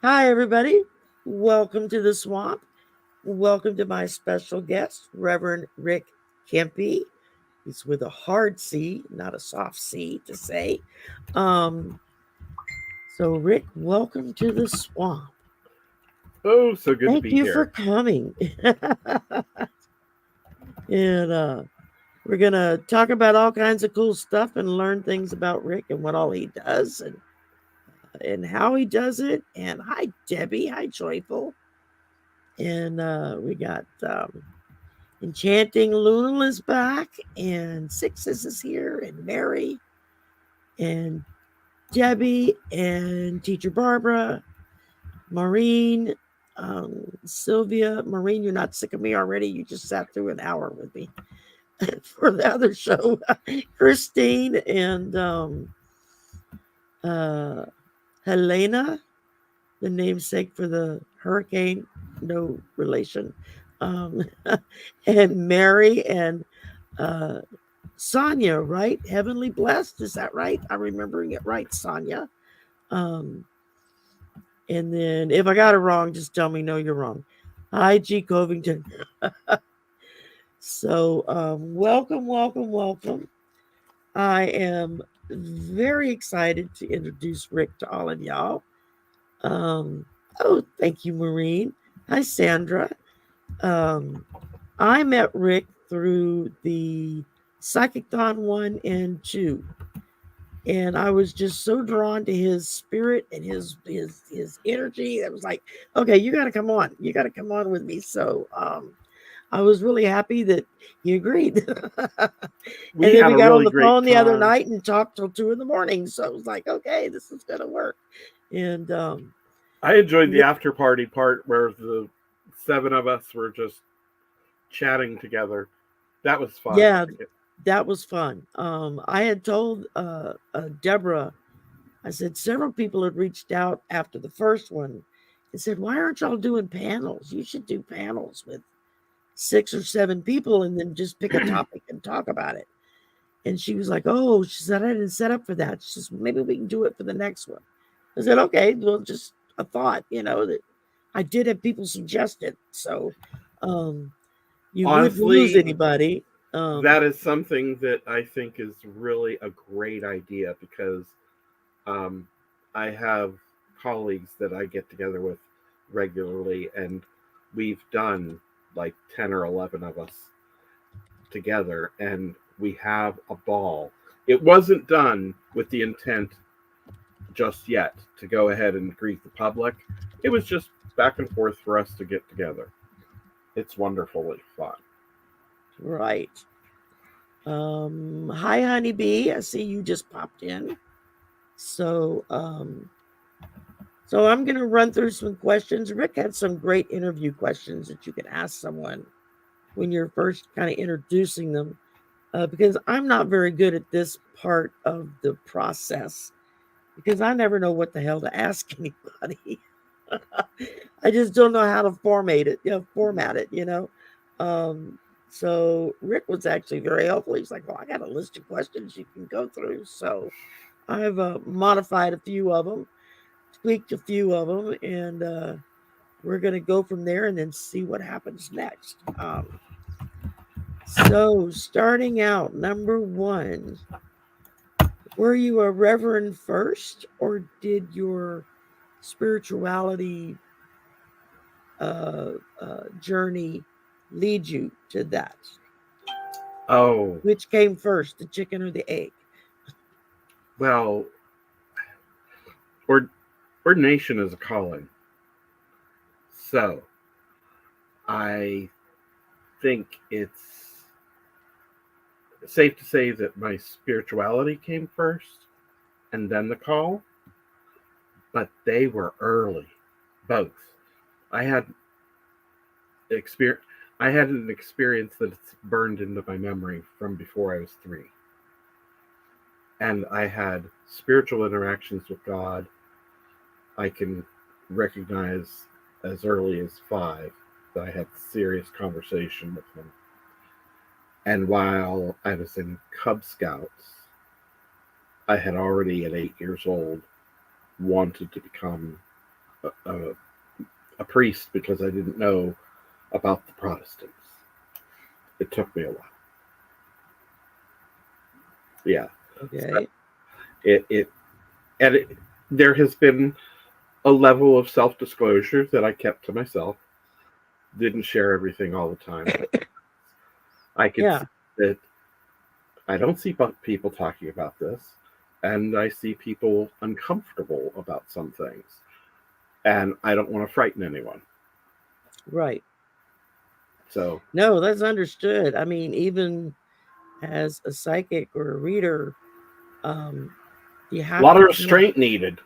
Hi, everybody. Welcome to the swamp. Welcome to my special guest, Reverend Rick Cempie. He's with a hard C, not a soft C to say. Um, so, Rick, welcome to the swamp. Oh, so good to Thank be you for here. coming. and we're going to talk about all kinds of cool stuff and learn things about Rick and what all he does and how he does it. And hi, Debbie. Hi, Joyful. And we got Enchanting Luna is back, and Sixes is here, and Mary, and Debbie, and Teacher Barbara, Maureen, Sylvia. Maureen, you're not sick of me already. You just sat through an hour with me for the other show. Christine and uh, Helena, the namesake for the hurricane, no relation. Um, and Mary and uh, Sonia, right? Heavenly Blessed. Is that right? I'm remembering it right, Sonia. Um, and then if I got it wrong, just tell me, no, you're wrong. Hi, G. Covington. So, welcome, welcome, welcome. I am very excited to introduce Rick to all of y'all. Oh, thank you, Maureen. Hi, Sandra. Um, I met Rick through the Psychic-thon 1 and 2. And I was just so drawn to his spirit and his energy. I was like, okay, you got to come on. You got to come on with me. So I was really happy that he agreed. And We then had we a got on really the great phone the other time. night and talked till 2 a.m. So I was like, okay, this is gonna work. And I enjoyed the Rick, after party part where the seven of us were just chatting together. That was fun. yeah, that was fun. I had told Deborah, I said several people had reached out after the first one and said, why aren't y'all doing panels? You should do panels with 6 or 7 people and then just pick a topic and talk about it. And she was like, oh, she said, I didn't set up for that. She says, maybe we can do it for the next one. I said, okay, well, just a thought, that I did have people suggest it. So you wouldn't lose Honestly, anybody. that is something that I think is really a great idea because um, I have colleagues that I get together with regularly, and we've done like 10 or 11 of us together, and we have a ball. It wasn't done with the intent just yet to go ahead and greet the public. It was just back and forth for us to get together. It's wonderfully fun. Right. Hi, honeybee. I see you just popped in. So, I'm going to run through some questions. Rick had some great interview questions that you can ask someone when you're first kind of introducing them, because I'm not very good at this part of the process because I never know what the hell to ask anybody. I just don't know how to format it. Um, so Rick was actually very helpful. He's like, well, I got a list of questions you can go through. So I've modified a few of them, tweaked a few of them, and we're going to go from there and then see what happens next. So starting out, number one, were you a reverend first, or did your spirituality journey lead you to that? Oh, Which came first, the chicken or the egg? well, ord- ordination is a calling. So I think it's safe to say that my spirituality came first and then the call, but they were early, both. I had experience. I had an experience that's burned into my memory from before I was 3. And I had spiritual interactions with God. I can recognize as early as 5 that I had serious conversation with him. And while I was in Cub Scouts, I had already at 8 years old wanted to become a priest because I didn't know about the Protestants. It took me a while. Yeah. Okay. There has been a level of self-disclosure that I kept to myself. Didn't share everything all the time. I could see that I don't see people talking about this, and I see people uncomfortable about some things, and I don't want to frighten anyone. Right. So No, that's understood. I mean, even as a psychic or a reader, you have a lot to of restraint needed.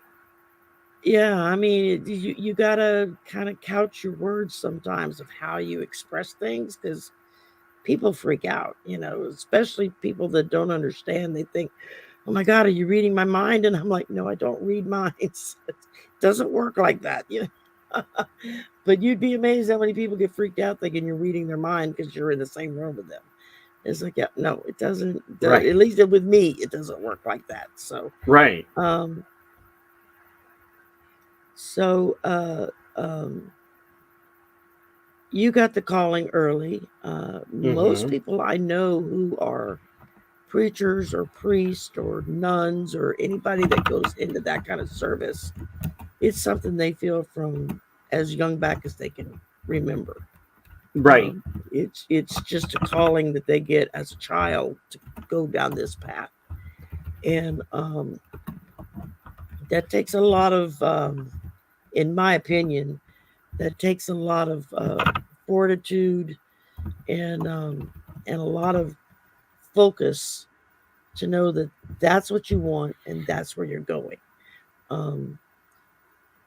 Yeah, I mean, you gotta kind of couch your words sometimes of how you express things, because people freak out, especially people that don't understand. They think, oh my God, are you reading my mind? And I'm like, no, I don't read minds. It doesn't work like that. But you'd be amazed how many people get freaked out thinking you're reading their mind because you're in the same room with them. It's like, yeah, no, it doesn't. Right. At least with me, it doesn't work like that. So, right. So, you got the calling early. Most people I know who are preachers or priests or nuns or anybody that goes into that kind of service, it's something they feel from as young back as they can remember. Right. It's just a calling that they get as a child to go down this path. And that takes a lot of, in my opinion, that takes a lot of fortitude and a lot of focus to know that that's what you want and that's where you're going.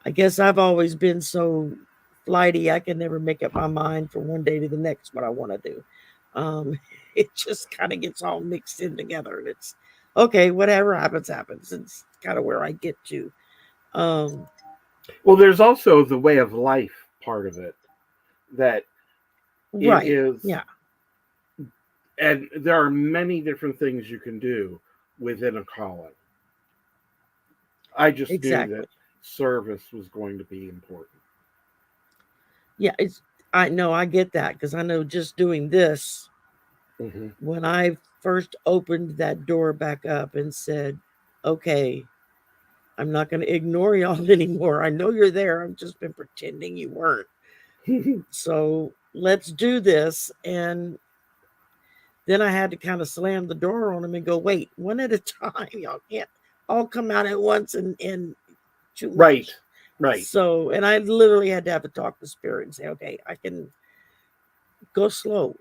I guess I've always been so flighty, I can never make up my mind from one day to the next what I want to do. It just kind of gets all mixed in together, and it's okay, whatever happens, happens. It's kind of where I get to. Well, there's also the way of life part of it that right. It is. Yeah. And there are many different things you can do within a calling. I just knew that service was going to be important. Yeah, I know, I get that, because I know just doing this, when I first opened that door back up and said, okay, I'm not going to ignore y'all anymore. I know you're there. I've just been pretending you weren't. So let's do this. And then I had to kind of slam the door on them and go, wait, one at a time. Y'all can't all come out at once and too much. Right. So, and I literally had to have a talk to spirit and say, okay, I can go slow.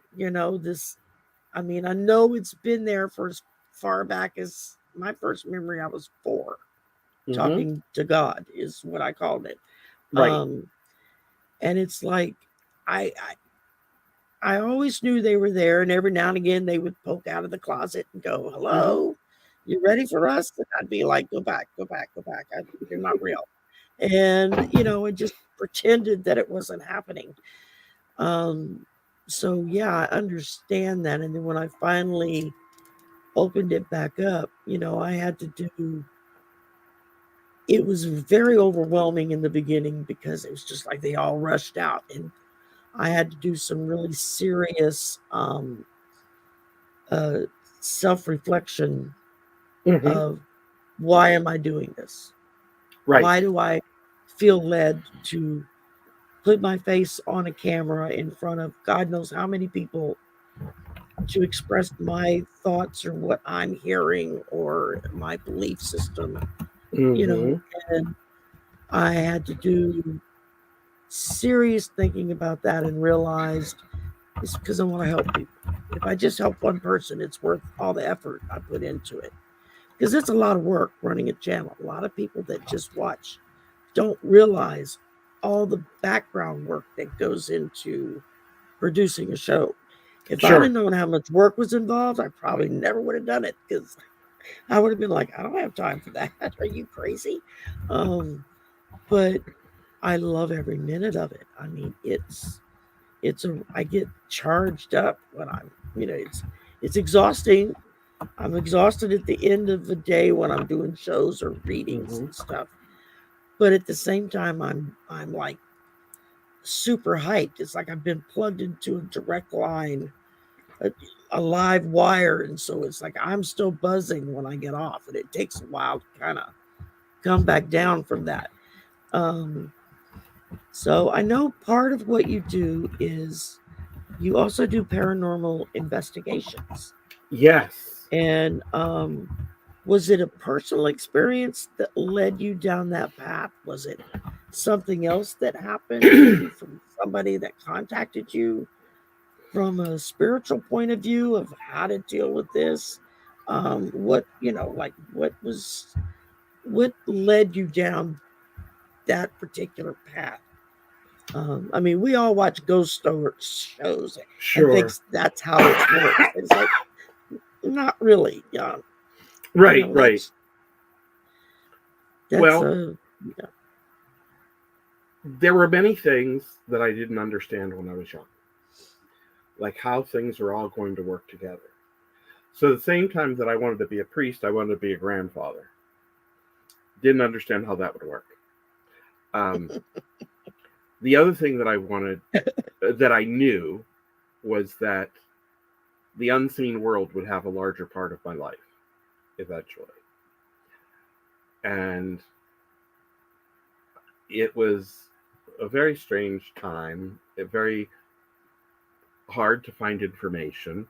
I mean, I know it's been there for as far back as my first memory. I was 4. Talking to God is what I called it. Right. And it's like, I always knew they were there, and every now and again they would poke out of the closet and go, hello, you ready for us? And I'd be like, go back. You're not real. And, it just pretended that it wasn't happening. So yeah, I understand that. And then when I finally opened it back up, I had to do, it was very overwhelming in the beginning because it was just like they all rushed out, and I had to do some really serious self-reflection of, why am I doing this? Right. Why do I feel led to put my face on a camera in front of God knows how many people to express my thoughts or what I'm hearing or my belief system, and I had to do serious thinking about that and realized it's because I want to help people. If I just help one person, it's worth all the effort I put into it, because it's a lot of work running a channel. A lot of people that just watch don't realize all the background work that goes into producing a show. If I'd have known how much work was involved, I probably never would have done it, because I would have been like, I don't have time for that. Are you crazy? But I love every minute of it. I mean, I get charged up when I'm, it's exhausting. I'm exhausted at the end of the day when I'm doing shows or readings and stuff. But at the same time, I'm like super hyped. It's like I've been plugged into a direct line, a live wire, and so it's like I'm still buzzing when I get off, and it takes a while to kind of come back down from that. So I know part of what you do is you also do paranormal investigations. Yes. And was it a personal experience that led you down that path? Was it something else that happened, maybe from somebody that contacted you from a spiritual point of view of how to deal with this? What, like what led you down that particular path? I mean, we all watch ghost story shows and Sure. thinks that's how it works. It's like not really. Right, right. That's Well, a yeah. there were many things that I didn't understand when I was young, like how things are all going to work together. So, at the same time that I wanted to be a priest, I wanted to be a grandfather. Didn't understand how that would work. Um, the other thing that I wanted, that I knew, was that the unseen world would have a larger part of my life eventually. And it was a very strange time, very hard to find information.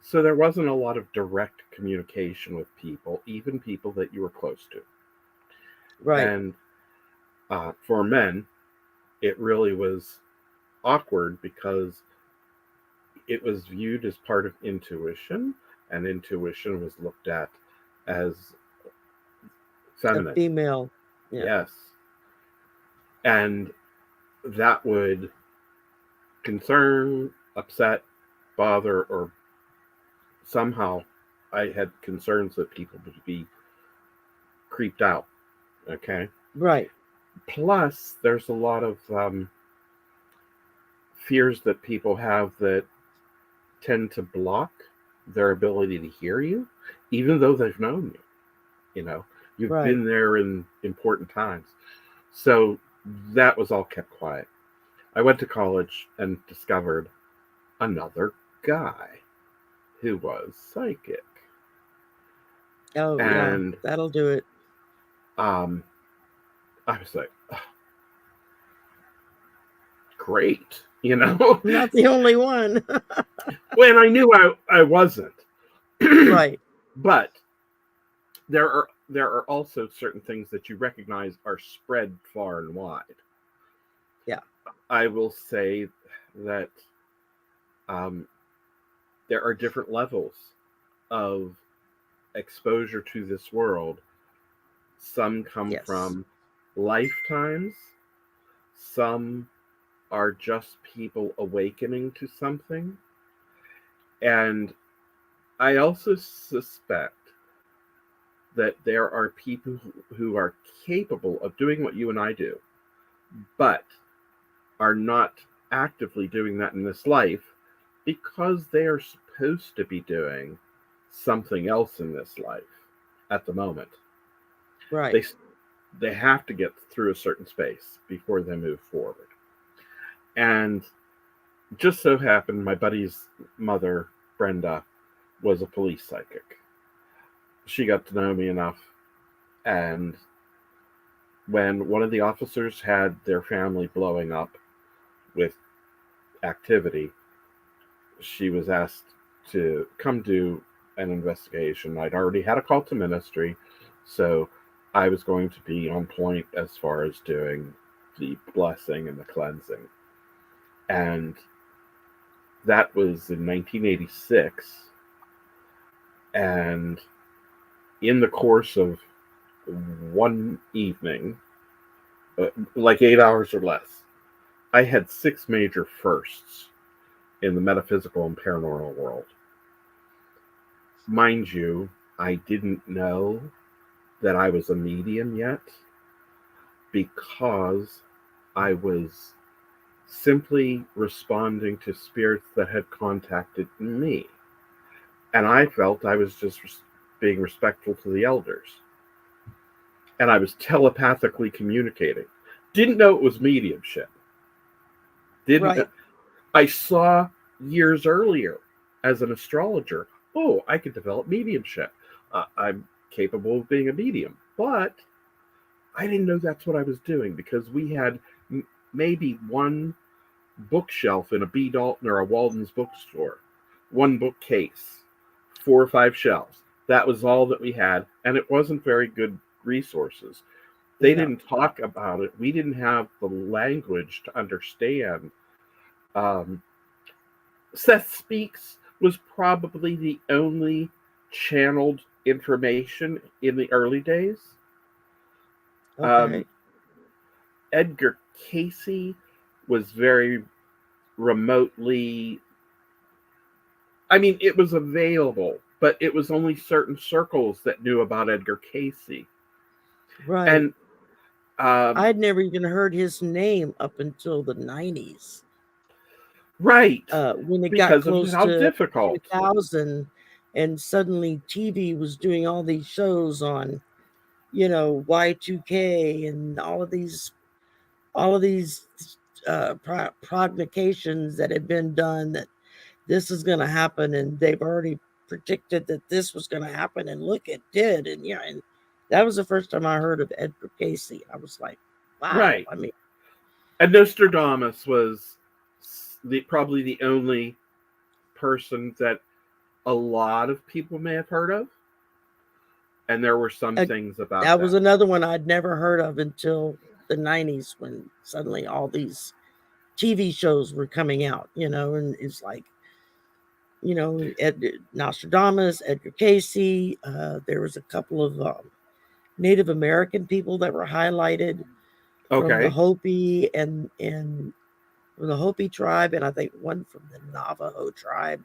So there wasn't a lot of direct communication with people, even people that you were close to. Right. And for men, it really was awkward because it was viewed as part of intuition, and intuition was looked at as A feminine. female. Yeah. Yes. And that would concern, upset, bother, or somehow I had concerns that people would be creeped out. Okay. Right. Plus, there's a lot of fears that people have that tend to block their ability to hear you, even though they've known you. You know, you've Right. been there in important times. So that was all kept quiet. I went to college and discovered another guy who was psychic. Oh yeah. And That'll do it. I was like, "Oh, great, you know." Not the only one. When I knew I wasn't. Right. But there are also certain things that you recognize are spread far and wide. Yeah. I will say that um, there are different levels of exposure to this world. Some come Yes. from lifetimes. Some are just people awakening to something. And I also suspect that there are people who are capable of doing what you and I do, but are not actively doing that in this life because they are supposed to be doing something else in this life at the moment. Right. They they have to get through a certain space before they move forward. And just so happened my buddy's mother, Brenda, was a police psychic. She got to know me enough, and when one of the officers had their family blowing up with activity, she was asked to come do an investigation. I'd already had a call to ministry, so I was going to be on point as far as doing the blessing and the cleansing. And that was in 1986. And in the course of one evening, like 8 hours or less, I had 6 major firsts in the metaphysical and paranormal world. Mind you, I didn't know that I was a medium yet because I was simply responding to spirits that had contacted me. And I felt I was just being respectful to the elders. and I was telepathically communicating. Didn't know it was mediumship. Didn't Right. I saw years earlier as an astrologer, oh, I could develop mediumship. I'm capable of being a medium, but I didn't know that's what I was doing because we had maybe one bookshelf in a B. Dalton or a Walden's bookstore, one bookcase, 4 or 5 shelves. That was all that we had, and it wasn't very good resources. They No. didn't talk about it. We didn't have the language to understand. Um, Seth Speaks was probably the only channeled information in the early days. Um, Okay. Edgar Casey was very remotely, I mean, it was available, but it was only certain circles that knew about Edgar Casey. Right. And um, I'd never even heard his name up until the 90s. right, When it got because of close how to difficult. 2000, and suddenly TV was doing all these shows on, Y2K and all of these prognostications that had been done that this is going to happen, and they've already predicted that this was going to happen, and look, it did. And and that was the first time I heard of Edgar Casey. I was like, wow. Right. I mean, And Nostradamus was probably the only person that a lot of people may have heard of. And there were some uh, things about that was that. another one I'd never heard of until the 90s, when suddenly all these TV shows were coming out, and it's like, Nostradamus, Edgar Casey. There was a couple of Native American people that were highlighted from the Okay. Hopi and from the Hopi tribe, and I think one from the Navajo tribe,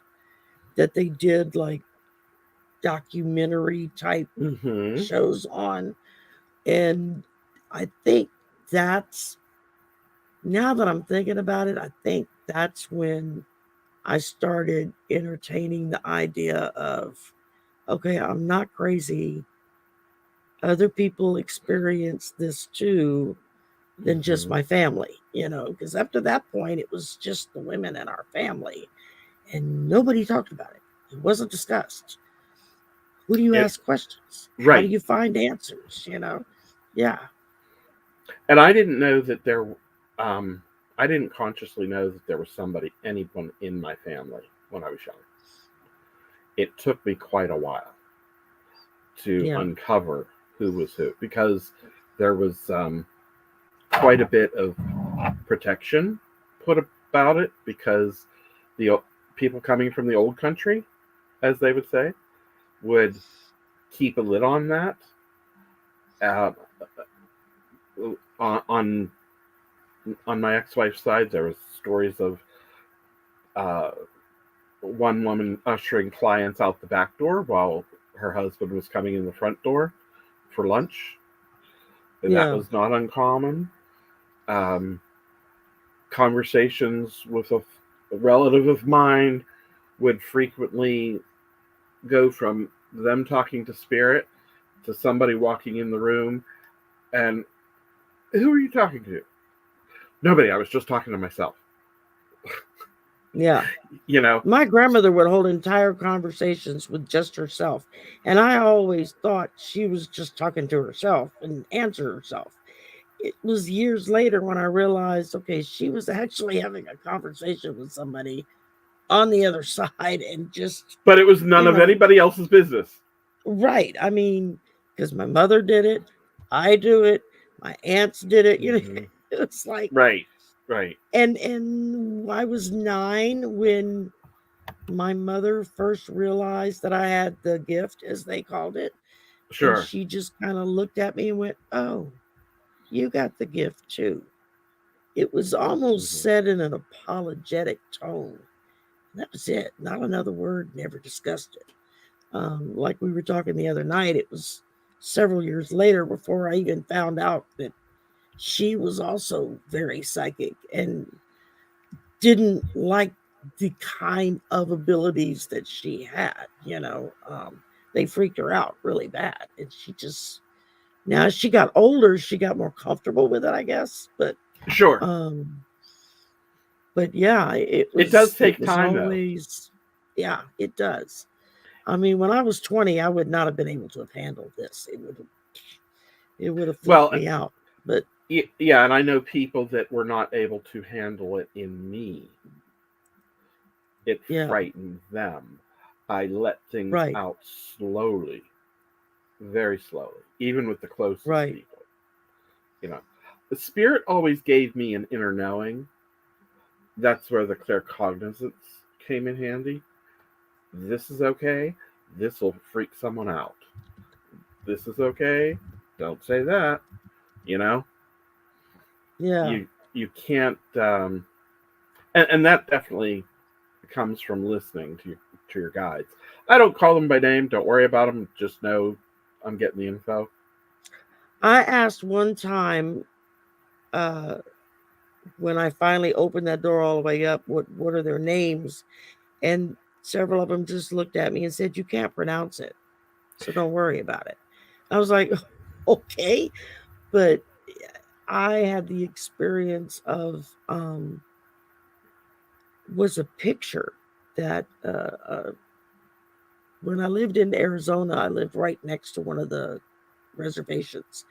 that they did like documentary type Mm-hmm. shows on. And I think that's, now that I'm thinking about it, I think that's when I started entertaining the idea of, okay, I'm not crazy. Other people experience this too, than just Mm-hmm. my family, because after that point, it was just the women in our family, and nobody talked about it. It wasn't discussed. Who do you It ask questions? How do right. you find answers? Yeah. And I didn't know that there I didn't consciously know that there was anyone in my family when I was young. It took me quite a while to Yeah. uncover who was who because there was quite a bit of protection put about it because the people coming from the old country, as they would say, would keep a lid on that. Uh, on my ex-wife's side, there was stories of uh, one woman ushering clients out the back door while her husband was coming in the front door for lunch. That Yeah. was not uncommon. Um, Conversations with a relative of mine would frequently go from them talking to spirit to somebody walking in the room and who are you talking to? Nobody. I was just talking to myself. Yeah. You know. My grandmother would hold entire conversations with just herself. And I always thought she was just talking to herself and answer herself. It was years later when I realized, okay, she was actually having a conversation with somebody on the other side, and just, But it was none you of know, anybody else's business. right. I mean, because my mother did it, I do it, my aunts did it, Mm-hmm. it's like, Right. Right. and I was 9 when my mother first realized that I had the gift, as they called it. And Sure. she just kind of looked at me and went, "Oh, you got the gift too." It was almost Mm-hmm. said in an apologetic tone. That was it. Not another word, never discussed it. Like we were talking the other night, it was several years later before I even found out that she was also very psychic and didn't like the kind of abilities that she had. They freaked her out really bad, and she just Now, as she got older, she got more comfortable with it, I guess. Sure. But yeah, It does take time, though. always, yeah, it does. I mean, when I was 20, I would not have been able to have handled this. It would have Well, flipped me out. But yeah, and I know people that were not able to handle it in me. It yeah, frightened them. I let things right, out slowly, very slowly, even with the closest right. people. You know, the spirit always gave me an inner knowing. That's where the claircognizance came in handy. This is okay. This will freak someone out. This is okay. Don't say that. You know, Yeah. you can't. And that definitely comes from listening to your guides. I don't call them by name. Don't worry about them. Just know I'm getting the info. I asked one time uh, when I finally opened that door all the way up, what are their names? And several of them just looked at me and said, "You can't pronounce it, so don't worry about it." I was like, "Okay," but I had the experience of was a picture that when I lived in Arizona, I lived right next to one of the reservations.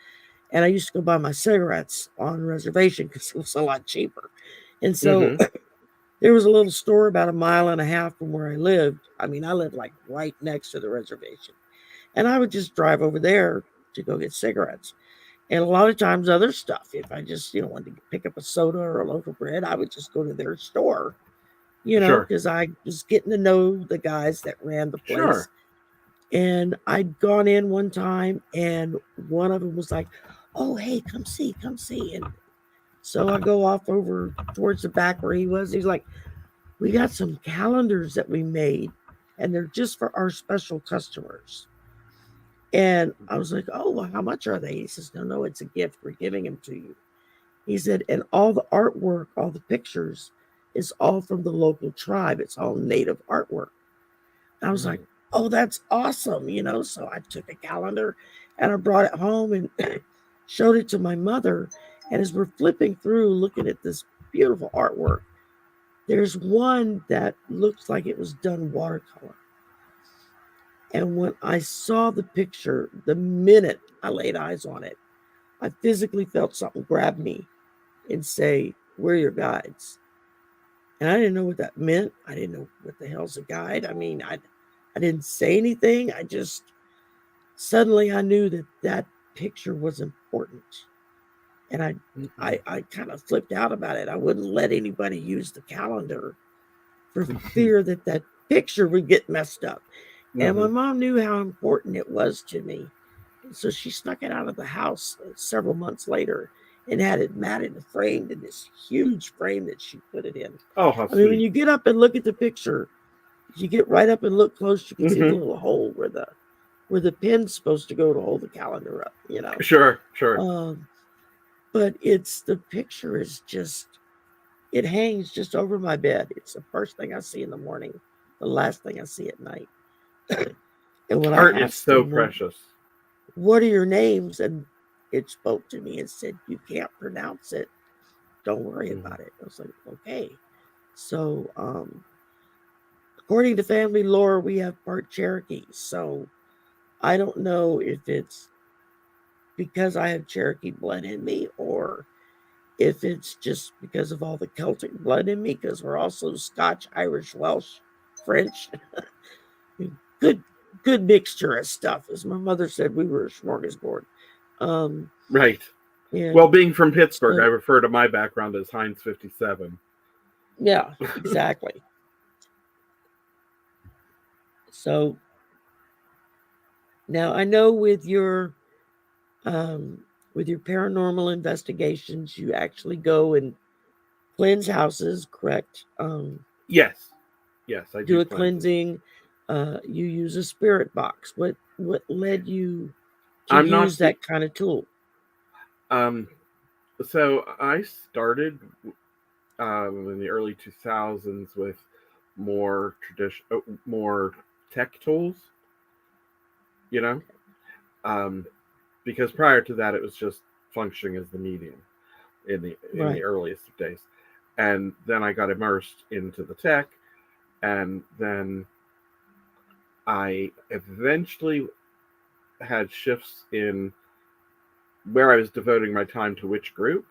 And I used to go buy my cigarettes on reservation because it was a lot cheaper. And so Mm-hmm. there was a little store about a mile and a half from where I lived. I mean, I lived like right next to the reservation. And I would just drive over there to go get cigarettes. And a lot of times other stuff. If I just, wanted to pick up a soda or a loaf of bread, I would just go to their store, Sure. because I was getting to know the guys that ran the place. Sure. And I'd gone in one time and one of them was like, "Oh, hey, come see, come see." And so I go off over towards the back where he was. He's like, "We got some calendars that we made and they're just for our special customers." And I was like, "Oh, well, how much are they?" He says, "No, no, it's a gift. We're giving them to you." He said, "And all the artwork, all the pictures is all from the local tribe. It's all native artwork." I was like, "Oh, that's awesome." So I took a calendar and I brought it home and showed it to my mother. And as we're flipping through looking at this beautiful artwork, there's one that looks like it was done watercolor. And when I saw the picture, the minute I laid eyes on it, I physically felt something grab me and say, "We're your guides." And I didn't know what that meant. I didn't know what the hell's a guide. I mean, I didn't say anything. I just suddenly I knew that picture was important. And I kind of flipped out about it. I wouldn't let anybody use the calendar for fear that picture would get messed up. And my mom knew how important it was to me. And so she snuck it out of the house several months later and had it matted and framed in this huge frame that she put it in. Oh, how I mean, when sweet. you get up and look at the picture, if you get right up and look close, you can see the Mm-hmm. little hole where the pin's supposed to go to hold the calendar up, Sure. Sure. But the picture is just, it hangs just over my bed. It's the first thing I see in the morning, the last thing I see at night. And when I Art is asked so them, "Well, precious. what are your names?" And it spoke to me and said, "You can't pronounce it. Don't worry Mm-hmm. about it." I was like, "Okay." So, according to family lore, we have part Cherokee. So I don't know if it's because I have Cherokee blood in me or if it's just because of all the Celtic blood in me, because we're also Scotch, Irish, Welsh, French. good good mixture of stuff. As my mother said, we were a smorgasbord. Um, Right. Well, and being from Pittsburgh, I so refer to my background as Heinz 57. yeah, exactly. So now I know um, with your paranormal investigations, you actually go and cleanse houses, correct? Yes. Yes, I Do do a cleanses. cleansing. You use a spirit box. What led you to I'm not use the. that kind of tool? Um, so I started in the early 2000s with more more tech tools, you know. Um, because prior to that, it was just functioning as the medium in the earliest of days. And then I got immersed into the tech, and then I eventually had shifts in where I was devoting my time to which group,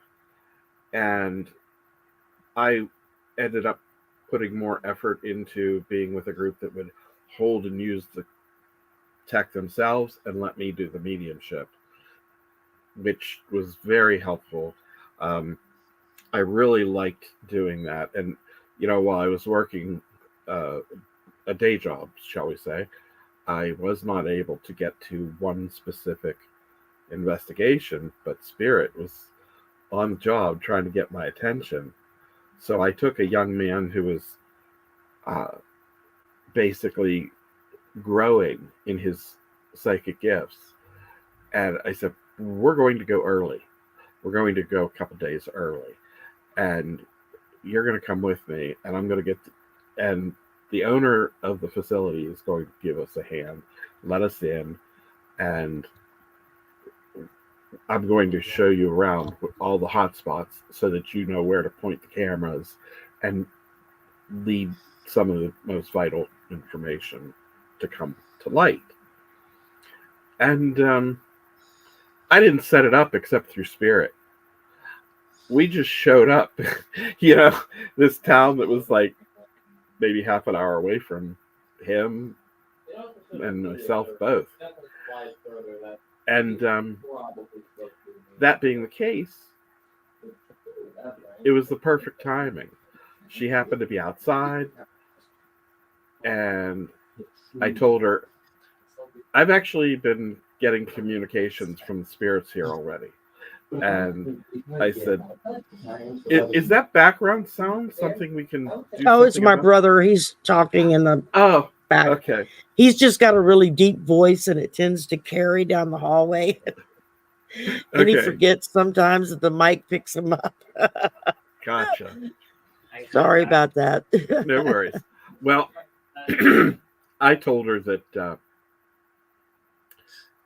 and I ended up putting more effort into being with a group that would hold and use the tech themselves and let me do the mediumship, which was very helpful. I really liked doing that. And, while I was working a day job, shall we say, I was not able to get to one specific investigation, but Spirit was on the job trying to get my attention. So I took a young man who was basically growing in his psychic gifts, and I said, we're going to go early. We're going to go a couple days early, and you're going to come with me, and I'm going to and the owner of the facility is going to give us a hand, let us in, and I'm going to show you around all the hot spots so that you know where to point the cameras and lead some of the most vital information to come to light. And I didn't set it up except through Spirit. We just showed up, this town that was like maybe half an hour away from him and myself both. And that being the case, it was the perfect timing. She happened to be outside, and I told her, I've actually been getting communications from the spirits here already. And I said, is that background sound something we can do? Oh, it's my brother. He's talking in the back. Okay. He's just got a really deep voice, and it tends to carry down the hallway. And he forgets sometimes that the mic picks him up. Gotcha. Sorry about that. No worries. Well, I told her that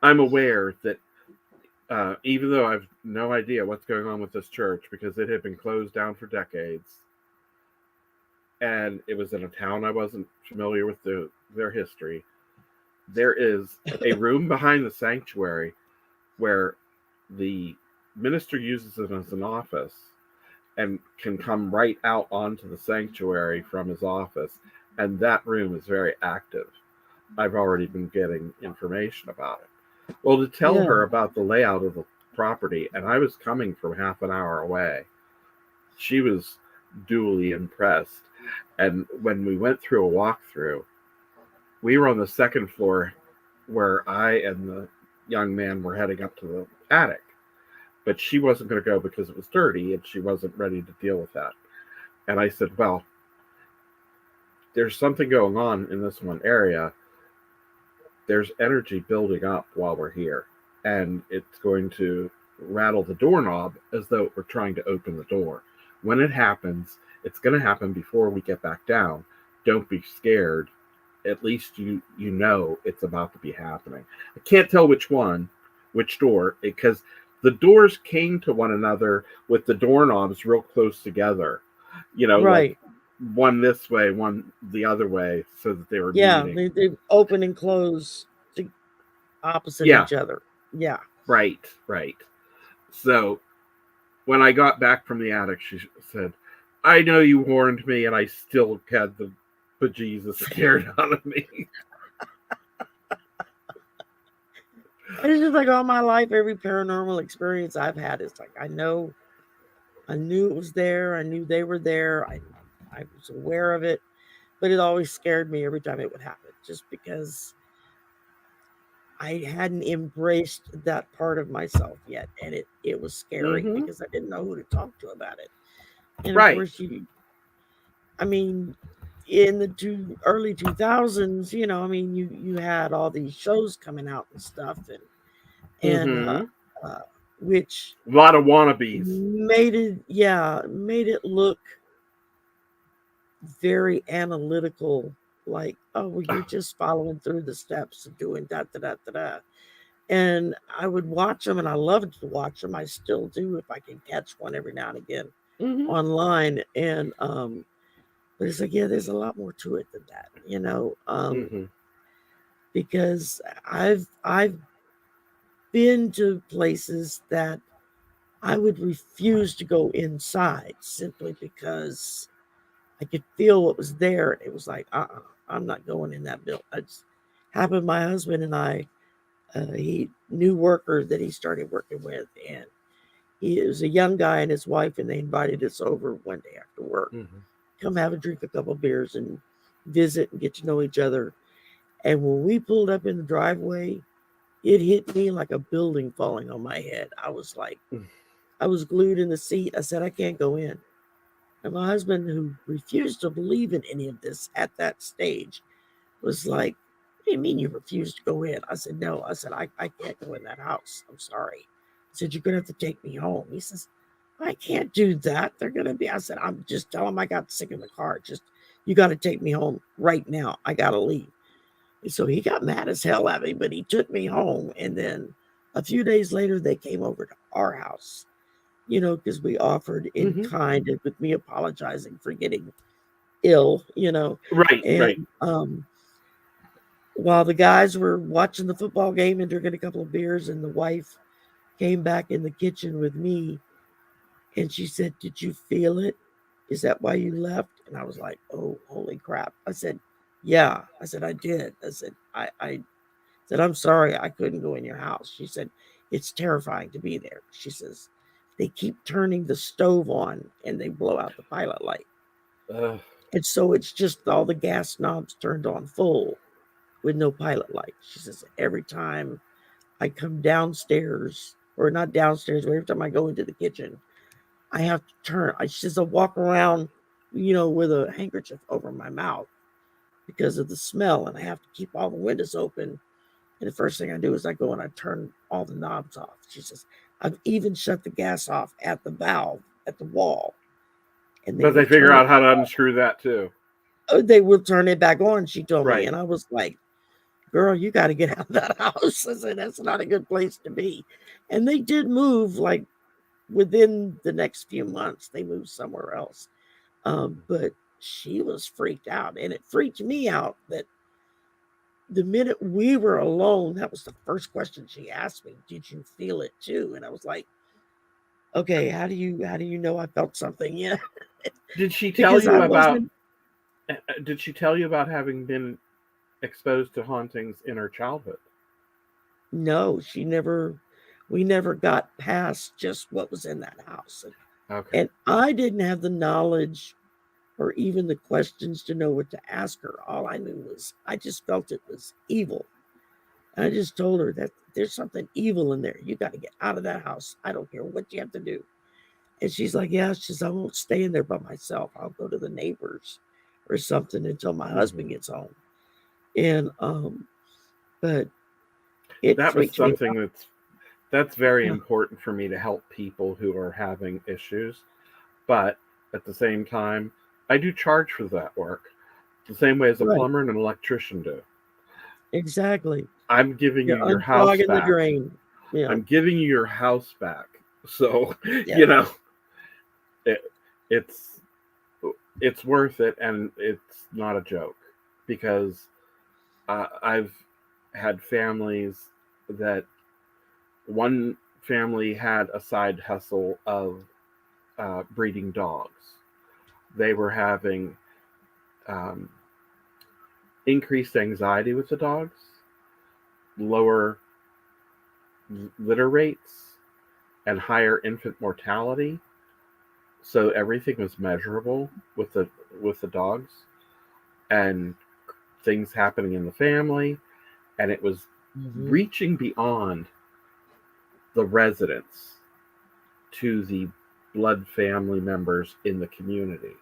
I'm aware that even though I've no idea what's going on with this church, because it had been closed down for decades, and it was in a town I wasn't familiar with their history, there is a room behind the sanctuary where the minister uses it as an office and can come right out onto the sanctuary from his office, and that room is very active. I've already been getting information about it. Well, to tell her about the layout of the property, and I was coming from half an hour away, she was duly impressed. And when we went through a walkthrough, we were on the second floor where I and the young man were heading up to the attic. But she wasn't going to go because it was dirty, and she wasn't ready to deal with that. And I said, well, there's something going on in this one area. There's energy building up while we're here, and it's going to rattle the doorknob as though we're trying to open the door. When it happens, it's going to happen before we get back down. Don't be scared. At least you know it's about to be happening. I can't tell which door, because the doors came to one another with the doorknobs real close together. Like one this way, one the other way, so that they were meeting. They open and close opposite each other. Yeah. Right. So when I got back from the attic, she said, I know you warned me, and I still had the bejesus scared out of me. It's just like all my life, every paranormal experience I've had, it's like I knew it was there. I knew they were there. I was aware of it, but it always scared me every time it would happen, just because I hadn't embraced that part of myself yet, and it was scary because I didn't know who to talk to about it. And of course, in the early 2000s, you had all these shows coming out and stuff, and which a lot of wannabes made it look very analytical, like, oh, well, you're just following through the steps of doing da da da da da. And I would watch them, and I loved to watch them. I still do if I can catch one every now and again Mm-hmm. online. And but it's like, yeah, there's a lot more to it than that, Mm-hmm. because I've been to places that I would refuse to go inside simply because I could feel what was there. It was like, I'm not going in that building. It's happened. My husband and I, he new worker that he started working with, and he was a young guy and his wife, and they invited us over one day after work, Mm-hmm. come have a drink, a couple beers, and visit and get to know each other. And when we pulled up in the driveway, it hit me like a building falling on my head. I was like, I was glued in the seat. I said, I can't go in. And my husband, who refused to believe in any of this at that stage, was like, what do you mean you refuse to go in? I said, no. I said, I can't go in that house. I'm sorry. I said, you're going to have to take me home. He says, I can't do that. They're going to be, I said, I'm just tell them I got sick in the car. Just, you got to take me home right now. I got to leave. And so he got mad as hell at me, but he took me home. And then a few days later, they came over to our house, because we offered in Mm-hmm. kind and with me apologizing for getting ill, Right, right. and while the guys were watching the football game and drinking a couple of beers, and the wife came back in the kitchen with me, and she said, "Did you feel it? Is that why you left?" And I was like, "Oh, holy crap!" I said, "Yeah." I said, "I did." I said, "I said I'm sorry I couldn't go in your house." She said, "It's terrifying to be there." She says, "They keep turning the stove on and they blow out the pilot light, Uh, and so it's just all the gas knobs turned on full with no pilot light." She says, "Every time I come downstairs, or not downstairs, but every time I go into the kitchen, I have to turn." She says, "I walk around, with a handkerchief over my mouth because of the smell, and I have to keep all the windows open. And the first thing I do is I go and I turn all the knobs off." She says, "I've even shut the gas off at the valve at the wall, and they but they will figure turn it out how back to on. unscrew that too. They will turn it back on," she told me. Right. And I was like, "Girl, you got to get out of that house." I said, "That's not a good place to be." And they did move, like, within the next few months. They moved somewhere else. But she was freaked out, and it freaked me out that the minute we were alone, that was the first question she asked me. "Did you feel it too?" And I was like, "Okay, how do you know I felt something?" Yeah, Did she tell because you I about? wasn't. Did she tell you about having been exposed to hauntings in her childhood? No, she never. We never got past just what was in that house, Okay. and I didn't have the knowledge or even the questions to know what to ask her. All I knew was I just felt it was evil. And I just told her that there's something evil in there. You got to get out of that house. I don't care what you have to do. And she's like, "Yeah," she says, "I won't stay in there by myself. I'll go to the neighbors or something until my Mm-hmm. husband gets home." And but it That was freaks me something out. that's very Yeah. important for me to help people who are having issues. But at the same time, I do charge for that work the same way as a Right. plumber and an electrician do. Exactly. I'm giving you You're your house unclogging the back. drain. Yeah. I'm giving you your house back. So, Yeah. you know, it, it's it's worth it, and it's not a joke because I've had families that one family had a side hustle of breeding dogs. They were having um, increased anxiety with the dogs, lower litter rates, and higher infant mortality. So everything was measurable with the dogs, and things happening in the family, and it was Hmm. reaching beyond the residents to the blood family members in the community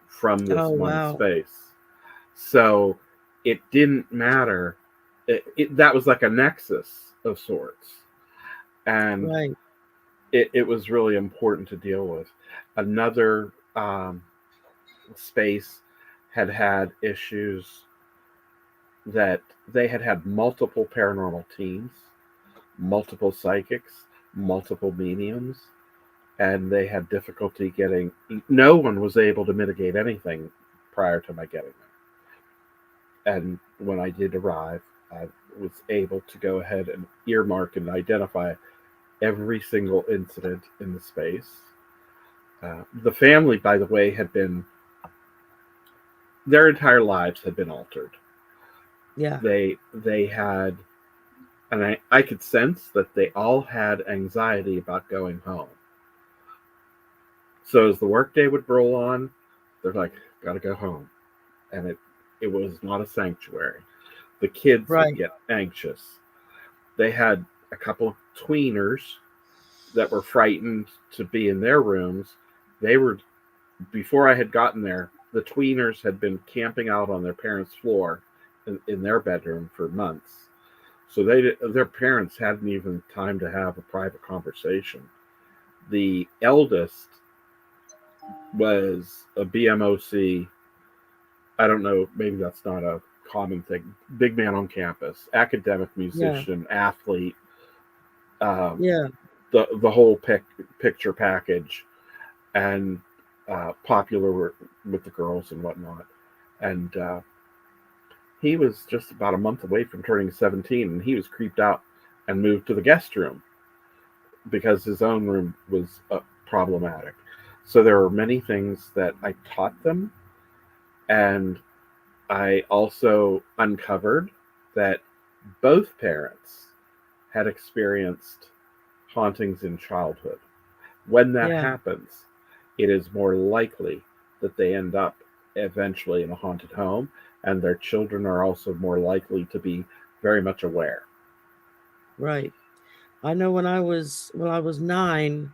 from this Oh, one wow. space. So it didn't matter. That was like a nexus of sorts. And Right. it was really important to deal with. Another space had had issues that they had had multiple paranormal teams. multiple psychics, multiple mediums, and they had difficulty getting. No one was able to mitigate anything prior to my getting there. And when I did arrive, I was able to go ahead and earmark and identify every single incident in the space. The family, by the way, had been their entire lives had been altered. Yeah. They had, and I could sense that they all had anxiety about going home. So as the workday would roll on, they're like, "Gotta go home," and it was not a sanctuary. The kids would Right. get anxious. They had a couple of tweeners that were frightened to be in their rooms. They were Before I had gotten there, the tweeners had been camping out on their parents' floor in their bedroom for months. So their parents hadn't even time to have a private conversation. The eldest was a BMOC. I don't know, maybe that's not a common thing. Big man on campus, academic Yeah. musician, athlete, um, Yeah. the whole picture package, and popular with the girls and whatnot. And he was just about a month away from turning 17, and he was creeped out and moved to the guest room because his own room was problematic. So there were many things that I taught them, and I also uncovered that both parents had experienced hauntings in childhood. When that Yeah. happens, it is more likely that they end up eventually in a haunted home, and their children are also more likely to be very much aware. Right. I know when I was 9,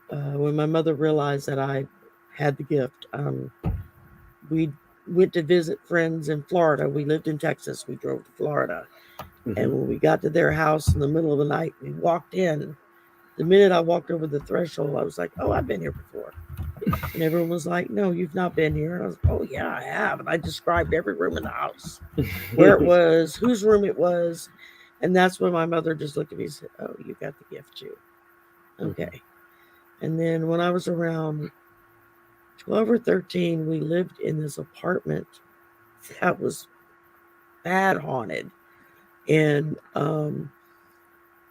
when my mother realized that I had the gift, we went to visit friends in Florida. We lived in Texas. We drove to Florida. And Mm-hmm. when we got to their house in the middle of the night, we walked in. The minute I walked over the threshold, I was like, "Oh, I've been here before." And everyone was like, "No, you've not been here." And I was, "Oh, yeah, I have." And I described every room in the house, where it was, whose room it was. And that's when my mother just looked at me and said, "Oh, you got the gift too." Okay. And then when I was around 12 or 13, we lived in this apartment that was bad haunted. And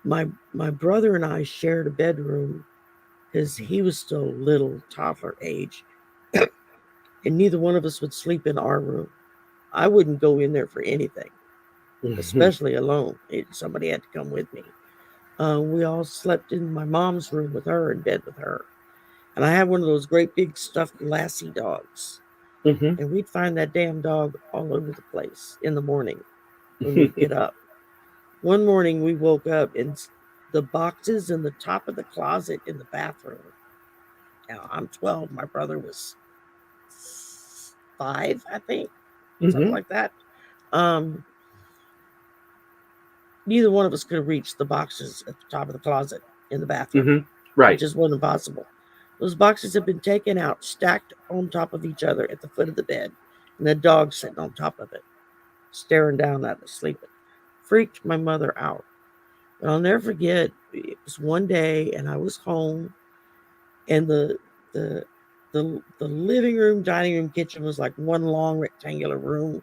my brother and I shared a bedroom because he was still little, toddler age, and neither one of us would sleep in our room. I wouldn't go in there for anything, Mm-hmm. especially alone. Somebody had to come with me. We all slept in my mom's room with her, in bed with her. And I had one of those great big stuffed Lassie dogs. Mm-hmm. And we'd find that damn dog all over the place in the morning when we'd get up. One morning we woke up and the boxes in the top of the closet in the bathroom. Now I'm 12, my brother was 5, I think, something Mm-hmm. like that. Um, Neither one of us could have reached the boxes at the top of the closet in the bathroom. Mm-hmm. It Right. just wasn't possible. Those boxes had been taken out, stacked on top of each other at the foot of the bed, and the dog sitting on top of it, staring down at us, sleeping. Freaked my mother out. But I'll never forget, it was one day and I was home, and the the living room, dining room, kitchen was like one long rectangular room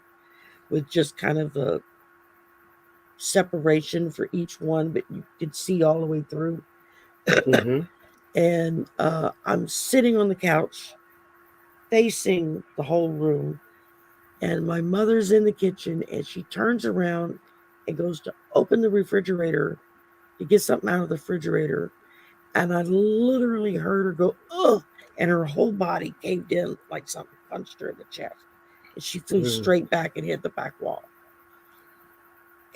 with just kind of a separation for each one, but you could see all the way through. Mm-hmm. And I'm sitting on the couch facing the whole room, and my mother's in the kitchen, and she turns around and goes to open the refrigerator to get something out of the refrigerator. And I literally heard her go, "Ugh," and her whole body caved in like something punched her in the chest. And she flew straight back and hit the back wall.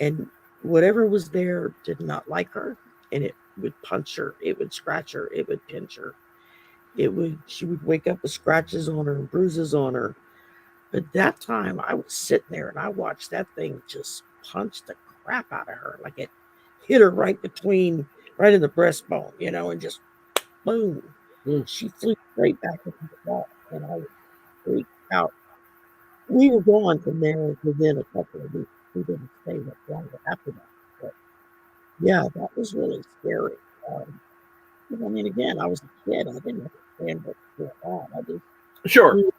And whatever was there did not like her, and it would punch her, it would scratch her, it would pinch her. She would wake up with scratches on her and bruises on her. But that time I was sitting there and I watched that thing just punch the crap out of her. Like it hit her right in the breastbone, and just boom. Mm-hmm. She flew straight back into the wall, and I was freaked out. We were gone from there within a couple of weeks. We didn't stay much longer after that. Yeah, that was really scary. Um, I mean, again, I was a kid. I didn't understand what was going on. I just Sure. knew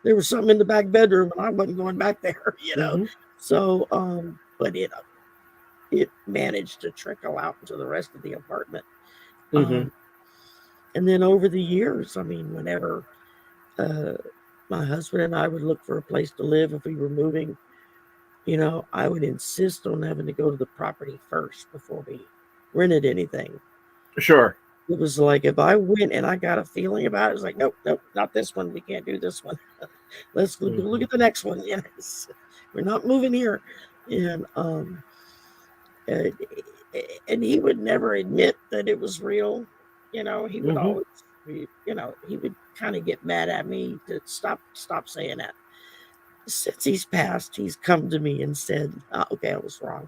there was something in the back bedroom, and I wasn't going back there. Mm-hmm. So, but it managed to trickle out into the rest of the apartment. Mm-hmm. Um, and then over the years, I mean, whenever uh, my husband and I would look for a place to live if we were moving, I would insist on having to go to the property first before we rented anything. Sure. It was like if I went and I got a feeling about it, it's like, nope, nope, not this one. We can't do this one. Let's go look Mm-hmm. at the next one. We're not moving here. And uh, and he would never admit that it was real. He would Mm-hmm. always, he would kind of get mad at me to stop saying that. Since he's passed, he's come to me and said, "Okay, I was wrong.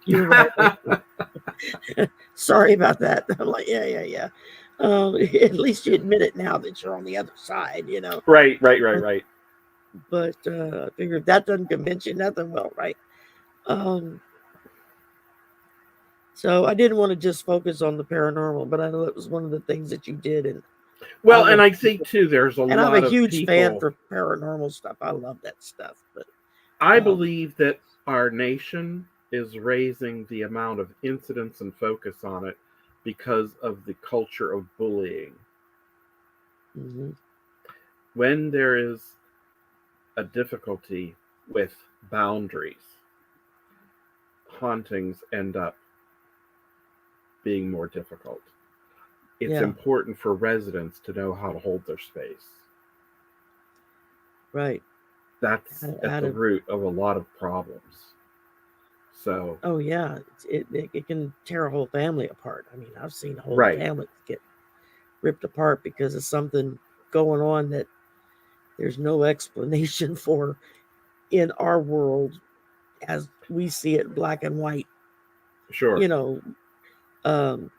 You were right. Sorry about that." I'm like, yeah. At least you admit it now that you're on the other side, Right. Right. But I figure if that doesn't convince you, nothing will, right? Um, so I didn't want to just focus on the paranormal, but I know it was one of the things that you did, and I Well, and love I think people, too, there's a and I'm a lot of huge fan people. for paranormal stuff. I love that stuff, but I um, believe that our nation is raising the amount of incidents and focus on it because of the culture of bullying. mhm, When there is a difficulty with boundaries, hauntings end up being more difficult. It's yeah, important for residents to know how to hold their space. right. That's at Out the of root of a lot of problems. So, Oh yeah, it can tear a whole family apart. I mean, I've seen whole right, families get ripped apart because of something going on that there's no explanation for in our world as we see it, black and white. sure. You know, um,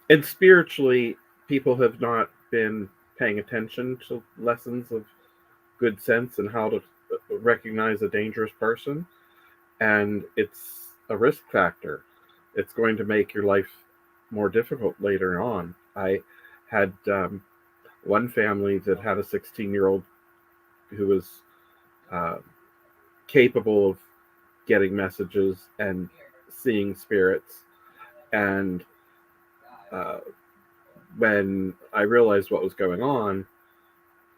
And spiritually, people have not been paying attention to lessons of good sense and how to recognize a dangerous person. And it's a risk factor. It's going to make your life more difficult later on. I had one family that had a 16-year-old who was uh, capable of getting messages and seeing spirits. And uh, when I realized what was going on,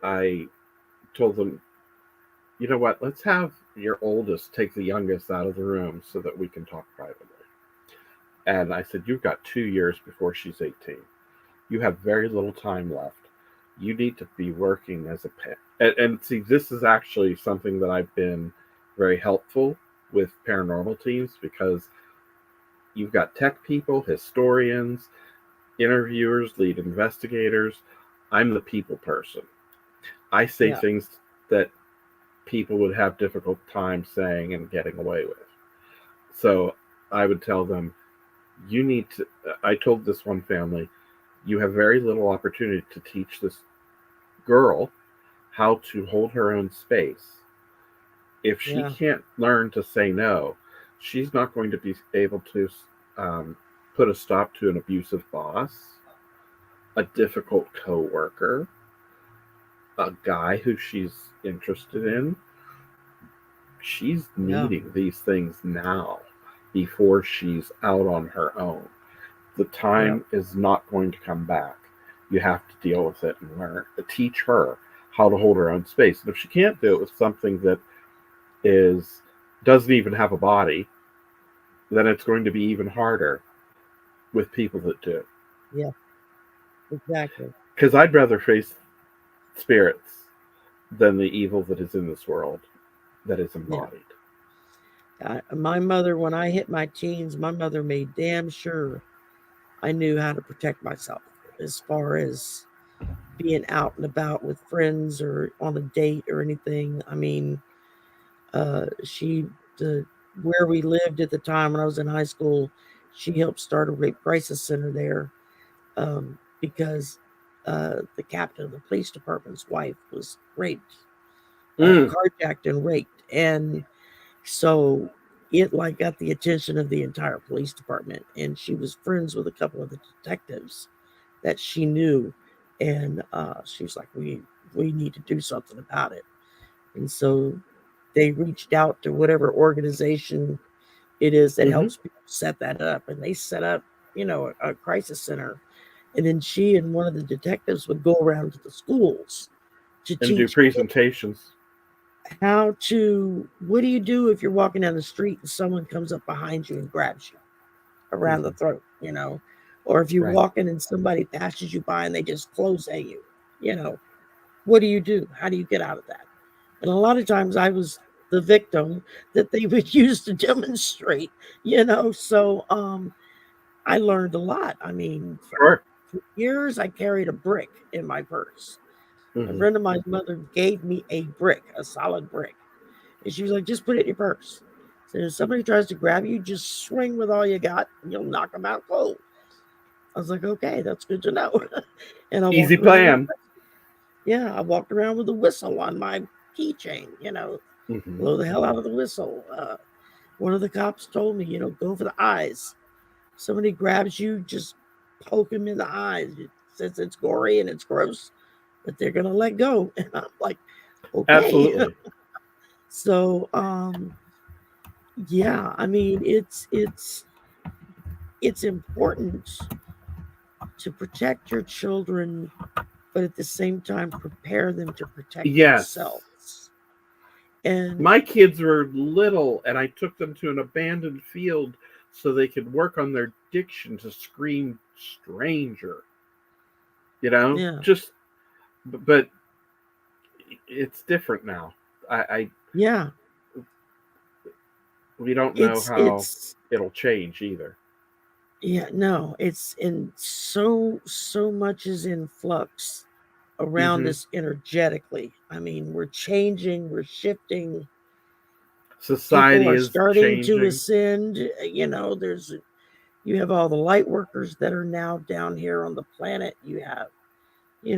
I told them, you know what, let's have your oldest take the youngest out of the room so that we can talk privately. And I said, you've got 2 years before she's 18. You have very little time left. You need to be working as a pet. And see, this is actually something that I've been very helpful with paranormal teams because you've got tech people, historians, interviewers, lead investigators. I'm the people person. I say yeah, things that people would have difficult time saying and getting away with. So I would tell them, you need to. I told this one family, you have very little opportunity to teach this girl how to hold her own space. If she yeah, can't learn to say no, she's not going to be able to um, put a stop to an abusive boss, a difficult coworker, a guy who she's interested in. She's yeah, needing these things now before she's out on her own. The yeah, time is not going to come back. You have to deal with it and learn. Teach her how to hold her own space. And if she can't do it with something that is doesn't even have a body, then it's going to be even harder with people that do. yeah, exactly. Because I'd rather face spirits than the evil that is in this world that is Yeah. embodied. My mother, when I hit my teens, my mother made damn sure I knew how to protect myself as far as being out and about with friends or on a date or anything. I mean, she the where we lived at the time when I was in high school, she helped start a rape crisis center there because the captain of the police department's wife was raped, Mm, carjacked, and raped, and so it like got the attention of the entire police department, and she was friends with a couple of the detectives that she knew, and she was like, we need to do something about it. And so they reached out to whatever organization it is that helps people set that up, and they set up, a crisis center. And then she and one of the detectives would go around to the schools to And do teach presentations. what do you do if you're walking down the street and someone comes up behind you and grabs you around the throat, or if you're walking and somebody passes you by and they just close at you, what do you do? How do you get out of that? And a lot of times I was the victim that they would use to demonstrate, so I learned a lot. I mean, for years I carried a brick in my purse. A friend of mine's mother gave me a brick, a solid brick. And she was like, just put it in your purse. So if somebody tries to grab you, just swing with all you got and you'll knock them out cold. I was like, okay, that's good to know. And I Easy walked around. plan. I walked around with a whistle on my keychain, blow the hell out of the whistle. One of the cops told me, go for the eyes. If somebody grabs you, just poke them in the eyes. It says it's gory and it's gross, but they're going to let go. And I'm like, okay. Absolutely. So, yeah, I mean, it's important to protect your children, but at the same time prepare them to protect themselves. And my kids were little, and I took them to an abandoned field so they could work on their diction to scream stranger. But it's different now. We don't know how it'll change either. Yeah, no, it's in so much is in flux around us energetically. I mean, we're changing, we're shifting. Society People are is starting changing. to ascend. You have all the light workers that are now down here on the planet. You have,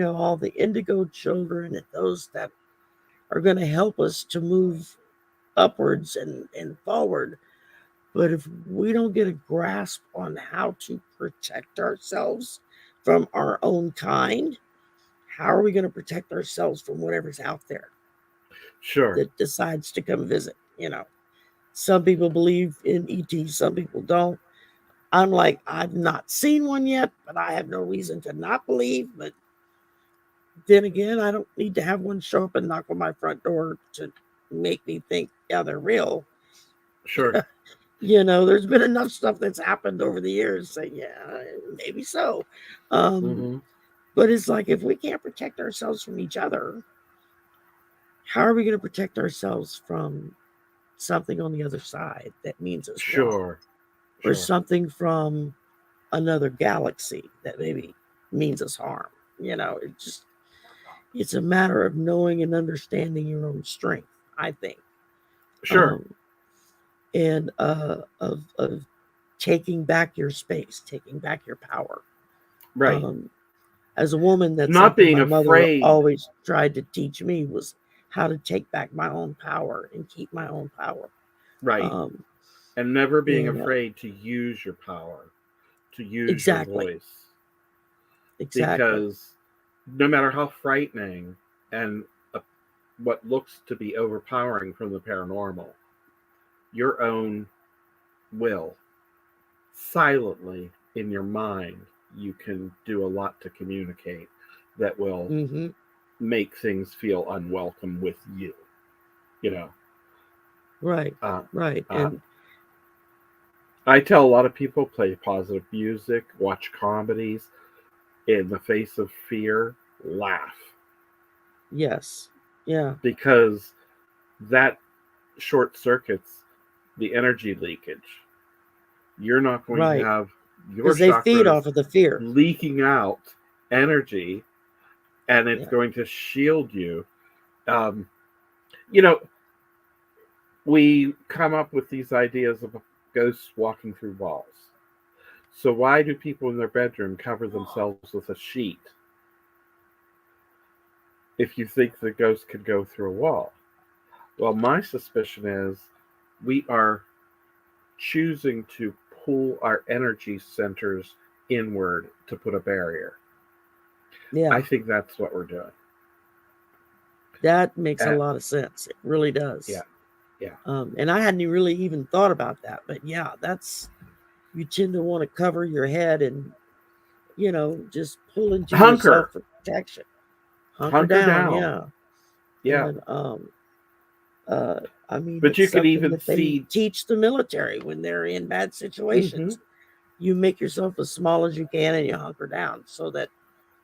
all the indigo children and those that are going to help us to move upwards and forward. But if we don't get a grasp on how to protect ourselves from our own kind, how are we going to protect ourselves from whatever's out there? Sure. That decides to come visit, Some people believe in ET, some people don't. I'm like, I've not seen one yet, but I have no reason to not believe. But then again, I don't need to have one show up and knock on my front door to make me think, yeah, they're real. Sure. There's been enough stuff that's happened over the years saying, yeah, maybe so. But it's like, if we can't protect ourselves from each other, how are we going to protect ourselves from something on the other side that means us wrong? Or something from another galaxy that maybe means us harm? It's a matter of knowing and understanding your own strength, I think. Sure. And of taking back your space, taking back your power. Right. As a woman, that's not being my mother afraid. Always tried to teach me was how to take back my own power and keep my own power. Right. And never being afraid to use your power, to use your voice. Exactly. Because no matter how frightening and what looks to be overpowering from the paranormal, your own will, silently in your mind, you can do a lot to communicate that will make things feel unwelcome with you. Right. Right. And I tell a lot of people, play positive music, watch comedies. In the face of fear, laugh. Yes. Yeah. Because that short circuits the energy leakage. You're not going to have your chakras they feed off of the fear, leaking out energy, and it's going to shield you. We come up with these ideas of ghosts walking through walls. So why do people in their bedroom cover themselves with a sheet if you think the ghost could go through a wall? Well, my suspicion is we are choosing to pull our energy centers inward to put a barrier. Yeah. I think that's what we're doing. That makes a lot of sense. It really does. Yeah. Yeah. And I hadn't really even thought about that, but yeah, you tend to want to cover your head and, just pull into yourself for protection. Hunker down. Yeah. Yeah. And, I mean, but it's you could even that they teach the military when they're in bad situations. You make yourself as small as you can and you hunker down so that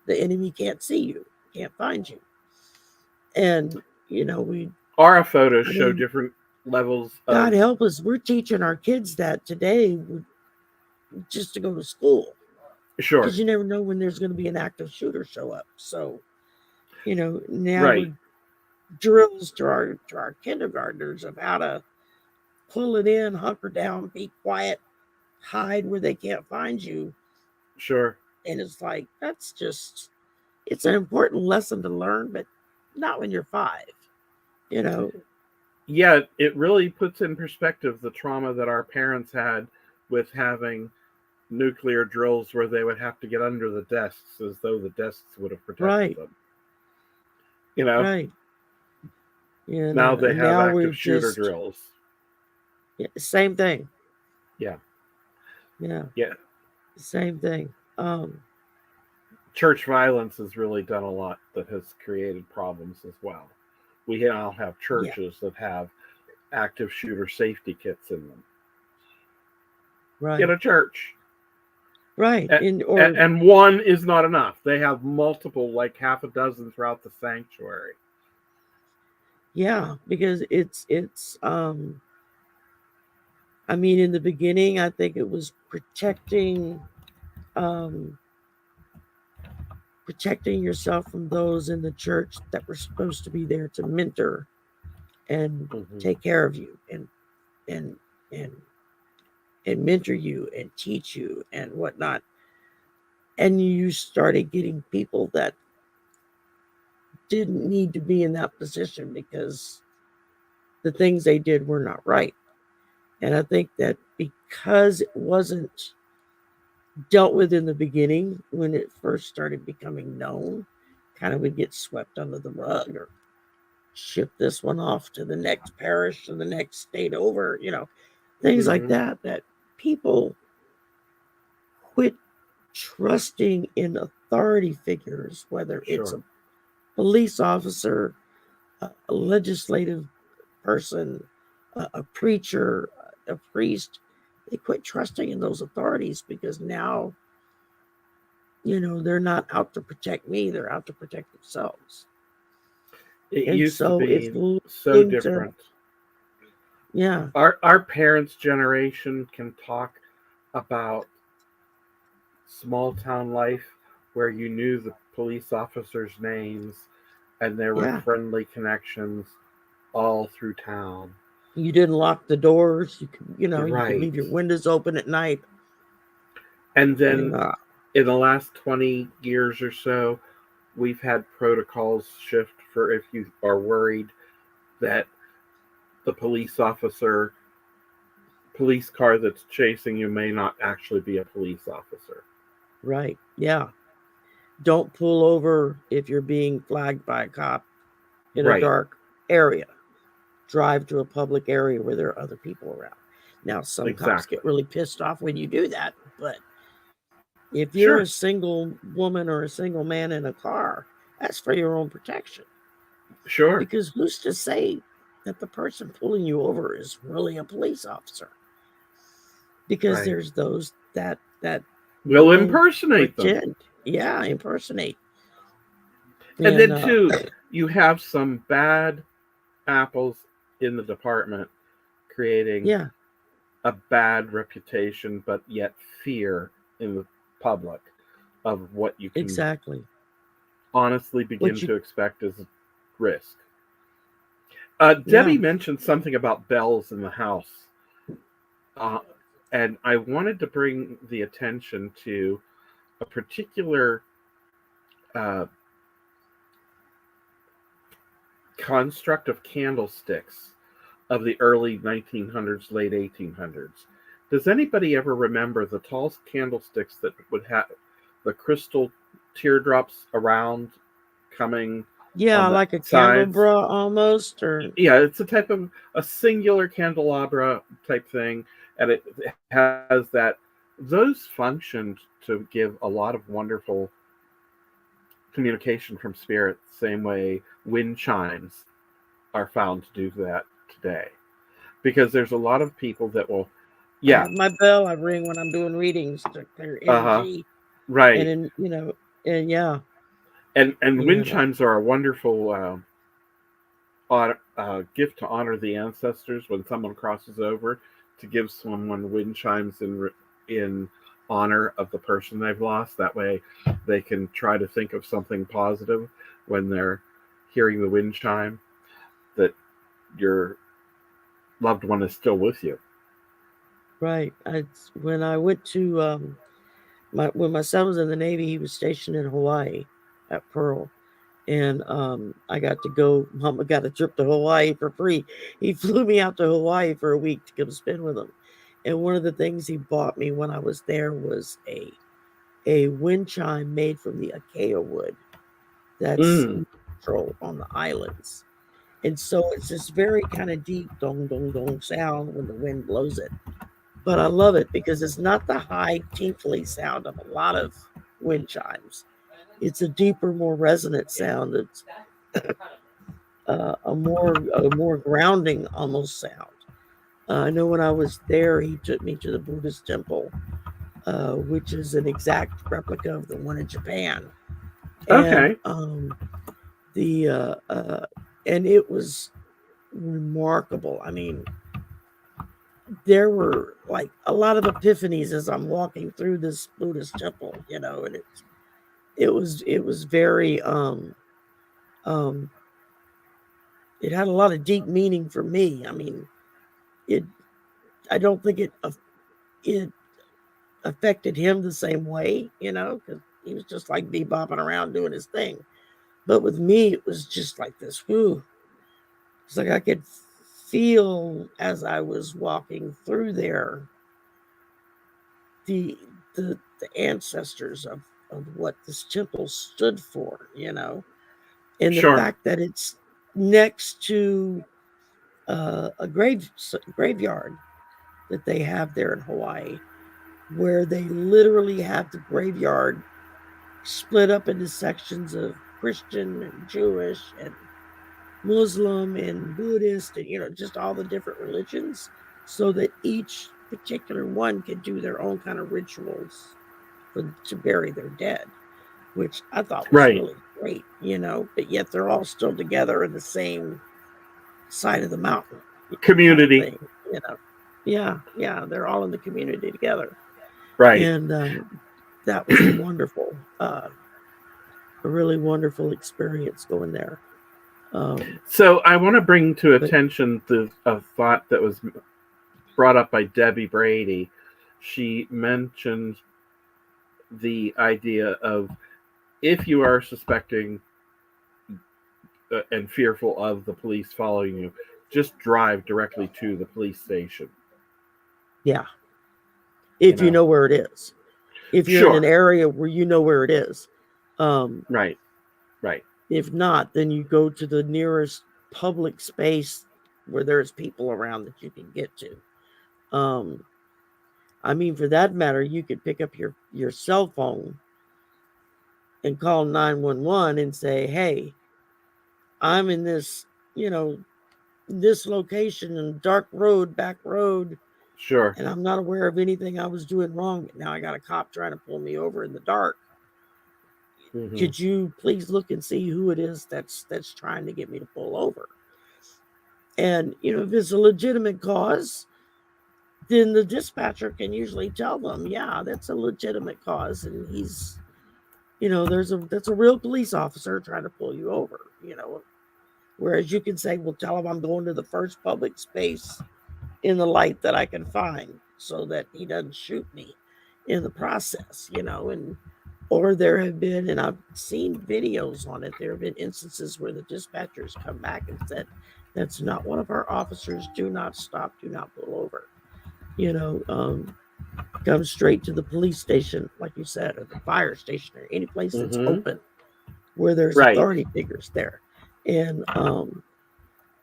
the enemy can't see you, can't find you. And, aura photos show different levels of... God help us, we're teaching our kids that today just to go to school. Sure. Because you never know when there's going to be an active shooter show up. So, now right. we're drills to our kindergartners of how to pull it in, hunker down, be quiet, hide where they can't find you. Sure. And it's like, it's an important lesson to learn, but not when you're 5, Yeah, it really puts in perspective the trauma that our parents had with having nuclear drills where they would have to get under the desks as though the desks would have protected them. Right. Now they have active shooter drills. Yeah, same thing. Yeah. Yeah. Same thing. Church violence has really done a lot that has created problems as well. We now have churches that have active shooter safety kits in them. Right. In a church. Right. And one is not enough. They have multiple, like half a dozen throughout the sanctuary. Yeah, because it's I mean, in the beginning, I think it was protecting yourself from those in the church that were supposed to be there to mentor and take care of you and mentor you and teach you and whatnot. And you started getting people that didn't need to be in that position because the things they did were not right. And I think that because it wasn't dealt with in the beginning, when it first started becoming known, kind of would get swept under the rug or ship this one off to the next parish or the next state over, things like that people quit trusting in authority figures, whether it's a police officer, a legislative person, a preacher, a priest. They quit trusting in those authorities because now, they're not out to protect me, they're out to protect themselves. It used to be so different. Yeah. Our parents' generation can talk about small town life where you knew the police officers' names and there were friendly connections all through town. You didn't lock the doors. You could, you could leave your windows open at night. And then in the last 20 years or so, we've had protocols shift for if you are worried that the police car that's chasing you may not actually be a police officer. Right. Yeah. Don't pull over if you're being flagged by a cop in a dark area. Drive to a public area where there are other people around. Now, some cops get really pissed off when you do that, but if you're a single woman or a single man in a car, that's for your own protection. Sure. Because who's to say that the person pulling you over is really a police officer? Because there's those that will impersonate them. Yeah, impersonate. And then too, you have some bad apples in the department creating a bad reputation, but yet fear in the public of what you can honestly begin to expect as risk. Debbie mentioned something about bells in the house. And I wanted to bring the attention to a particular construct of candlesticks of the early 1900s, late 1800s. Does anybody ever remember the tall candlesticks that would have the crystal teardrops around coming Yeah, on the like a sides? candelabra almost, or Yeah, it's a type of a singular candelabra type thing, and it has that. Those functioned to give a lot of wonderful communication from spirit, the same way wind chimes are found to do that today. Because there's a lot of people that will, I yeah, have my bell I ring when I'm doing readings to clear uh-huh, energy, and right. then and yeah, And wind and chimes are a wonderful gift to honor the ancestors when someone crosses over, to give someone wind chimes in honor of the person they've lost. That way, they can try to think of something positive when they're hearing the wind chime, that your loved one is still with you. right. When I went to when my son was in the Navy, he was stationed in Hawaii at Pearl. And I got to go. Mama got a trip to Hawaii for free. He flew me out to Hawaii for a week to come spend with him. And one of the things he bought me when I was there was a wind chime made from the acacia wood that's Mm, natural on the islands. And so it's this very kind of deep dong dong dong sound when the wind blows it. But I love it because it's not the high tinkly sound of a lot of wind chimes. It's a deeper, more resonant sound. It's a more grounding almost sound. I know when I was there, he took me to the Buddhist temple, which is an exact replica of the one in Japan, and okay, the and it was remarkable. I mean, there were like a lot of epiphanies as I'm walking through this Buddhist temple, and it was very um it had a lot of deep meaning for me. I mean, it I don't think it affected him the same way, because he was just like bebopping around doing his thing. But with me, it was just like this. Whoo! It's like I could feel as I was walking through there the the ancestors of what this temple stood for, and the sure, fact that it's next to a graveyard that they have there in Hawaii, where they literally have the graveyard split up into sections of Christian and Jewish and Muslim and Buddhist and just all the different religions, so that each particular one could do their own kind of rituals to bury their dead, which I thought was right. really great, but yet they're all still together in the same side of the mountain, kind of Community, thing, you know. Yeah, yeah, they're all in the community together, right. and that was a really wonderful experience going there. Um, So I want to bring to but attention a thought that was brought up by Debbie Brady. She mentioned the idea of, if you are suspecting and fearful of the police following you, just drive directly to the police station. yeah, You if you know, know where it is, if you're in an sure, area where you know where it is, um, right, right, if not, then you go to the nearest public space where there's people around that you can get to. Um, I mean, for that matter, you could pick up your cell phone and call 911 and say, "Hey, I'm in this location and dark road, back road, sure. and I'm not aware of anything I was doing wrong. But now I got a cop trying to pull me over in the dark. Hmm. Could you please look and see who it is that's trying to get me to pull over?" And if it's a legitimate cause, then the dispatcher can usually tell them, "Yeah, that's a legitimate cause, and that's a real police officer trying to pull you over." Whereas you can say, "Well, tell him I'm going to the first public space in the light that I can find, so that he doesn't shoot me in the process." And or there have been, and I've seen videos on it, there have been instances where the dispatchers come back and said, "That's not one of our officers. Do not stop. Do not pull over." come straight to the police station, like you said, or the fire station, or any place that's open where there's Right. authority figures there. And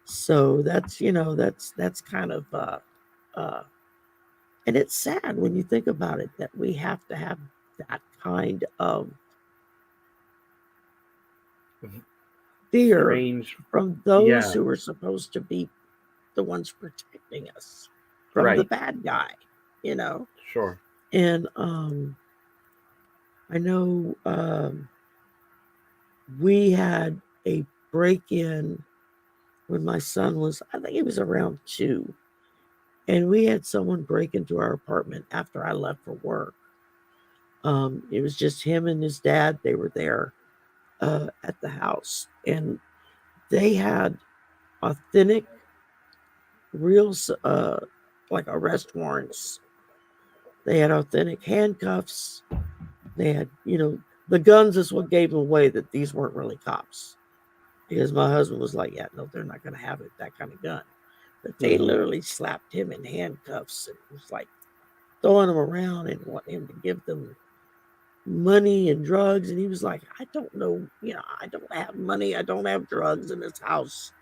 so that's that's kind of and it's sad when you think about it that we have to have that kind of fear Strange. from those who are supposed to be the ones protecting us from the bad guy, Sure. And I know we had a break-in when my son was, I think he was around 2, and we had someone break into our apartment after I left for work. It was just him and his dad. They were there at the house, and they had authentic, real, like arrest warrants. They had authentic handcuffs. They had, the guns is what gave them away that these weren't really cops. Because my husband was like, yeah, no, they're not going to have it, that kind of gun. But they literally slapped him in handcuffs and was like throwing him around and wanting him to give them money and drugs. And he was like, I don't know, I don't have money. I don't have drugs in this house.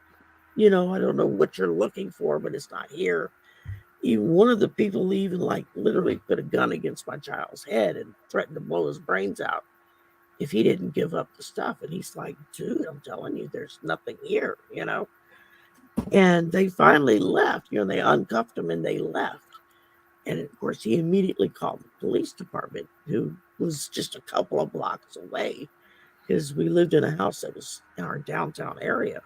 I don't know what you're looking for, but it's not here. Even one of the people even like literally put a gun against my child's head and threatened to blow his brains out if he didn't give up the stuff. And he's like, dude, I'm telling you, there's nothing here, And they finally left, they uncuffed him and they left. And of course, he immediately called the police department, who was just a couple of blocks away, because we lived in a house that was in our downtown area.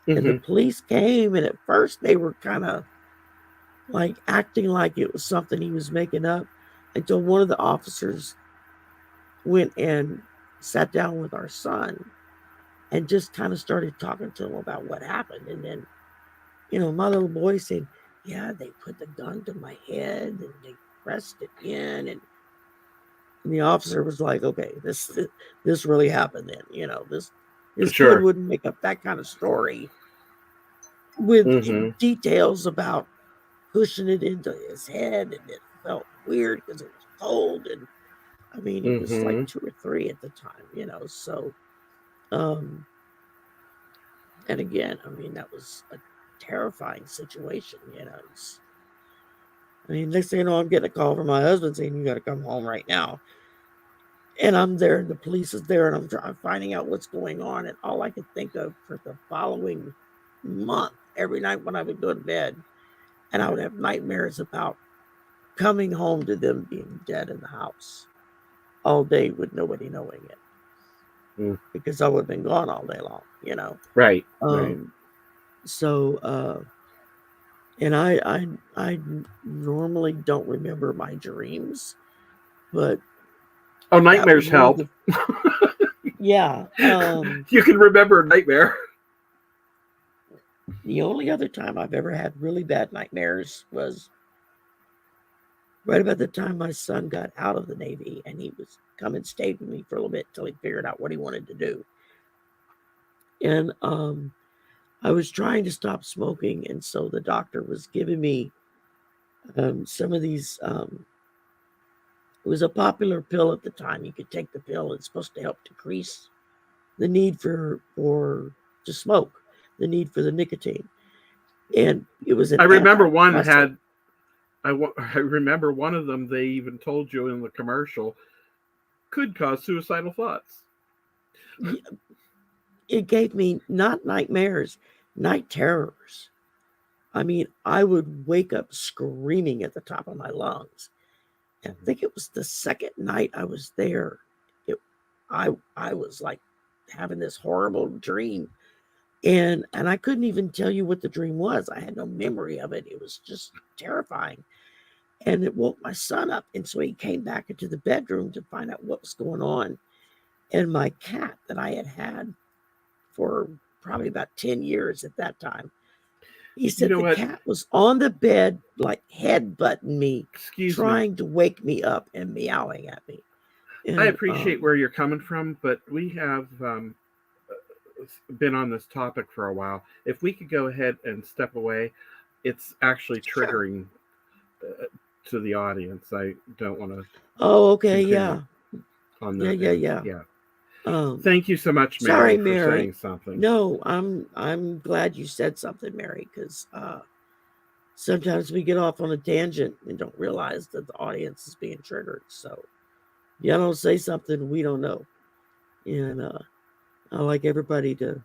And the police came, and at first they were kind of like acting like it was something he was making up, until one of the officers went and sat down with our son and just kind of started talking to him about what happened. And then, my little boy said, yeah, they put the gun to my head and they pressed it in. And the officer was like, okay, this really happened then. This kid wouldn't make up that kind of story with details about pushing it into his head, and it felt weird because it was cold. And I mean, it was like 2 or 3 at the time, so and again, I mean, that was a terrifying situation, I mean, next thing you know, I'm getting a call from my husband saying, you got to come home right now. And I'm there, and the police is there, and I'm finding out what's going on. And all I could think of for the following month, every night when I would go to bed, and I would have nightmares about coming home to them being dead in the house all day with nobody knowing it. Because I would have been gone all day long, Right. So, and I normally don't remember my dreams, but nightmares help. Yeah. You can remember a nightmare. The only other time I've ever had really bad nightmares was right about the time my son got out of the Navy, and he was come and stayed with me for a little bit till he figured out what he wanted to do. And I was trying to stop smoking, and so the doctor was giving me some of these. It was a popular pill at the time. You could take the pill. It's supposed to help decrease the need to smoke, the need for the nicotine. And it was an I remember one had. I remember one of them. They even told you in the commercial could cause suicidal thoughts. It gave me not nightmares, night terrors. I mean, I would wake up screaming at the top of my lungs. And I think it was the second night I was there. I was like having this horrible dream. And I couldn't even tell you what the dream was. I had no memory of it. It was just terrifying. And it woke my son up. And so he came back into the bedroom to find out what was going on. And my cat that I had for probably about 10 years at that time, he said the cat was on the bed, like headbutting me, trying to wake me up and meowing at me. And, I appreciate where you're coming from, but we have been on this topic for a while. If we could go ahead and step away, it's actually triggering to the audience. I don't want to Oh, okay, continue yeah. on Yeah, that yeah, end. yeah. Yeah. Thank you so much, Sorry, Mary, for Mary. saying something. No, I'm glad you said something, Mary, because sometimes we get off on a tangent and don't realize that the audience is being triggered. So you don't say something we don't know. And I like everybody to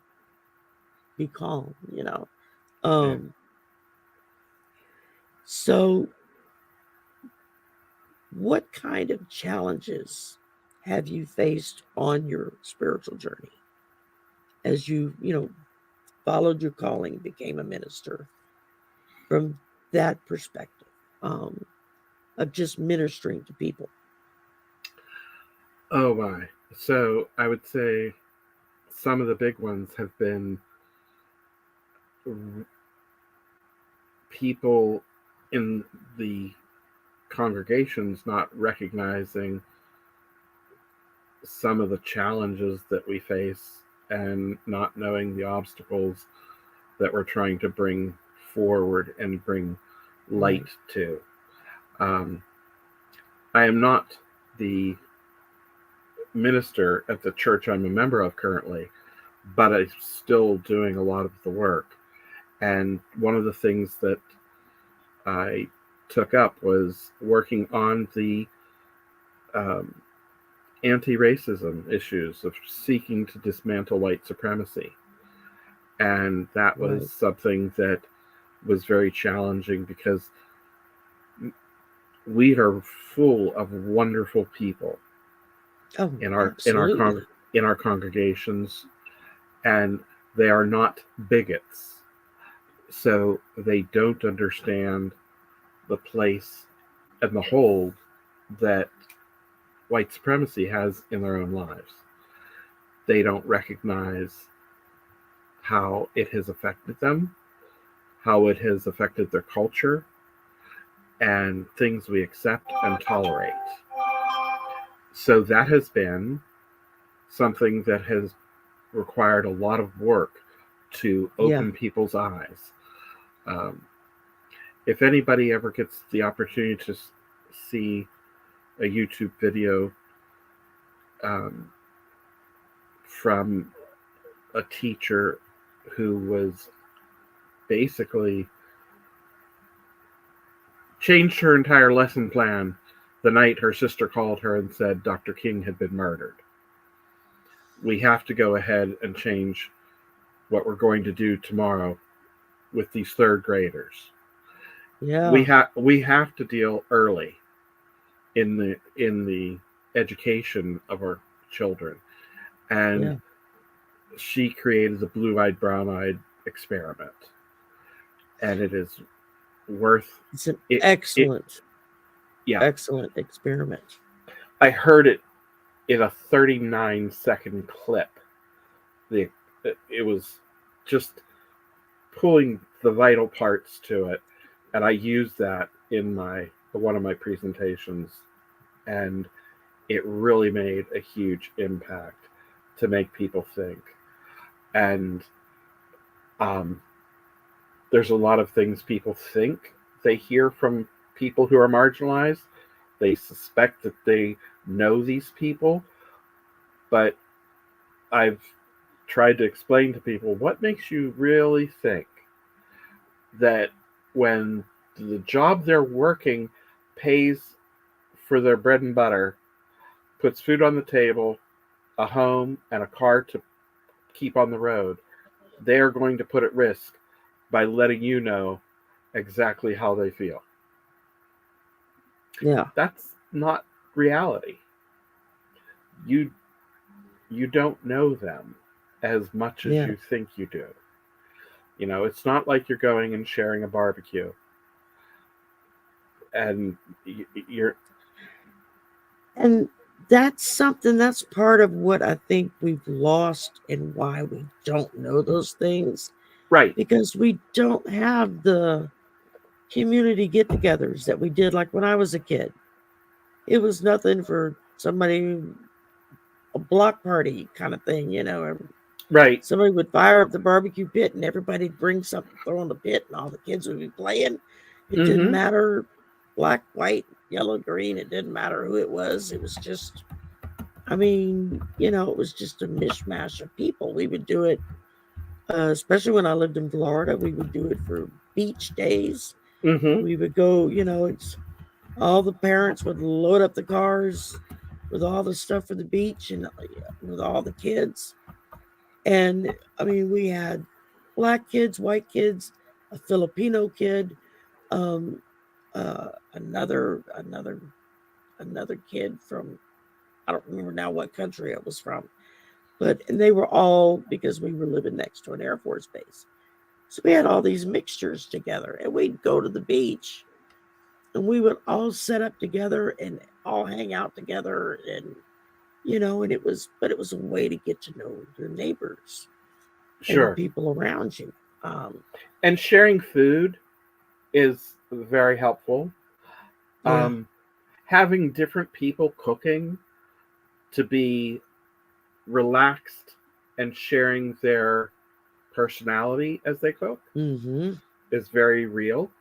be calm, you know. Yeah. So what kind of challenges have you faced on your spiritual journey as you followed your calling, became a minister from that perspective of just ministering to people? Oh my. So I would say some of the big ones have been people in the congregations not recognizing some of the challenges that we face and not knowing the obstacles that we're trying to bring forward and bring light to. I am not the minister at the church I'm a member of currently, but I'm still doing a lot of the work. And one of the things that I took up was working on the anti-racism issues of seeking to dismantle white supremacy. And that was something that was very challenging because we are full of wonderful people in our congregations, and they are not bigots, so they don't understand the place and the hold that white supremacy has in their own lives. They don't recognize how it has affected them, how it has affected their culture, and things we accept and tolerate. So that has been something that has required a lot of work to open people's eyes. If anybody ever gets the opportunity to see a YouTube video from a teacher who was basically changed her entire lesson plan the night her sister called her and said Dr. King had been murdered. We have to go ahead and change what we're going to do tomorrow with these third graders. Yeah. We have to deal early in the education of our children. And she created the blue-eyed, brown-eyed experiment. And it is worth... It's an excellent experiment. I heard it in a 39-second clip. It was just pulling the vital parts to it, and I used that in one of my presentations, and it really made a huge impact to make people think. And there's a lot of things people think they hear from people who are marginalized. They suspect that they know these people, but I've tried to explain to people what makes you really think that when the job they're working pays for their bread and butter, puts food on the table, a home, and a car to keep on the road, they are going to put at risk by letting you know exactly how they feel. Yeah. That's not reality. You don't know them as much as you think you do. You know, it's not like you're going and sharing a barbecue and you're... And that's something that's part of what I think we've lost and why we don't know those things. Right. Because we don't have the community get-togethers that we did like when I was a kid. It was nothing for somebody, a block party kind of thing, you know. Right. Somebody would fire up the barbecue pit and everybody'd bring something, throw in the pit, and all the kids would be playing. It didn't matter black, white, yellow, green. It didn't matter who it was. It was just, I mean, it was just a mishmash of people. We would do it, especially when I lived in Florida. We would do it for beach days. Mm-hmm. We would go, it's all the parents would load up the cars with all the stuff for the beach and with all the kids. And I mean, we had black kids, white kids, a Filipino kid, um, another kid from, I don't remember now what country it was from, but and they were all, because we were living next to an Air Force base. So we had all these mixtures together, and we'd go to the beach and we would all set up together and all hang out together. And and it was a way to get to know your neighbors and the Sure. people around you. And sharing food is very helpful. Yeah. Having different people cooking to be relaxed and sharing their personality as they cook Mm-hmm. is very real.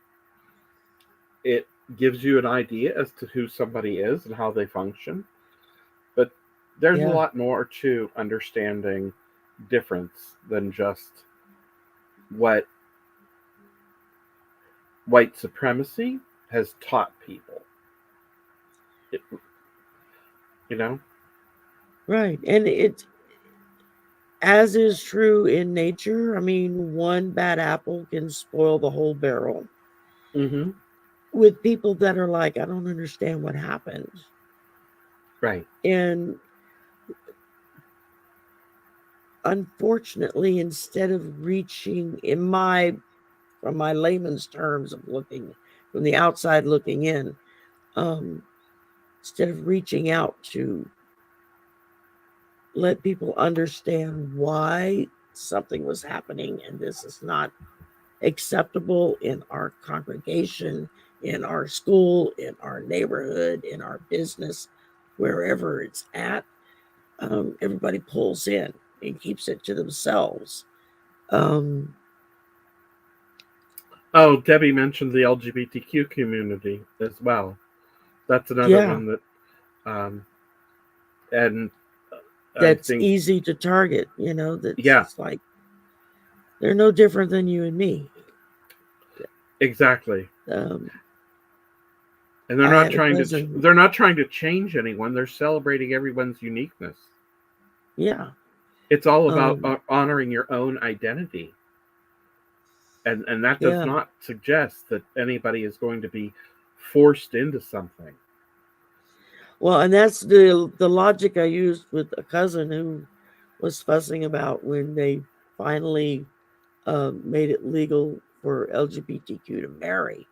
It gives you an idea as to who somebody is and how they function. But there's a Yeah. lot more to understanding difference than just what white supremacy has taught people. It, you know? Right. And it, as is true in nature, I mean, one bad apple can spoil the whole barrel. Mm-hmm. With people that are like, I don't understand what happened. Right. And unfortunately, instead of reaching, from my layman's terms of looking from the outside looking in, um, instead of reaching out to let people understand why something was happening and this is not acceptable in our congregation, in our school, in our neighborhood, in our business, wherever it's at, everybody pulls in and keeps it to themselves. Um, Oh, Debbie mentioned the LGBTQ community as well. That's another yeah, one that, um, and I that's think, easy to target. That's yeah, it's like they're no different than you and me. exactly. Um, And they're I not had a trying to cousin. they're not trying to change anyone. They're celebrating everyone's uniqueness. Yeah. It's all about Um, honoring your own identity, and that does yeah. not suggest that anybody is going to be forced into something. Well, and that's the logic I used with a cousin who was fussing about when they finally made it legal for LGBTQ to marry,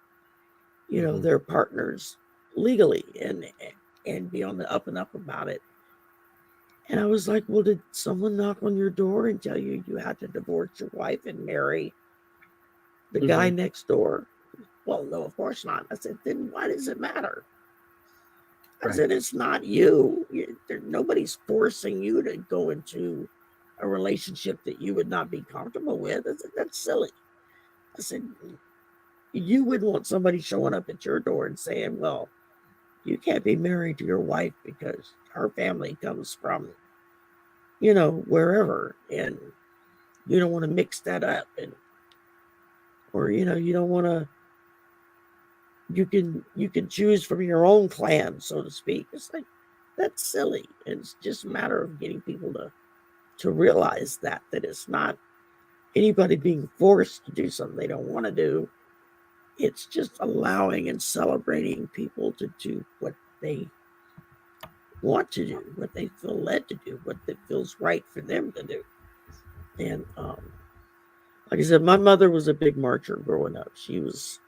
Mm-hmm. their partners legally and be on the up and up about it. And I was like, well, did someone knock on your door and tell you you had to divorce your wife and marry the Mm-hmm. guy next door? Well, no, of course not. I said, then why does it matter? I Right. said, it's not you. Nobody's forcing you to go into a relationship that you would not be comfortable with. I said, that's silly. I said, you wouldn't want somebody showing up at your door and saying, well, you can't be married to your wife because her family comes from, wherever. And you don't want to mix that up. Or, you don't want to, you can choose from your own clan, so to speak. It's like, that's silly. And it's just a matter of getting people to realize that it's not anybody being forced to do something they don't want to do. It's just allowing and celebrating people to do what they want to do, what they feel led to do, what that feels right for them to do. And like I said, my mother was a big marcher growing up. She was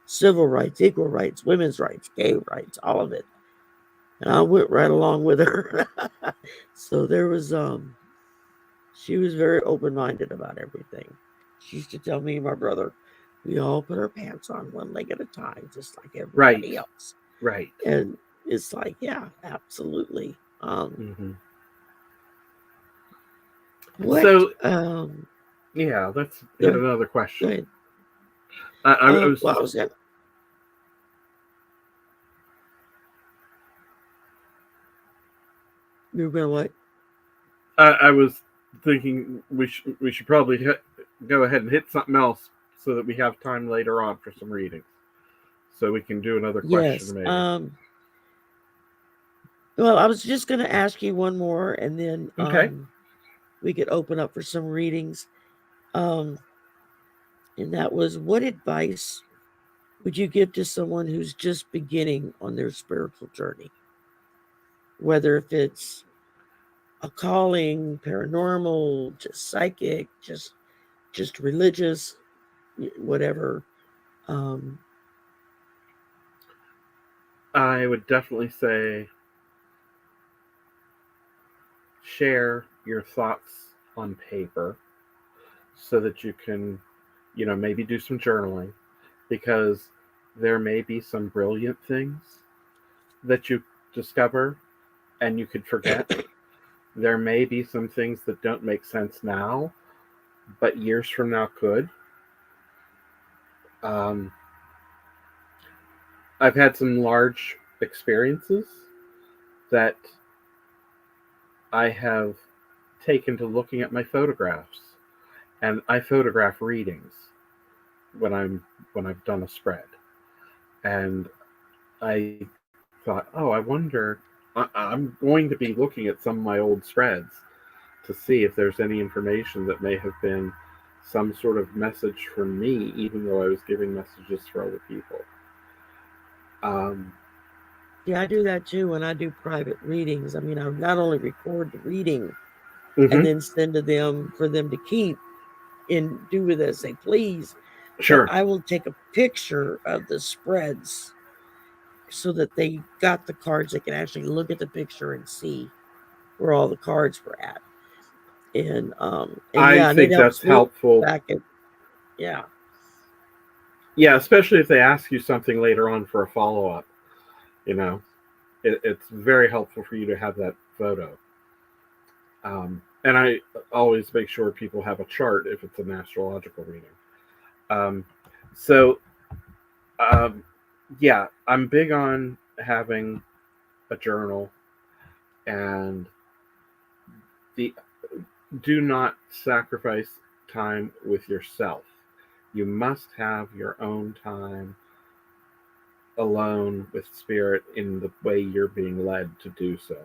civil rights, equal rights, women's rights, gay rights, all of it. And I went right along with her. So there was she was very open-minded about everything. She used to tell me and my brother, we all put our pants on one leg at a time, just like Right. everybody else. Right. And it's like, yeah, absolutely. Mm-hmm. What So um yeah, let's hit go, another go question. ahead. I was Well, just I was gonna, You're gonna what? I was thinking we should probably go ahead and hit something else so that we have time later on for some readings. So we can do another question Yes. maybe. Well, I was just gonna ask you one more, and then Okay. we could open up for some readings. And that was, what advice would you give to someone who's just beginning on their spiritual journey? Whether if it's a calling, paranormal, just psychic, just religious, whatever. I would definitely say share your thoughts on paper so that you can, maybe do some journaling, because there may be some brilliant things that you discover and you could forget. There may be some things that don't make sense now, but years from now could. Um, I've had some large experiences that I have taken to looking at my photographs, and I photograph readings when I've done a spread, and I thought, oh, I wonder. I'm going to be looking at some of my old spreads to see if there's any information that may have been some sort of message for me, even though I was giving messages for other people. Um, Yeah, I do that too when I do private readings. I mean, I not only record the reading and mm-hmm. then send to them for them to keep and do with as they please, but Sure. I will take a picture of the spreads so that they got the cards. They can actually look at the picture and see where all the cards were at. And I yeah, and it think that's helps me helpful. back at, yeah. Yeah, especially if they ask you something later on for a follow up. You know, it's very helpful for you to have that photo. And I always make sure people have a chart if it's an astrological reading. Um, so, um, yeah, I'm big on having a journal, and the do not sacrifice time with yourself. You must have your own time alone with spirit in the way you're being led to do so.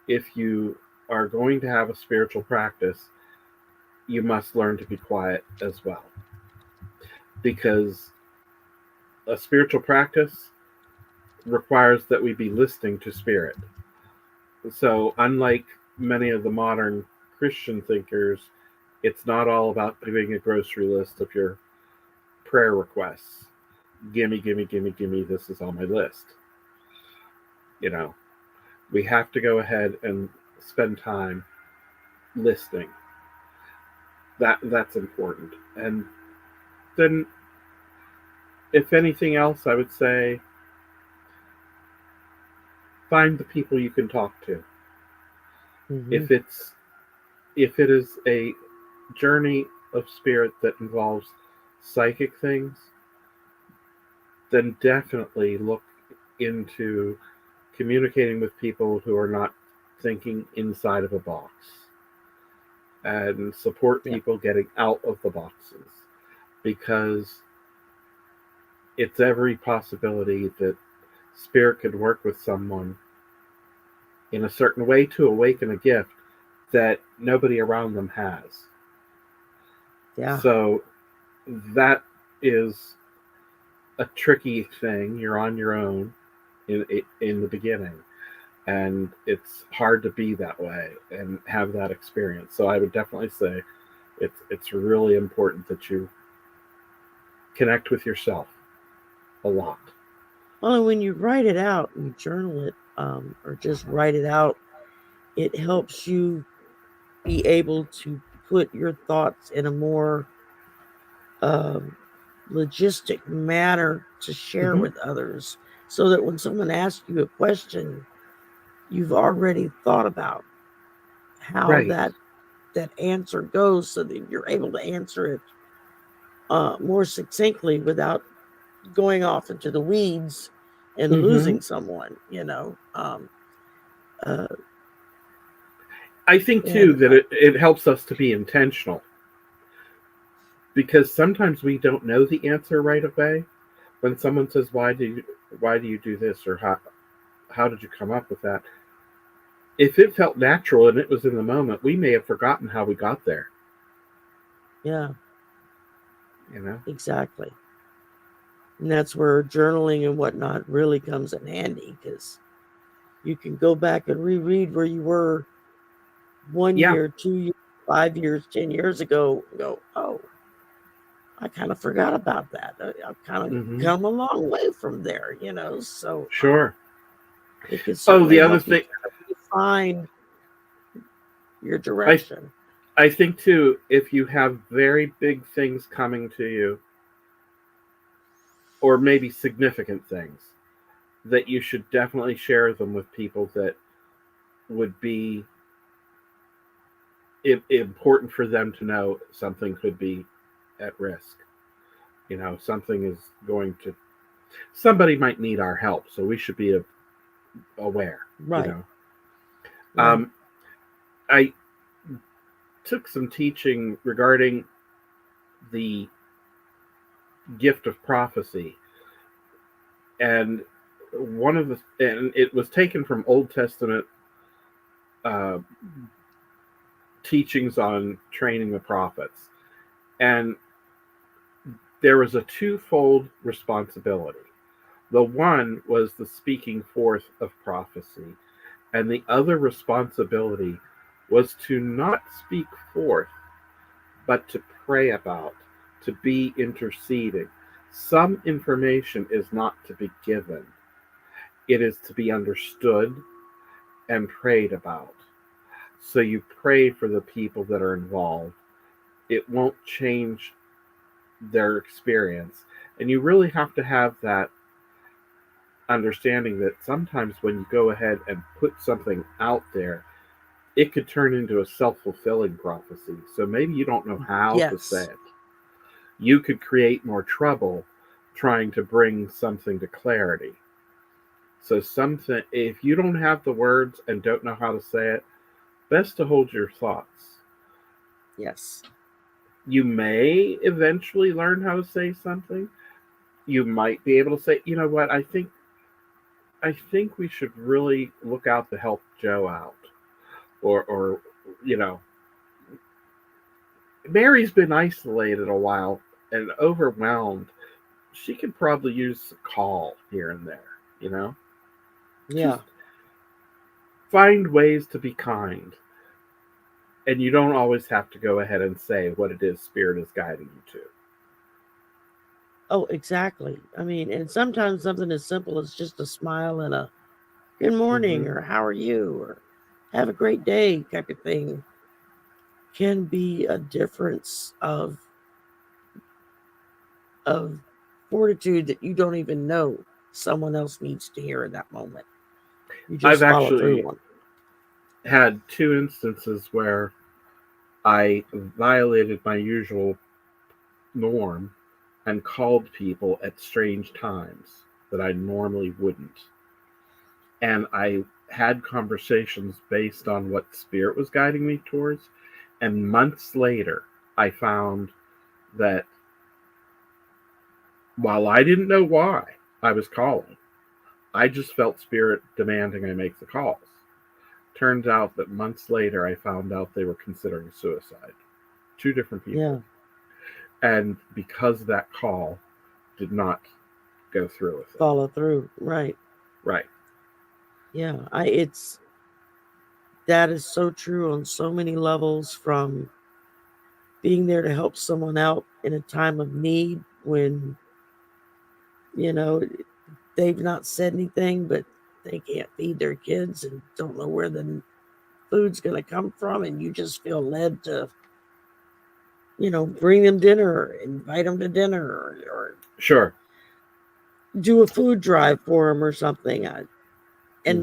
If you are going to have a spiritual practice, you must learn to be quiet as well. Because a spiritual practice requires that we be listening to spirit. So, unlike many of the modern Christian thinkers, it's not all about doing a grocery list of your prayer requests. Gimme, gimme, gimme, gimme, this is on my list. You know, we have to go ahead and spend time listening. That's important. And then, if anything else, I would say find the people you can talk to. Mm-hmm. If it's if it is a journey of spirit that involves psychic things, then definitely look into communicating with people who are not thinking inside of a box, and support Yeah. people getting out of the boxes, because it's every possibility that spirit could work with someone in a certain way to awaken a gift that nobody around them has. Yeah. So that is a tricky thing. You're on your own in the beginning, and it's hard to be that way and have that experience. So I would definitely say it's really important that you connect with yourself a lot. Well, and when you write it out, you journal it, or just write it out, it helps you be able to put your thoughts in a more um, logistic manner to share Mm-hmm. with others, so that when someone asks you a question, you've already thought about how Right. that answer goes, so that you're able to answer it more succinctly without going off into the weeds and Mm-hmm. losing someone. Uh, I think too And that it helps us to be intentional, because sometimes we don't know the answer right away. When someone says, why do you do this, or how did you come up with that? If it felt natural and it was in the moment, we may have forgotten how we got there. yeah, You know? exactly. And that's where journaling and whatnot really comes in handy, because you can go back and reread where you were 1 Yeah. year, 2 years, 5 years, 10 years ago, and go, oh, I kind of forgot about that. I've kind of Hmm. come a long way from there, So Sure. it can Oh, certainly the other help you thing, kind of refine your I direction. I think too, if you have very big things coming to you, or maybe significant things, that you should definitely share them with people that would be important for them to know something could be at risk. Something is going to, somebody might need our help, so we should be aware. You Right, know, right. um, I took some teaching regarding the gift of prophecy, and and it was taken from Old Testament uh, teachings on training the prophets, and there was a twofold responsibility. The one was the speaking forth of prophecy, and the other responsibility was to not speak forth, but to pray about, to be interceding. Some information is not to be given, it is to be understood and prayed about. So you pray for the people that are involved. It won't change their experience. And you really have to have that understanding that sometimes when you go ahead and put something out there, it could turn into a self-fulfilling prophecy. So maybe you don't know how to say Yes, it. You could create more trouble trying to bring something to clarity. So something, if you don't have the words and don't know how to say it, best to hold your thoughts. yes, You may eventually learn how to say something. You might be able to say, you know what, I think we should really look out to help Joe out. Or you know, Mary's been isolated a while and overwhelmed. She could probably use a call here and there. yeah. Just find ways to be kind. And you don't always have to go ahead and say what it is Spirit is guiding you to. Oh, exactly. I mean, and sometimes something as simple as just a smile and a good morning Mm-hmm. or how are you or have a great day type of thing can be a difference of fortitude that you don't even know someone else needs to hear in that moment. You I've just follow through actually on. had two instances where I violated my usual norm and called people at strange times that I normally wouldn't. And I had conversations based on what Spirit was guiding me towards. And months later, I found that while I didn't know why I was calling, I just felt Spirit demanding I make the calls. Turns out that months later, I found out they were considering suicide. Two different Yeah, people. And because that call did not go through with it. follow through. Right. Right. Yeah. It's that is so true on so many levels, from being there to help someone out in a time of need when, you know, they've not said anything, but they can't feed their kids and don't know where the food's going to come from. And you just feel led to, bring them dinner, invite them to dinner, or Sure. do a food drive for them or something. And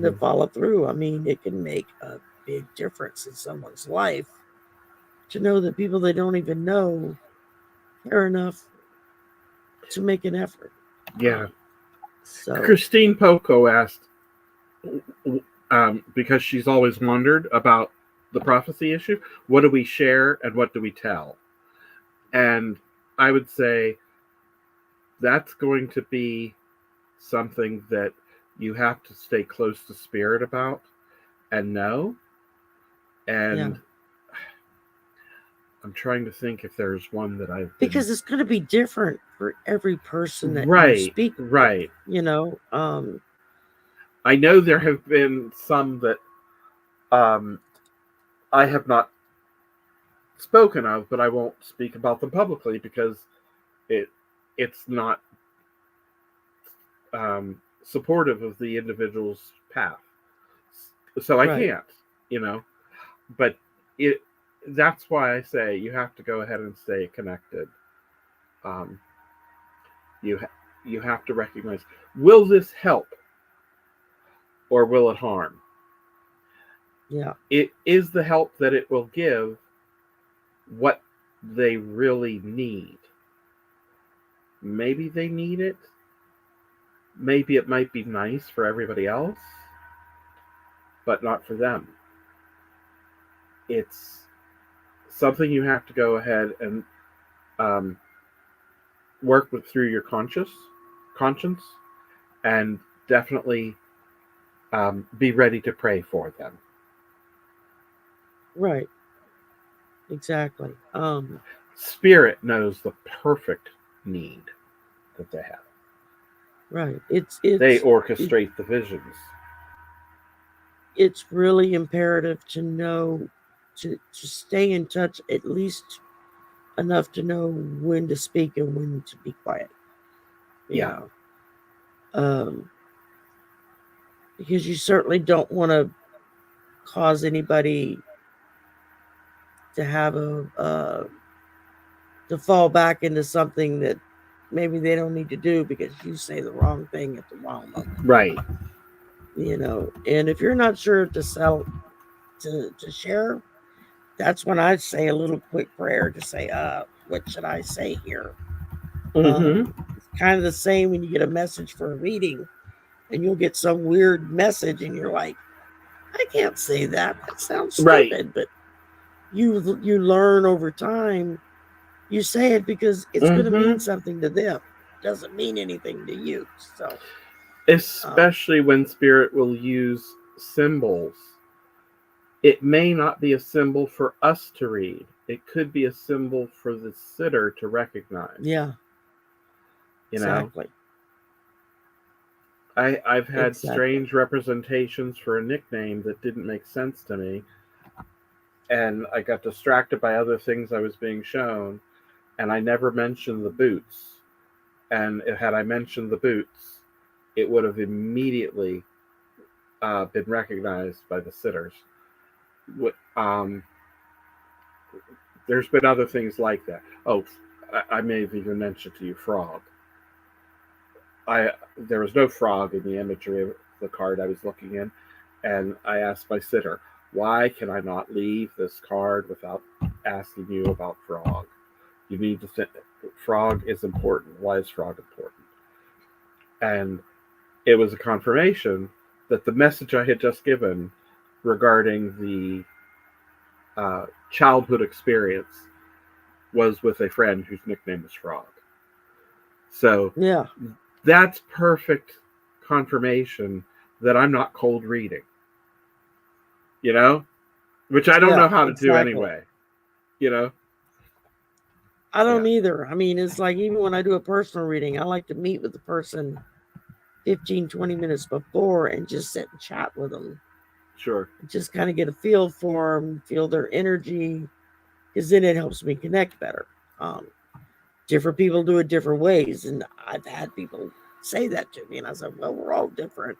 to Mm-hmm. follow through, I mean, it can make a big difference in someone's life to know that people they don't even know care enough to make an effort. Yeah. So, Christine Poco asked, because she's always wondered about the prophecy issue. What do we share and what do we tell? And I would say that's going to be something that you have to stay close to spirit about and know. And I'm trying to think if there's one that I've been... Because it's going to be different for every person that right, you speak with, right. you know. I know there have been some that I have not spoken of, but I won't speak about them publicly because it's not supportive of the individual's path. So I can't, you know. But that's why I say you have to go ahead and stay connected. You have to recognize, will this help or will it harm? Yeah. It is the help that it will give what they really need. Maybe they need it. Maybe it might be nice for everybody else, but not for them. It's something you have to go ahead and work with through your conscience, and definitely be ready to pray for them. Right. Exactly. Spirit knows the perfect need that they have. Right. They orchestrate the visions. It's really imperative to know, to stay in touch at least enough to know when to speak and when to be quiet. Yeah. Because you certainly don't want to cause anybody to have to fall back into something that maybe they don't need to do because you say the wrong thing at the wrong moment. Right. You know, and if you're not sure to share, that's when I say a little quick prayer to say, what should I say here? Mm-hmm. It's kind of the same when you get a message for a reading and you'll get some weird message and you're like, I can't say that. That sounds stupid. Right. But you learn over time. You say it because it's going to mean something to them. It doesn't mean anything to you. So, especially when spirit will use symbols. It may not be a symbol for us to read. It could be a symbol for the sitter to recognize. Yeah. You exactly. know? I've had strange representations for a nickname that didn't make sense to me. And I got distracted by other things I was being shown. And I never mentioned the boots. And had I mentioned the boots, it would have immediately been recognized by the sitters. There's been other things like that. Oh, I may have even mentioned to you frog. There was no frog in the imagery of the card I was looking in, and I asked my sitter, why can I not leave this card without asking you about frog? You need to think, frog is important. Why is frog important? And it was a confirmation that the message I had just given regarding the childhood experience was with a friend whose nickname was Frog. So yeah, that's perfect confirmation that I'm not cold reading. You know? Which I don't know how to do anyway. You know? I don't either. I mean, it's like even when I do a personal reading, I like to meet with the person 15, 20 minutes before and just sit and chat with them. Sure. Just kind of get a feel for them, feel their energy, because then it helps me connect better. Different people do it different ways, and I've had people say that to me, and I said, well, we're all different.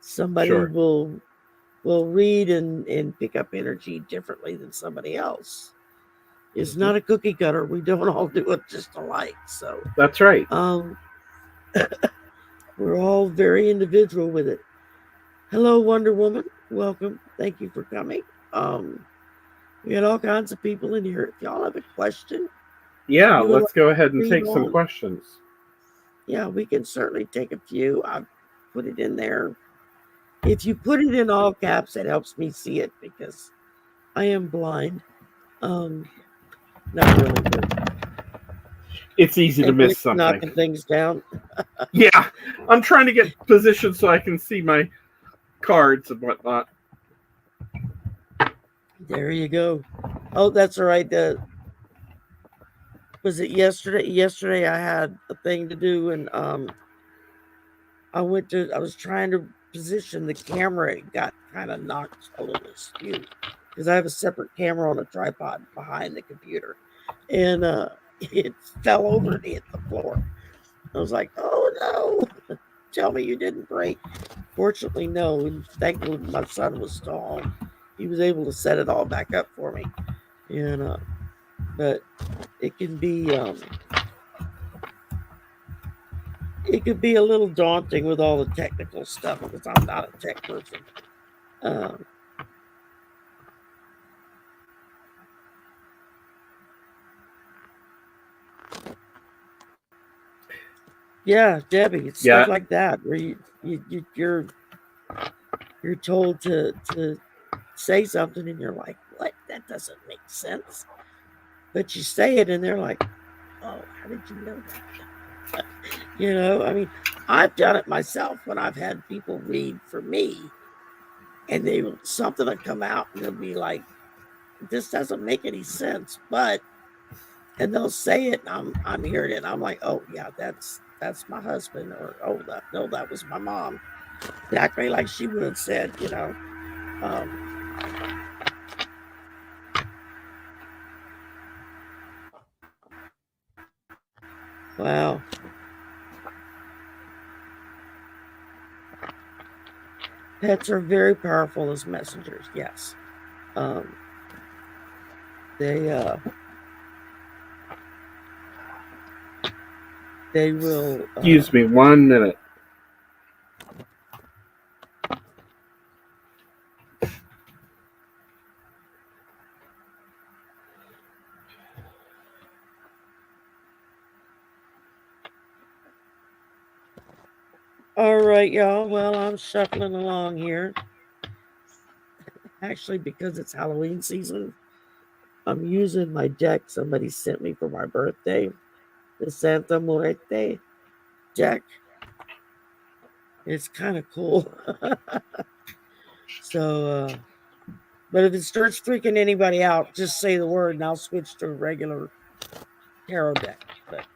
Somebody will read and pick up energy differently than somebody else. It's not a cookie cutter. We don't all do it just alike. So that's right. We're all very individual with it. Hello, Wonder Woman. Welcome. Thank you for coming. We had all kinds of people in here. If y'all have a question, let's go ahead and take some questions. Yeah, we can certainly take a few. I've put it in there. If you put it in all caps, it helps me see it because I am blind. Not really, but It's easy to and miss Rick's something. knocking things down. Yeah, I'm trying to get positioned so I can see my cards and whatnot. There you go. Oh, that's all right. Was it yesterday? Yesterday I had a thing to do, and I was trying to position the camera. It got kind of knocked a little askew because I have a separate camera on a tripod behind the computer, and it fell over and hit the floor. I was like, "Oh no! Tell me you didn't break." Fortunately, no. And thankfully, my son was still home. He was able to set it all back up for me, and but it can be it could be a little daunting with all the technical stuff because I'm not a tech person. Um, yeah, Debbie, it's stuff Yeah, like that where you're told to say something and you're like, what? That doesn't make sense. But you say it and they're like, oh, how did you know that? I mean, I've done it myself when I've had people read for me and something will come out and they'll be like, this doesn't make any sense, but and they'll say it and I'm hearing it and I'm like, oh yeah, that's my husband, or oh that was my mom. Exactly like she would have said. Um, wow. Pets are very powerful as messengers, yes. Um, they they will excuse me 1 minute. all right, y'all. Well, I'm shuffling along here. Actually, because it's Halloween season, I'm using my deck somebody sent me for my birthday, the Santa Muerte deck. It's kind of cool. So, but if it starts freaking anybody out, just say the word and I'll switch to a regular tarot deck. But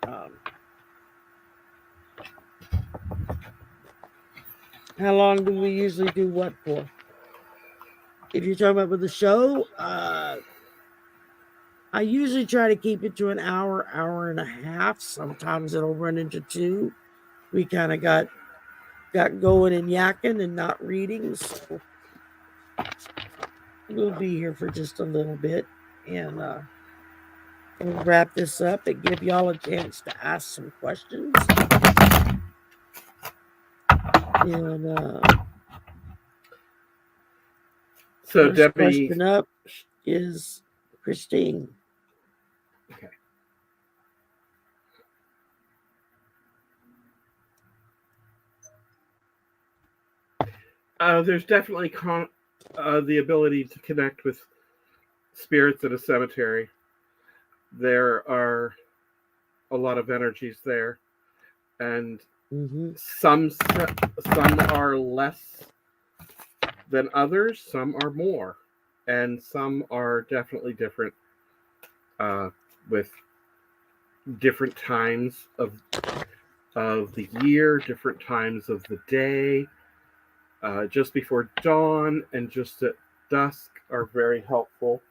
how long do we usually do what for? If you're talking about with the show, I usually try to keep it to an hour, hour and a half. Sometimes it'll run into 2. We kind of got going and yakking and not reading, so we'll be here for just a little bit and we'll wrap this up and give y'all a chance to ask some questions. And So first Debbie, question up is Christine. okay. There's definitely the ability to connect with spirits at a cemetery. There are a lot of energies there, and some are less than others. Some are more, and some are definitely different, with different times of the year, different times of the day. Just before dawn and just at dusk are very helpful.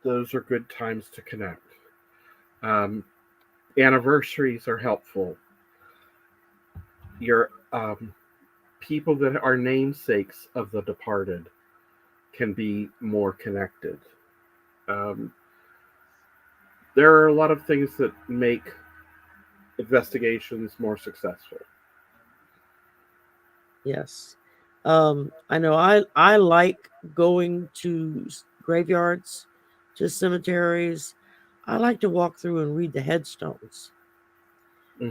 Those are good times to connect. Anniversaries are helpful. Your people that are namesakes of the departed can be more connected. There are a lot of things that make investigations more successful. Yes. I know I like going to graveyards, to cemeteries. I like to walk through and read the headstones,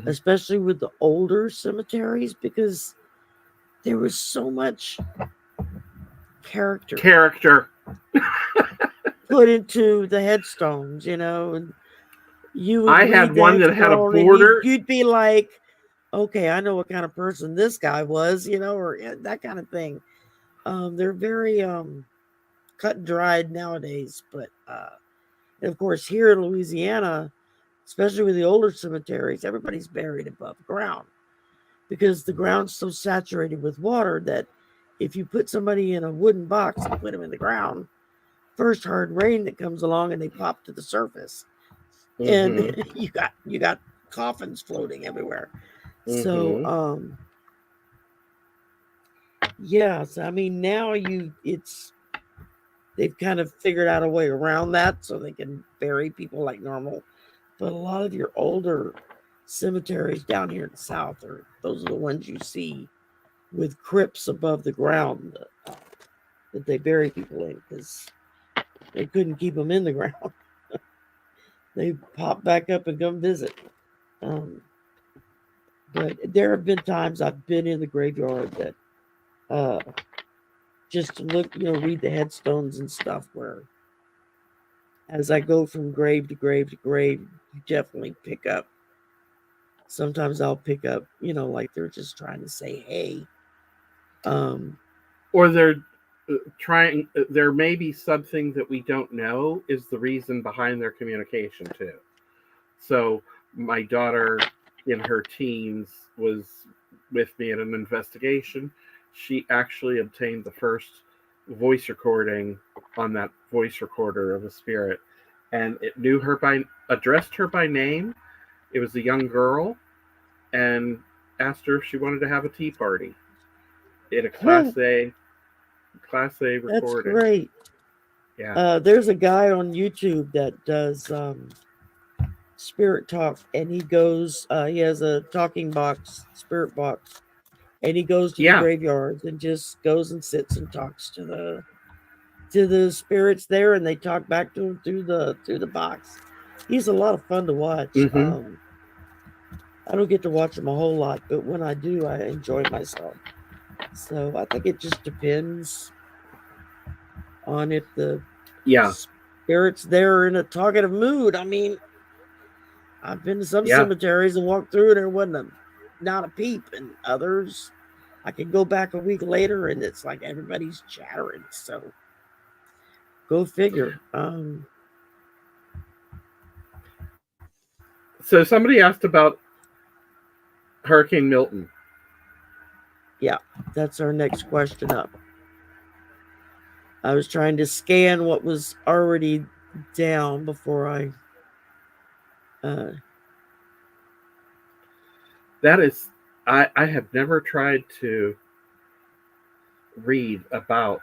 especially with the older cemeteries, because there was so much character put into the headstones, and you would I read had the one that had a headstone and border. you'd be like, okay, I know what kind of person this guy was, or that kind of thing. They're very cut and dried nowadays, but and of course here in Louisiana, especially with the older cemeteries, everybody's buried above ground because the ground's so saturated with water that if you put somebody in a wooden box and put them in the ground, first hard rain that comes along and they pop to the surface, and you got coffins floating everywhere. So yeah, so I mean now they've kind of figured out a way around that so they can bury people like normal. But a lot of your older cemeteries down here in the South those are the ones you see with crypts above the ground that they bury people in because they couldn't keep them in the ground. They pop back up and come visit. But there have been times I've been in the graveyard that just to look, read the headstones and stuff where as I go from grave to grave to grave, you definitely pick up. Sometimes I'll pick up, like they're just trying to say, hey. Or they're trying, there may be something that we don't know is the reason behind their communication too. So my daughter in her teens was with me at an investigation. She actually obtained the first voice recording on that voice recorder of a spirit, and it addressed her by name. It was a young girl, and asked her if she wanted to have a tea party in a Class A recording. That's great. Yeah. There's a guy on YouTube that does spirit talk, and he goes, he has a talking box, spirit box, and he goes to the graveyards and just goes and sits and talks to the spirits there, and they talk back to him through the box. He's a lot of fun to watch. I don't get to watch him a whole lot, but when I do, I enjoy myself. So I think it just depends on if the spirits there in a talkative mood. I mean, I've been to some cemeteries and walked through and there wasn't not a peep, and others I can go back a week later and it's like everybody's chattering. So go figure. So somebody asked about Hurricane Milton. Yeah, that's our next question up. I was trying to scan what was already down before I that is, I have never tried to read about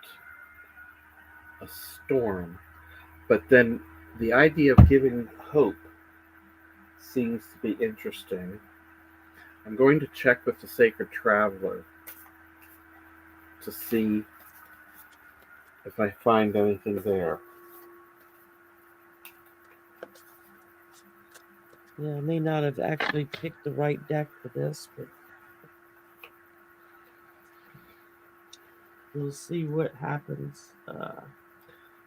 a storm, but then the idea of giving hope seems to be interesting. I'm going to check with the Sacred Traveler to see if I find anything there. Yeah, I may not have actually picked the right deck for this, but we'll see what happens.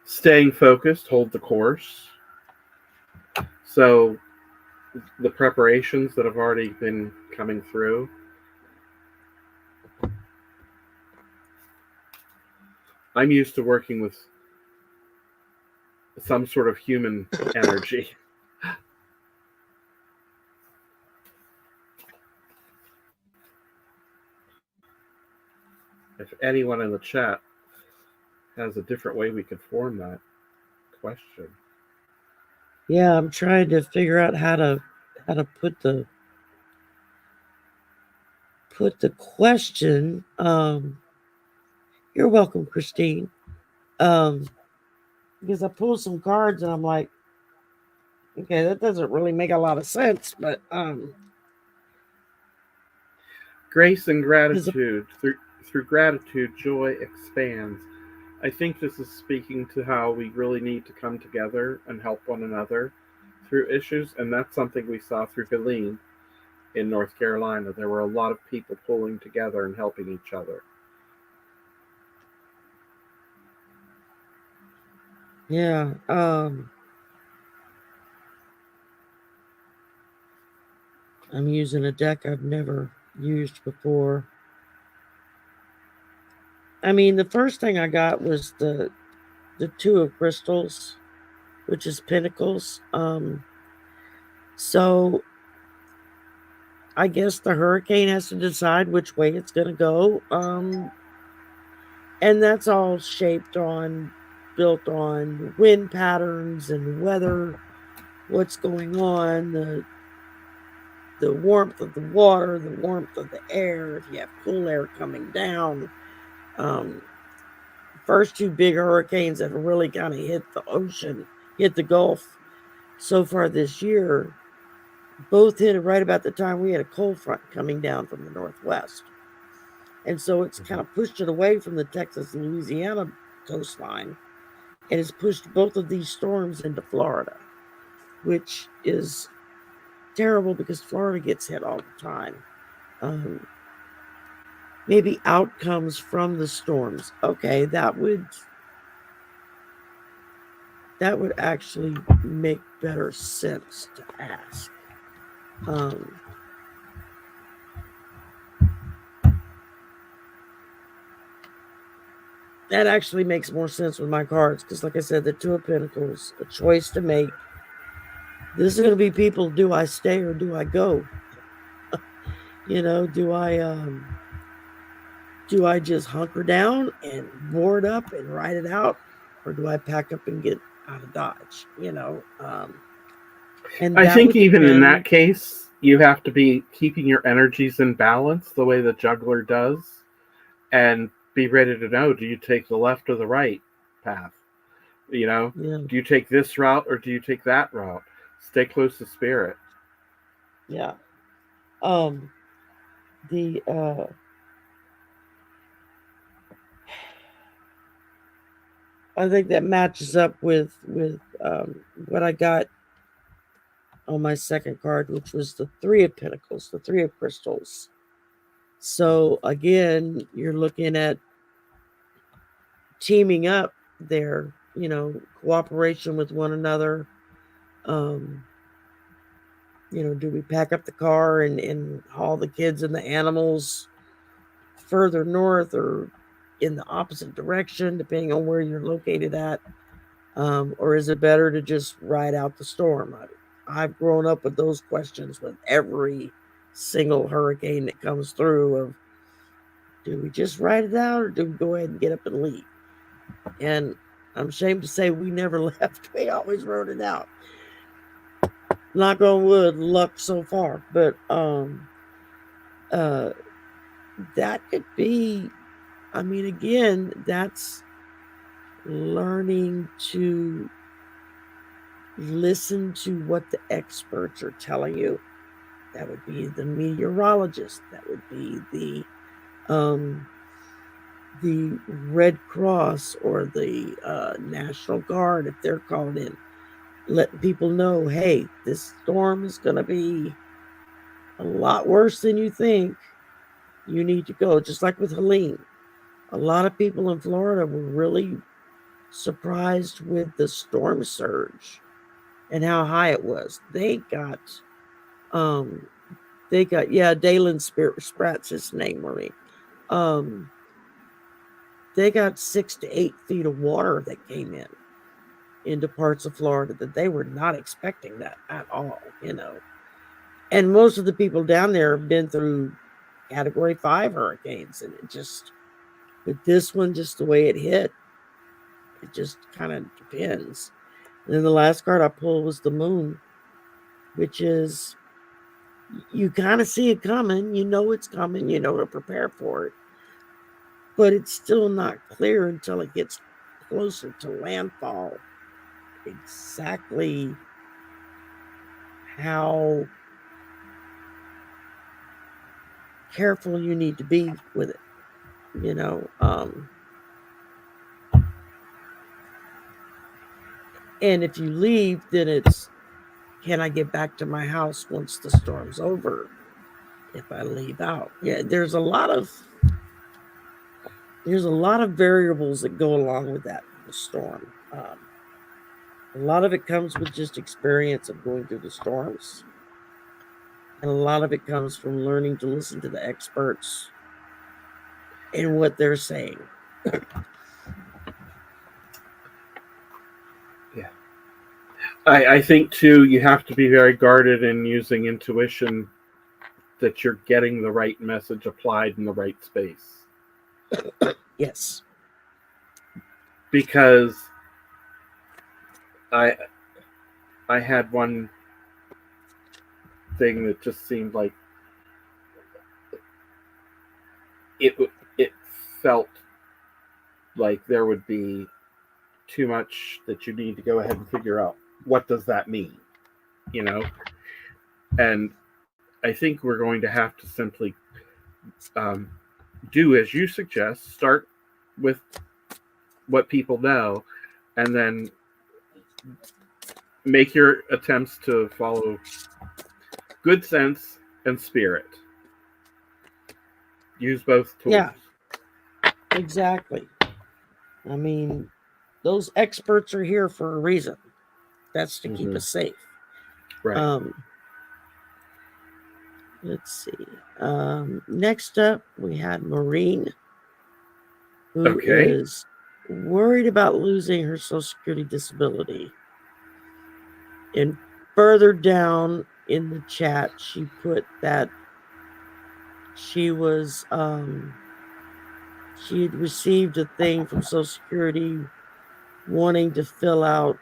Staying focused, hold the course. So the preparations that have already been coming through. I'm used to working with some sort of human energy. If anyone in the chat has a different way we could form that question. Yeah, I'm trying to figure out how to put the question. You're welcome, Christine. Because I pulled some cards and I'm like, okay, that doesn't really make a lot of sense, but grace and gratitude. Through gratitude, joy expands. I think this is speaking to how we really need to come together and help one another through issues, and that's something we saw through Helene in North Carolina. There were a lot of people pulling together and helping each other. Yeah. I'm using a deck I've never used before. I mean, the first thing I got was the two of crystals, which is pentacles. So I guess the hurricane has to decide which way it's going to go. And that's all built on wind patterns and weather, what's going on, the warmth of the water, the warmth of the air, if you have cool air coming down. Um, First two big hurricanes that have really kind of hit the ocean, hit the Gulf so far this year, both hit right about the time we had a cold front coming down from the northwest. And so it's kind of pushed it away from the Texas Louisiana coastline and has pushed both of these storms into Florida, which is terrible because Florida gets hit all the time. Um, Maybe outcomes from the storms. Okay, that would actually make better sense to ask. Um, that actually makes more sense with my cards because, like I said, the Two of Pentacles, a choice to make. This is going to be people. Do I stay or do I go? Do I just hunker down and board up and ride it out, or do I pack up and get out of Dodge? And I that think would even in that depend. case, you have to be keeping your energies in balance the way the juggler does, and be ready to know: do you take the left or the right path? You know, Yeah, do you take this route or do you take that route? Stay close to spirit. yeah. Um, the I think that matches up with what I got on my second card, which was the Three of Pentacles, the Three of Crystals. So again, you're looking at teaming up there, cooperation with one another. Um, do we pack up the car and haul the kids and the animals further north or in the opposite direction, depending on where you're located at? Or is it better to just ride out the storm? I've grown up with those questions with every single hurricane that comes through of, do we just ride it out or do we go ahead and get up and leave? And I'm ashamed to say we never left. We always rode it out. Knock on wood, luck so far. But uh that could be, I mean, again, that's learning to listen to what the experts are telling you. That would be the meteorologist. That would be the Red Cross or the National Guard if they're called in, letting people know, hey, this storm is going to be a lot worse than you think. You need to go. Just like with Helene, a lot of people in Florida were really surprised with the storm surge and how high it was. Um, yeah, Dalen Spratt's his name, Marie. Um, they got 6 to 8 feet of water that came into parts of Florida that they were not expecting that at all. And most of the people down there have been through Category 5 hurricanes, and it just, with this one, just the way it hit, it just kind of depends. And then the last card I pulled was the moon, which is, you kind of see it coming, it's coming, to prepare for it, but it's still not clear until it gets closer to landfall exactly how careful you need to be with it. you know um and if you leave, then it's, can I get back to my house once the storm's over if I leave out? Yeah, there's a lot of variables that go along with that storm. A lot of it comes with just experience of going through the storms. And a lot of it comes from learning to listen to the experts and what they're saying. Yeah. I think, too, you have to be very guarded in using intuition, that you're getting the right message applied in the right space. Yes. Because I had one thing that just seemed like it felt like there would be too much that you need to go ahead and figure out what does that mean, and I think we're going to have to simply do as you suggest, start with what people know, and then make your attempts to follow good sense and spirit. Use both tools. Yeah, exactly. I mean, those experts are here for a reason. That's to keep us safe. Right. Let's see. Next up, we had Maureen, who is worried about losing her Social Security disability. And further down in the chat, she put that she was she had received a thing from Social Security wanting to fill out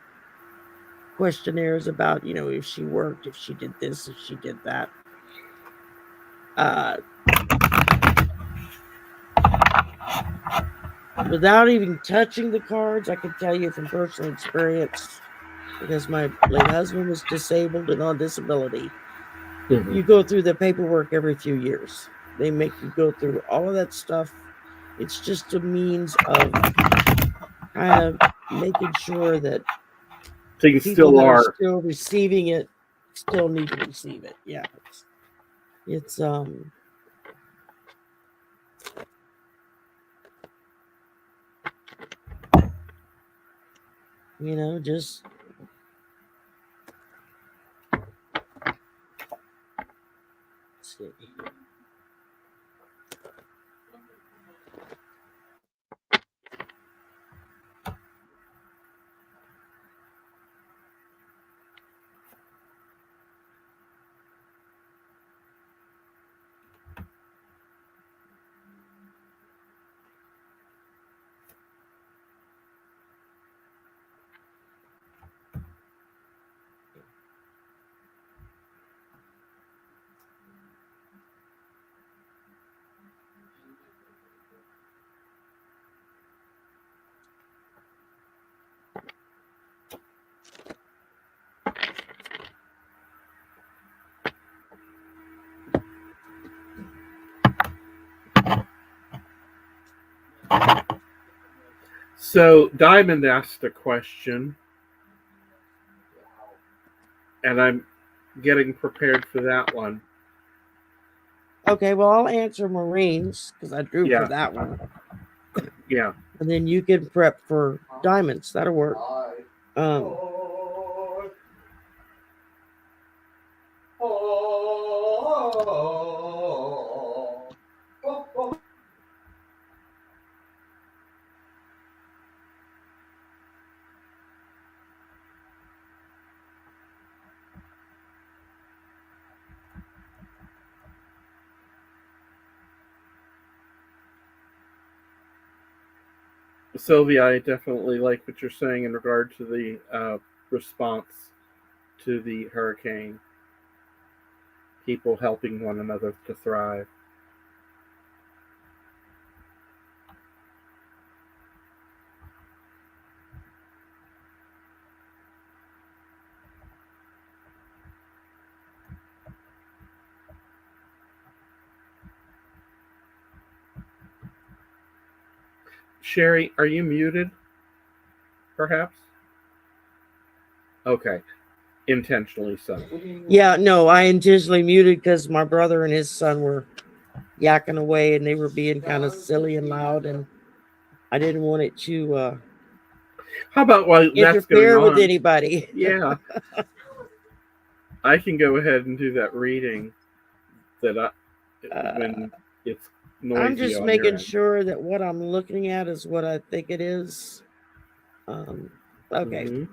questionnaires about, if she worked, if she did this, if she did that. Without even touching the cards, I can tell you from personal experience, because my late husband was disabled and on disability. You go through the paperwork every few years. They make you go through all of that stuff. It's just a means of kind of making sure that things people still that are still receiving it still need to receive it. Yeah. It's just see. So Diamond asked a question, and I'm getting prepared for that one. Okay, well, I'll answer Marine's because I drew for that one. Yeah. And then you can prep for Diamonds. That'll work. Sylvia, I definitely like what you're saying in regard to the response to the hurricane. People helping one another to thrive. Sherry, are you muted? Perhaps? Okay. Intentionally so. Yeah, no, I intentionally muted because my brother and his son were yakking away and they were being kind of silly and loud, and I didn't want it to How about while that's going interfere with on? anybody. Yeah, I can go ahead and do that reading when it's I'm noisy just on your making end. sure that what I'm looking at is what I think it is. Okay. Mm-hmm.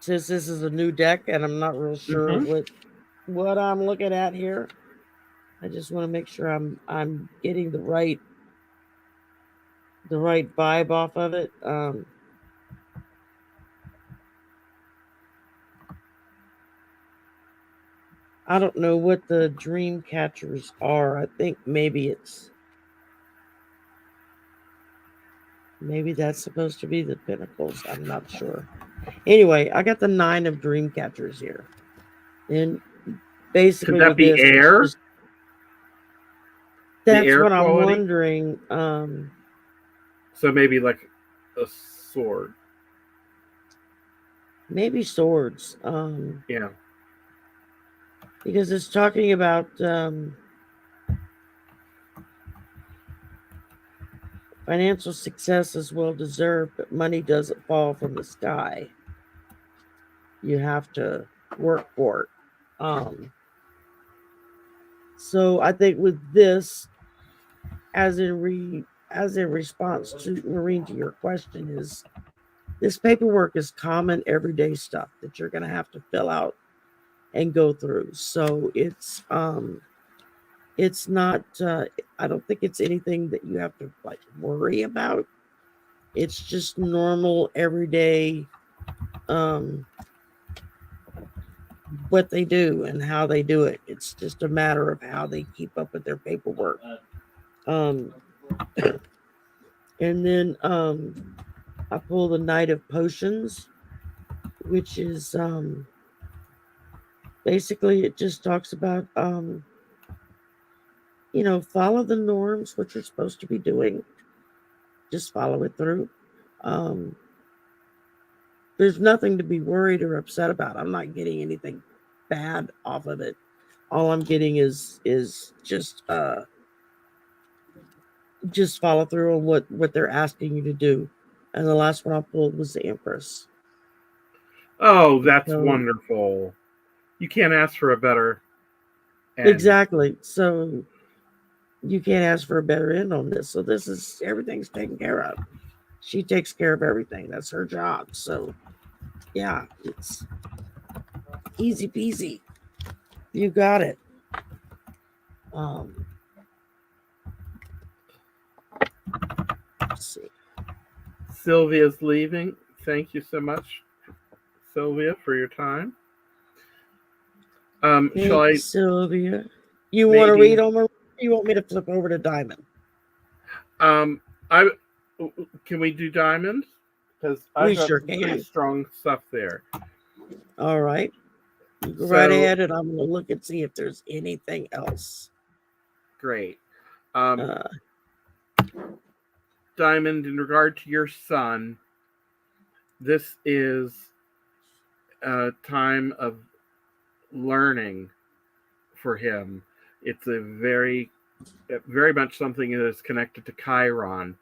Since this is a new deck and I'm not real sure Mm-hmm. what I'm looking at here, I just want to make sure I'm getting the right vibe off of it. I don't know what the dream catchers are. I think maybe that's supposed to be the pinnacles. I'm not sure. Anyway, I got the 9 of dream catchers here. And Could basically that with be this, it's air? just The that's air what I'm quality? wondering. So maybe like a sword. Maybe swords. Yeah. Because it's talking about financial success is well deserved, but money doesn't fall from the sky. You have to work for it. So I think with this, as in response to Marine to your question, is this paperwork is common everyday stuff that you're going to have to fill out and go through. So it's not. I don't think it's anything that you have to like worry about. It's just normal everyday what they do and how they do it. It's just a matter of how they keep up with their paperwork. Um, and then I pull the Knight of Potions, which is basically it just talks about follow the norms, what you're supposed to be doing. Just follow it through. Um, there's nothing to be worried or upset about. I'm not getting anything bad off of it. All I'm getting is just follow through on what they're asking you to do. And the last one I pulled was the Empress. Oh, that's So wonderful. You can't ask for a better end. exactly. So you can't ask for a better end on this. So this is everything's taken care of. She takes care of everything. That's her job. So yeah, it's easy peasy. You got it. Um, let's see. Sylvia's leaving. Thank you so much, Sylvia, for your time. Shall Thank you, I Sylvia. You want to read maybe on? You want me to flip over to Diamond? I can we do diamonds? Because I've We got sure some pretty can. strong stuff there. All right. You go right So ahead, and I'm going to look and see if there's anything else. great. Um, Uh, Diamond, in regard to your son, this is a time of learning for him. It's a very much something that is connected to Chiron.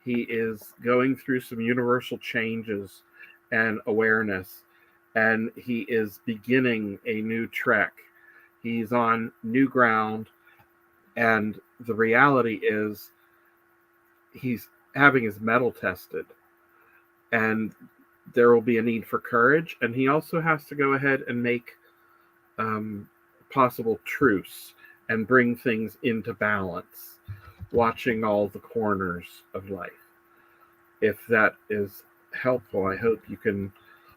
He is going through some universal changes and awareness, and he is beginning a new trek. He's on new ground, and the reality is he's having his mettle tested, and there will be a need for courage, and he also has to go ahead and make possible truce and bring things into balance, watching all the corners of life. If that is helpful, I hope you can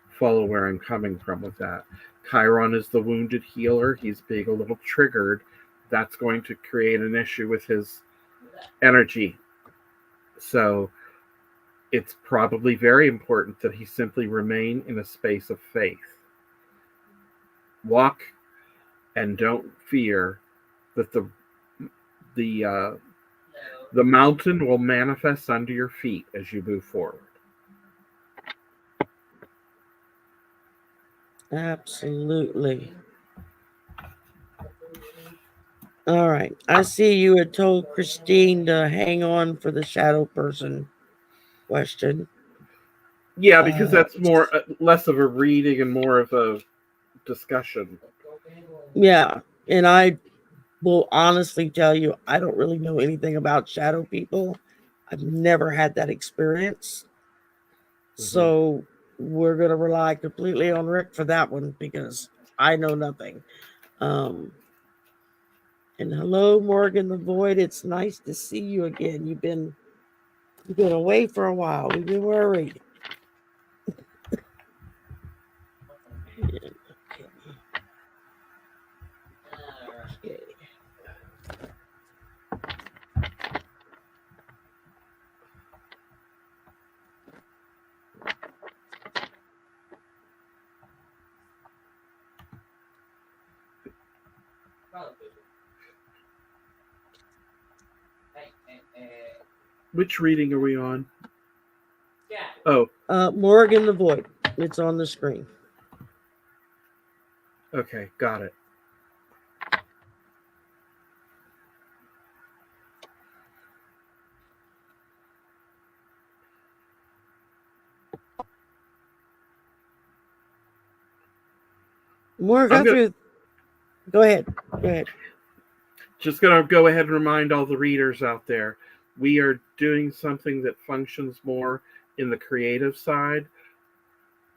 follow where I'm coming from with that. Chiron is the wounded healer. He's being a little triggered. That's going to create an issue with his energy. So it's probably very important that he simply remain in a space of faith. Walk and don't fear that the the mountain will manifest under your feet as you move forward. absolutely. All right. I see you had told Christine to hang on for the shadow person question. Yeah, because that's more less of a reading and more of a discussion. Yeah. And I will honestly tell you, I don't really know anything about shadow people. I've never had that experience. So we're going to rely completely on Rick for that one because I know nothing. And hello, Morgan the Void. It's nice to see you again. You've been away for a while. We've been worried. Okay. Okay. Which reading are we on? Oh, Morgan the Void. It's on the screen. okay, got it. Morgan, go ahead. Go ahead. Just going to go ahead and remind all the readers out there, we are doing something that functions more in the creative side.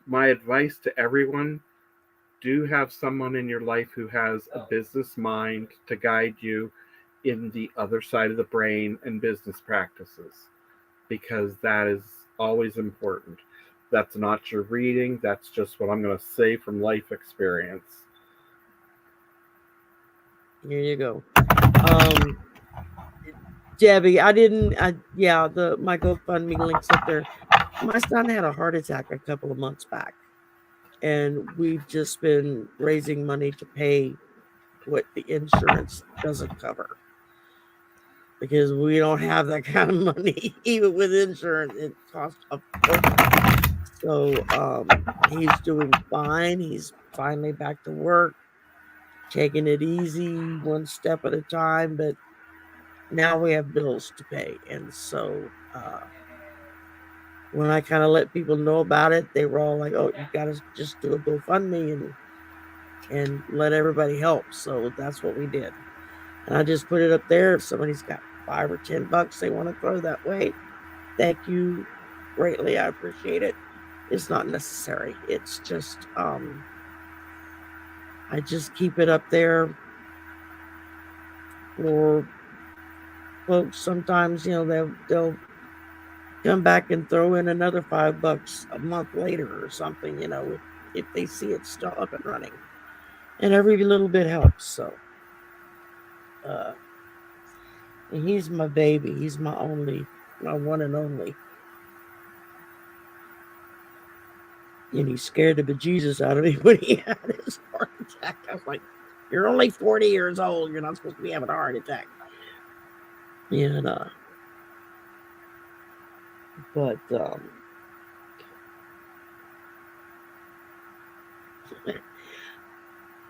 My advice to everyone, do have someone in your life who has a business mind to guide you in the other side of the brain and business practices, because that is always important. That's not your reading, that's just what I'm going to say from life experience. Here you go. Debbie, my GoFundMe link's up there. My son had a heart attack a couple of months back, and we've just been raising money to pay what the insurance doesn't cover because we don't have that kind of money. Even with insurance, it costs a fortune. So he's doing fine. He's finally back to work, taking it easy, one step at a time. But now we have bills to pay, and so when I kind of let people know about it, they were all like, "Oh, you got to just do a GoFundMe and let everybody help." So that's what we did, and I just put it up there. If somebody's got $5 or $10 they want to throw that way, thank you greatly. I appreciate it. It's not necessary. It's just I just keep it up there for folks. Sometimes they'll come back and throw in another $5 a month later or something. If they see it's still up and running, and every little bit helps. So, and he's my baby. He's my one and only. And he scared the bejesus out of me when he had his heart attack. I was like, "You're only 40 years old. You're not supposed to be having a heart attack." And but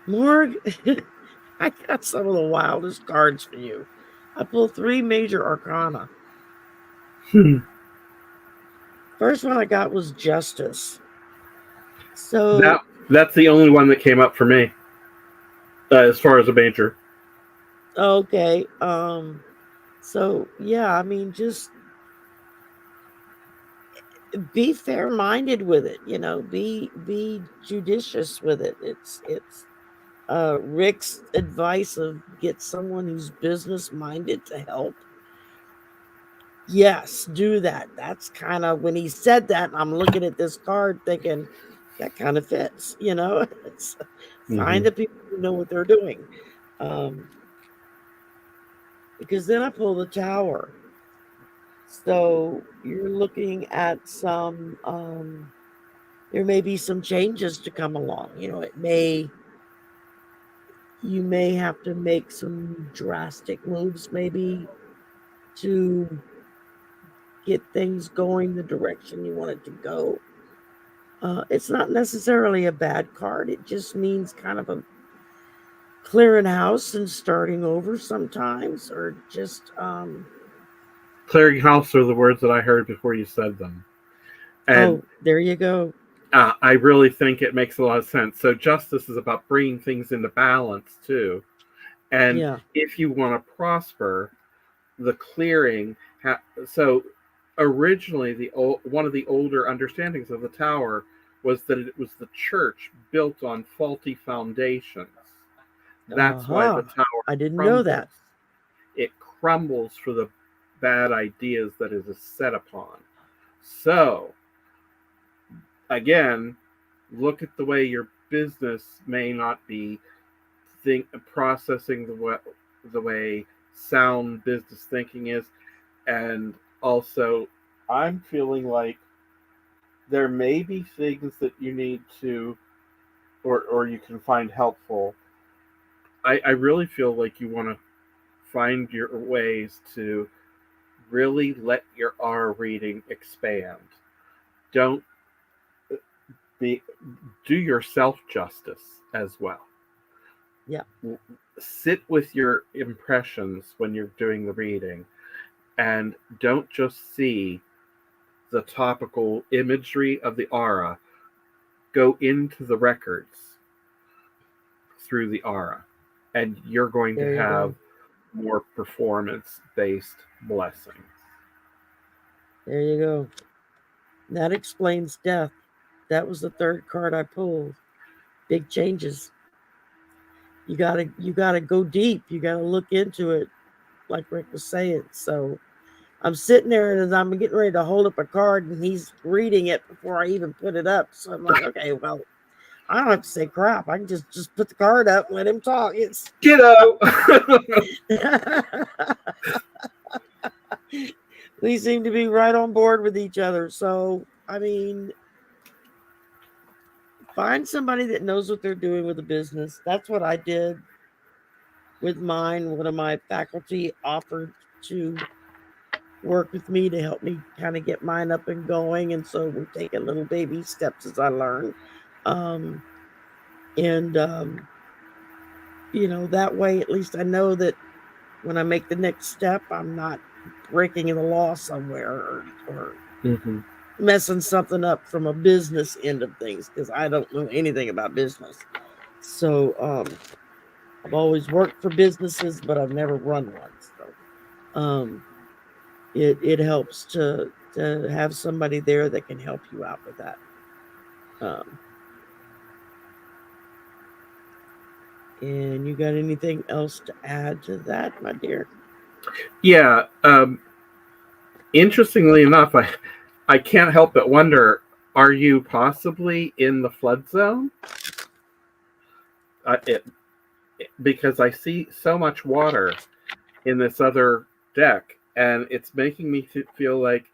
Morg, I got some of the wildest cards for you. I pulled 3 major arcana. First one I got was Justice. So that's the only one that came up for me as far as a major. okay. So yeah, I mean, just be fair-minded with it. Be judicious with it. It's Rick's advice of get someone who's business-minded to help. Yes, do that. That's kind of when he said that, I'm looking at this card thinking that kind of fits. It's find the people who know what they're doing. Because then I pull the Tower. So you're looking at some there may be some changes to come along. You may have to make some drastic moves maybe to get things going the direction you want it to go. It's not necessarily a bad card. It just means kind of a clearing house and starting over sometimes, or just Clearing house are the words that I heard before you said them. And there you go. I really think it makes a lot of sense. So justice is about bringing things into balance too. And Yeah. if you want to prosper, the clearing. So originally, one of the older understandings of the tower was that it was the church built on faulty foundations. That's why the tower I didn't know crumbles. that. It crumbles for the bad ideas that it is set upon. So, again, look at the way your business may not be processing the way sound business thinking is, and also I'm feeling like there may be things that you need to or you can find helpful. I really feel like you want to find your ways to really let your R reading expand. Don't be Do yourself justice as well. Yeah. Sit with your impressions when you're doing the reading, and don't just see the topical imagery of the aura. Go into the records through the aura, and you're going to have more performance based blessings. There you go. That explains death. That was the third card I pulled. Big changes. You gotta go deep. You gotta look into it, like Rick was saying. So I'm sitting there and I'm getting ready to hold up a card and he's reading it before I even put it up. So I'm like, okay, well, I don't have to say crap. I can just put the card up and let him talk. It's Kiddo. We seem to be right on board with each other. So I mean, find somebody that knows what they're doing with the business. That's what I did with mine. One of my faculty offered to work with me to help me kind of get mine up and going. And so we're taking little baby steps as I learn. You know, that way, at least I know that when I make the next step, I'm not breaking the law somewhere or mm-hmm. messing something up from a business end of things, because I don't know anything about business. So I've always worked for businesses, but I've never run one. So it helps to have somebody there that can help you out with that. And you got anything else to add to that, my dear? Yeah. Interestingly enough, I can't help but wonder, are you possibly in the flood zone? Because I see so much water in this other deck, and it's making me feel like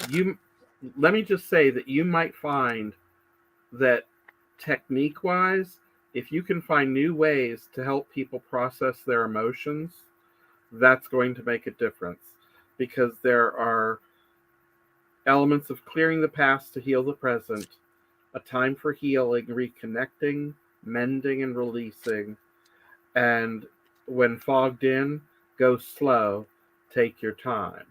you. Let me just say that you might find that technique-wise, if you can find new ways to help people process their emotions, that's going to make a difference, because there are elements of clearing the past to heal the present, a time for healing, reconnecting, mending, and releasing. And when fogged in, go slow, take your time.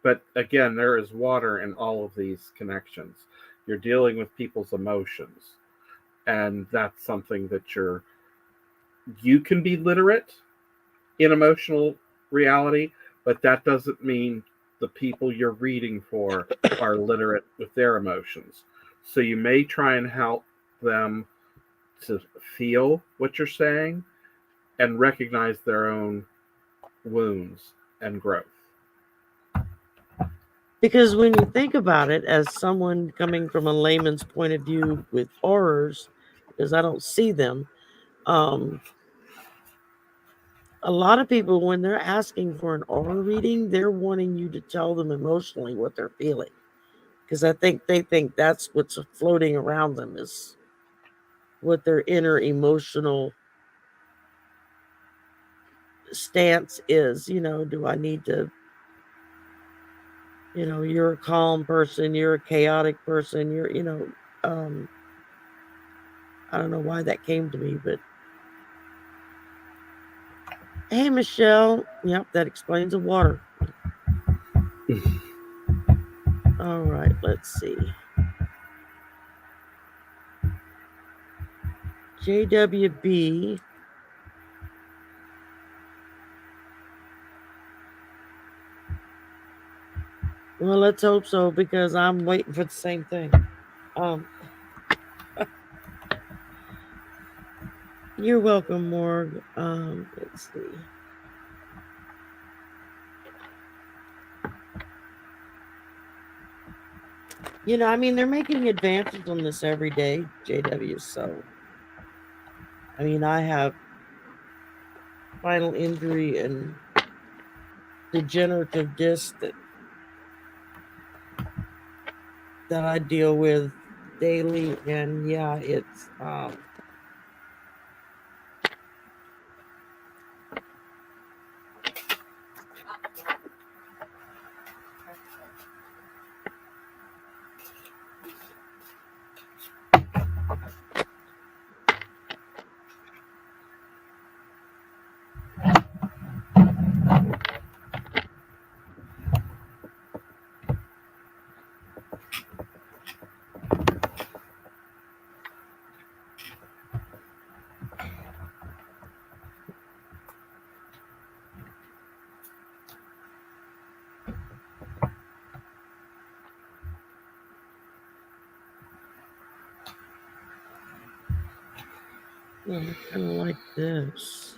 But again, there is water in all of these connections. You're dealing with people's emotions. And that's something that you can be literate in emotional reality, but that doesn't mean the people you're reading for are literate with their emotions. So you may try and help them to feel what you're saying and recognize their own wounds and growth. Because when you think about it, as someone coming from a layman's point of view with horrors, because I don't see them, a lot of people, when they're asking for an aura reading, they're wanting you to tell them emotionally what they're feeling. Because I think they think that's what's floating around them, is what their inner emotional stance is. You know, do I need to, you know, you're a calm person, you're a chaotic person, you're, I don't know why that came to me, but Hey, Michelle. Yep, that explains the water. All right, let's see. JWB. Well, let's hope so, because I'm waiting for the same thing. You're welcome, Morg. Let's see. You know, I mean, they're making advances on this every day, JW. So, I mean, I have spinal injury and degenerative disc that I deal with daily, and yeah, it's kind of like this.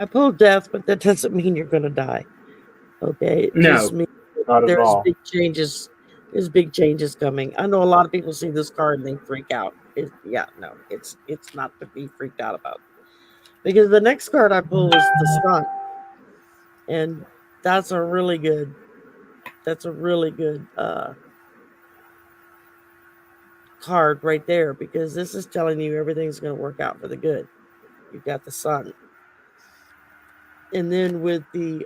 I pulled death, but that doesn't mean you're going to die. Okay, it just means not at there's all. big changes. There's big changes coming. I know a lot of people see this card and they freak out. No, it's not to be freaked out about, because the next card I pull is the Sun, and that's a really good. That's a really good card right there, because this is telling you everything's going to work out for the good. You've got the Sun, and then with the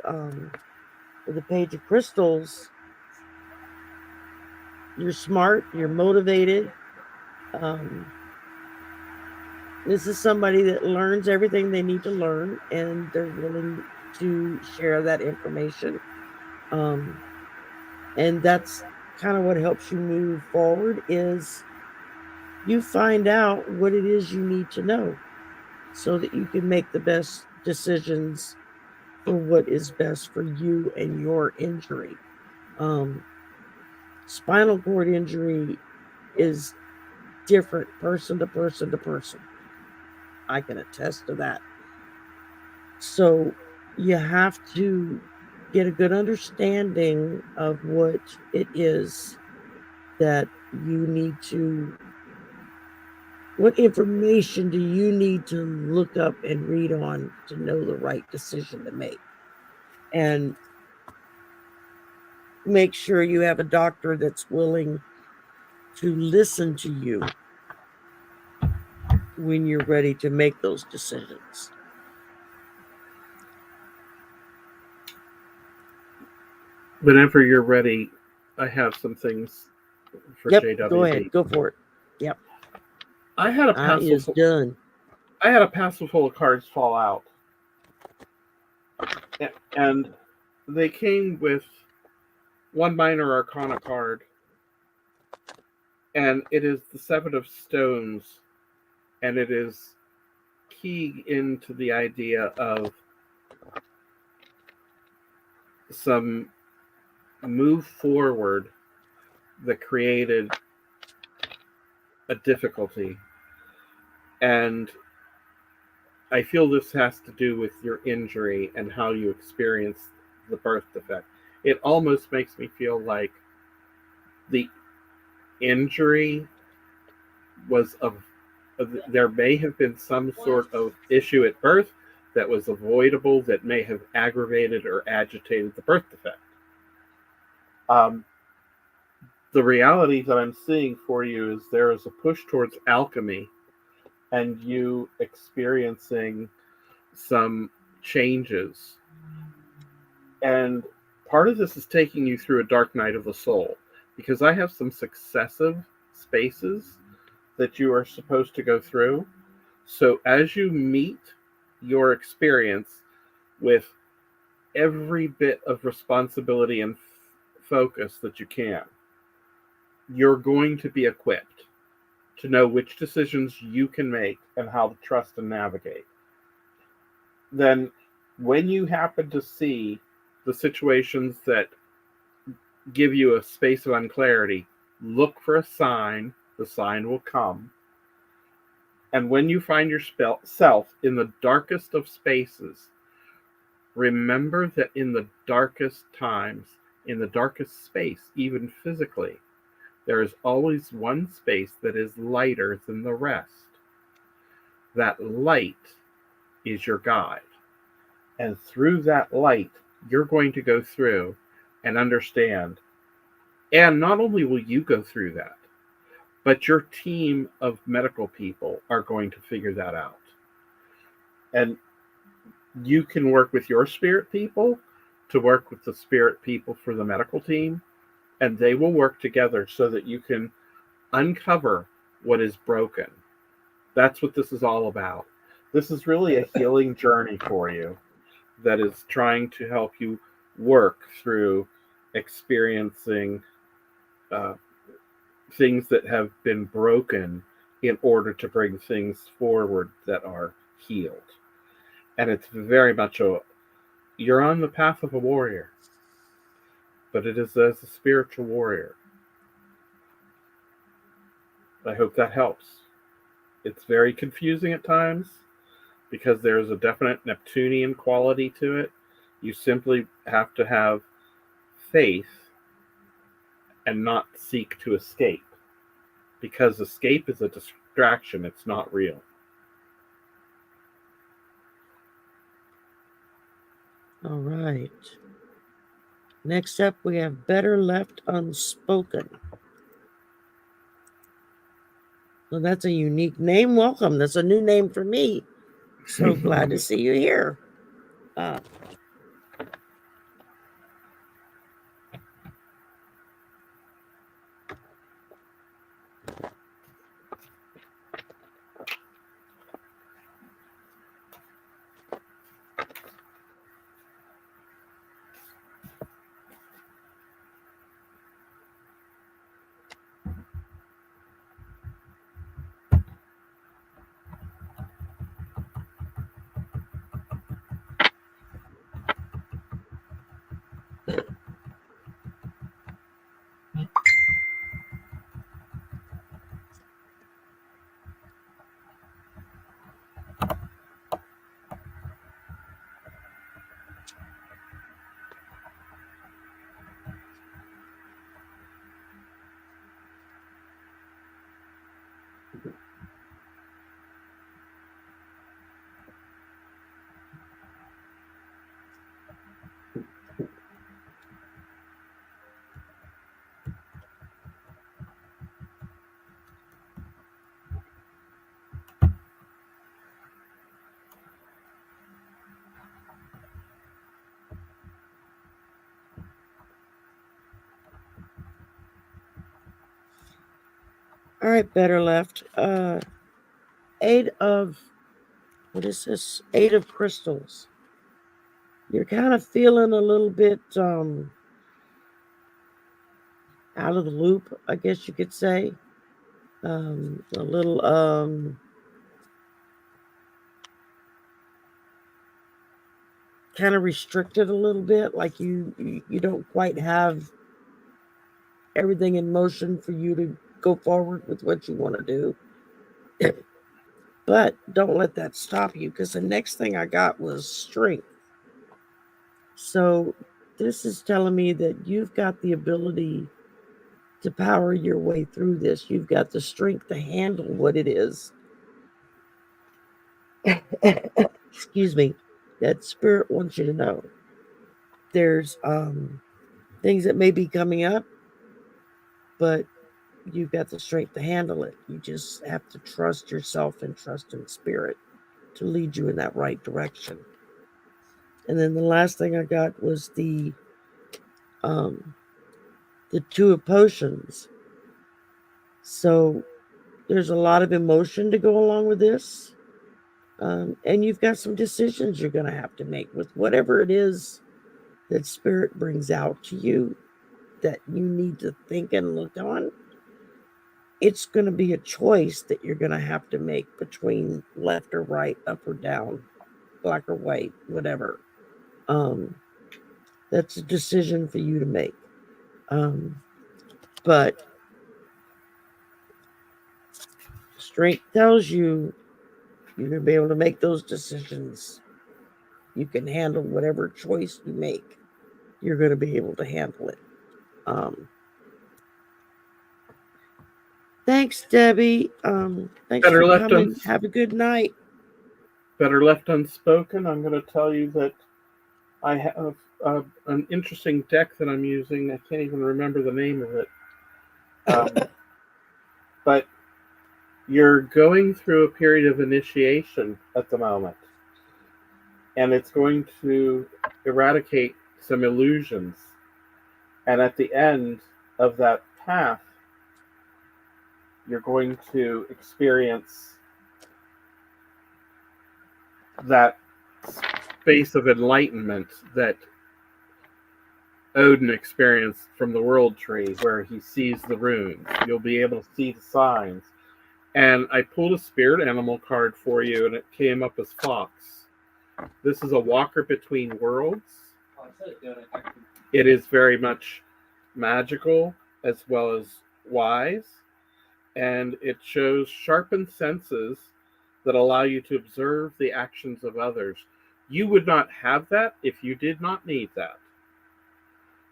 Page of Crystals, you're smart, you're motivated. This is somebody that learns everything they need to learn, and they're willing to share that information. And that's kind of what helps you move forward, is you find out what it is you need to know so that you can make the best decisions for what is best for you and your injury. Spinal cord injury is different person to person to person. I can attest to that. So you have to get a good understanding of what it is that you need to, what information do you need to look up and read on to know the right decision to make. And make sure you have a doctor that's willing to listen to you when you're ready to make those decisions. Whenever you're ready, I have some things for JWB. Go ahead, go for it. Yep. I had a passel done. I had a passel full of cards fall out, and they came with one minor arcana card, and it is the Seven of Stones, and it is key into the idea of some move forward that created a difficulty. And I feel this has to do with your injury and how you experience the birth defect. It almost makes me feel like the injury was there may have been some sort of issue at birth, that was avoidable that may have aggravated or agitated the birth defect. The reality that I'm seeing for you is there is a push towards alchemy and you experiencing some changes. And part of this is taking you through a dark night of the soul, because I have some successive spaces that you are supposed to go through. So as you meet your experience with every bit of responsibility and focus that you can, you're going to be equipped to know which decisions you can make and how to trust and navigate. Then when you happen to see the situations that give you a space of unclarity, look for a sign. The sign will come. And when you find yourself in the darkest of spaces, remember that in the darkest times, in the darkest space, even physically, there is always one space that is lighter than the rest. That light is your guide. And through that light, you're going to go through and understand. And not only will you go through that, but your team of medical people are going to figure that out. And you can work with your spirit people to work with the spirit people for the medical team, and they will work together so that you can uncover what is broken. That's what this is all about. This is really a healing journey for you that is trying to help you work through experiencing things that have been broken in order to bring things forward that are healed. And it's very much you're on the path of a warrior, but it is as a spiritual warrior. I hope that helps. It's very confusing at times because there's a definite Neptunian quality to it. You simply have to have faith and not seek to escape, because escape is a distraction. It's not real. All right. Next up, we have Better Left Unspoken. So that's a unique name. Welcome. That's a new name for me. So glad to see you here. All right, Better Left. Eight of, what is this? 8 of crystals. You're kind of feeling a little bit out of the loop, I guess you could say. A little kind of restricted a little bit, like you don't quite have everything in motion for you to go forward with what you want to do. But don't let that stop you, because the next thing I got was strength. So this is telling me that you've got the ability to power your way through this. You've got the strength to handle what it is. Excuse me. that spirit wants you to know. There's things that may be coming up, but you've got the strength to handle it. You just have to trust yourself and trust in spirit to lead you in that right direction. And then the last thing I got was the Two of Potions. So there's a lot of emotion to go along with this. And you've got some decisions you're going to have to make with whatever it is that spirit brings out to you that you need to think and look on. It's going to be a choice that you're going to have to make between left or right, up or down, black or white, whatever. That's a decision for you to make. But strength tells you you're going to be able to make those decisions. You can handle whatever choice you make. You're going to be able to handle it. Thanks, Debbie. Thanks Better for left coming. Have a good night. Better left unspoken. I'm going to tell you that I have an interesting deck that I'm using. I can't even remember the name of it. But you're going through a period of initiation at the moment. And it's going to eradicate some illusions. And at the end of that path, you're going to experience that space of enlightenment that Odin experienced from the World Tree, where he sees the runes. You'll be able to see the signs. And I pulled a spirit animal card for you, and it came up as fox. This is a walker between worlds. It is very much magical as well as wise, and it shows sharpened senses that allow you to observe the actions of others. You would not have that if you did not need that.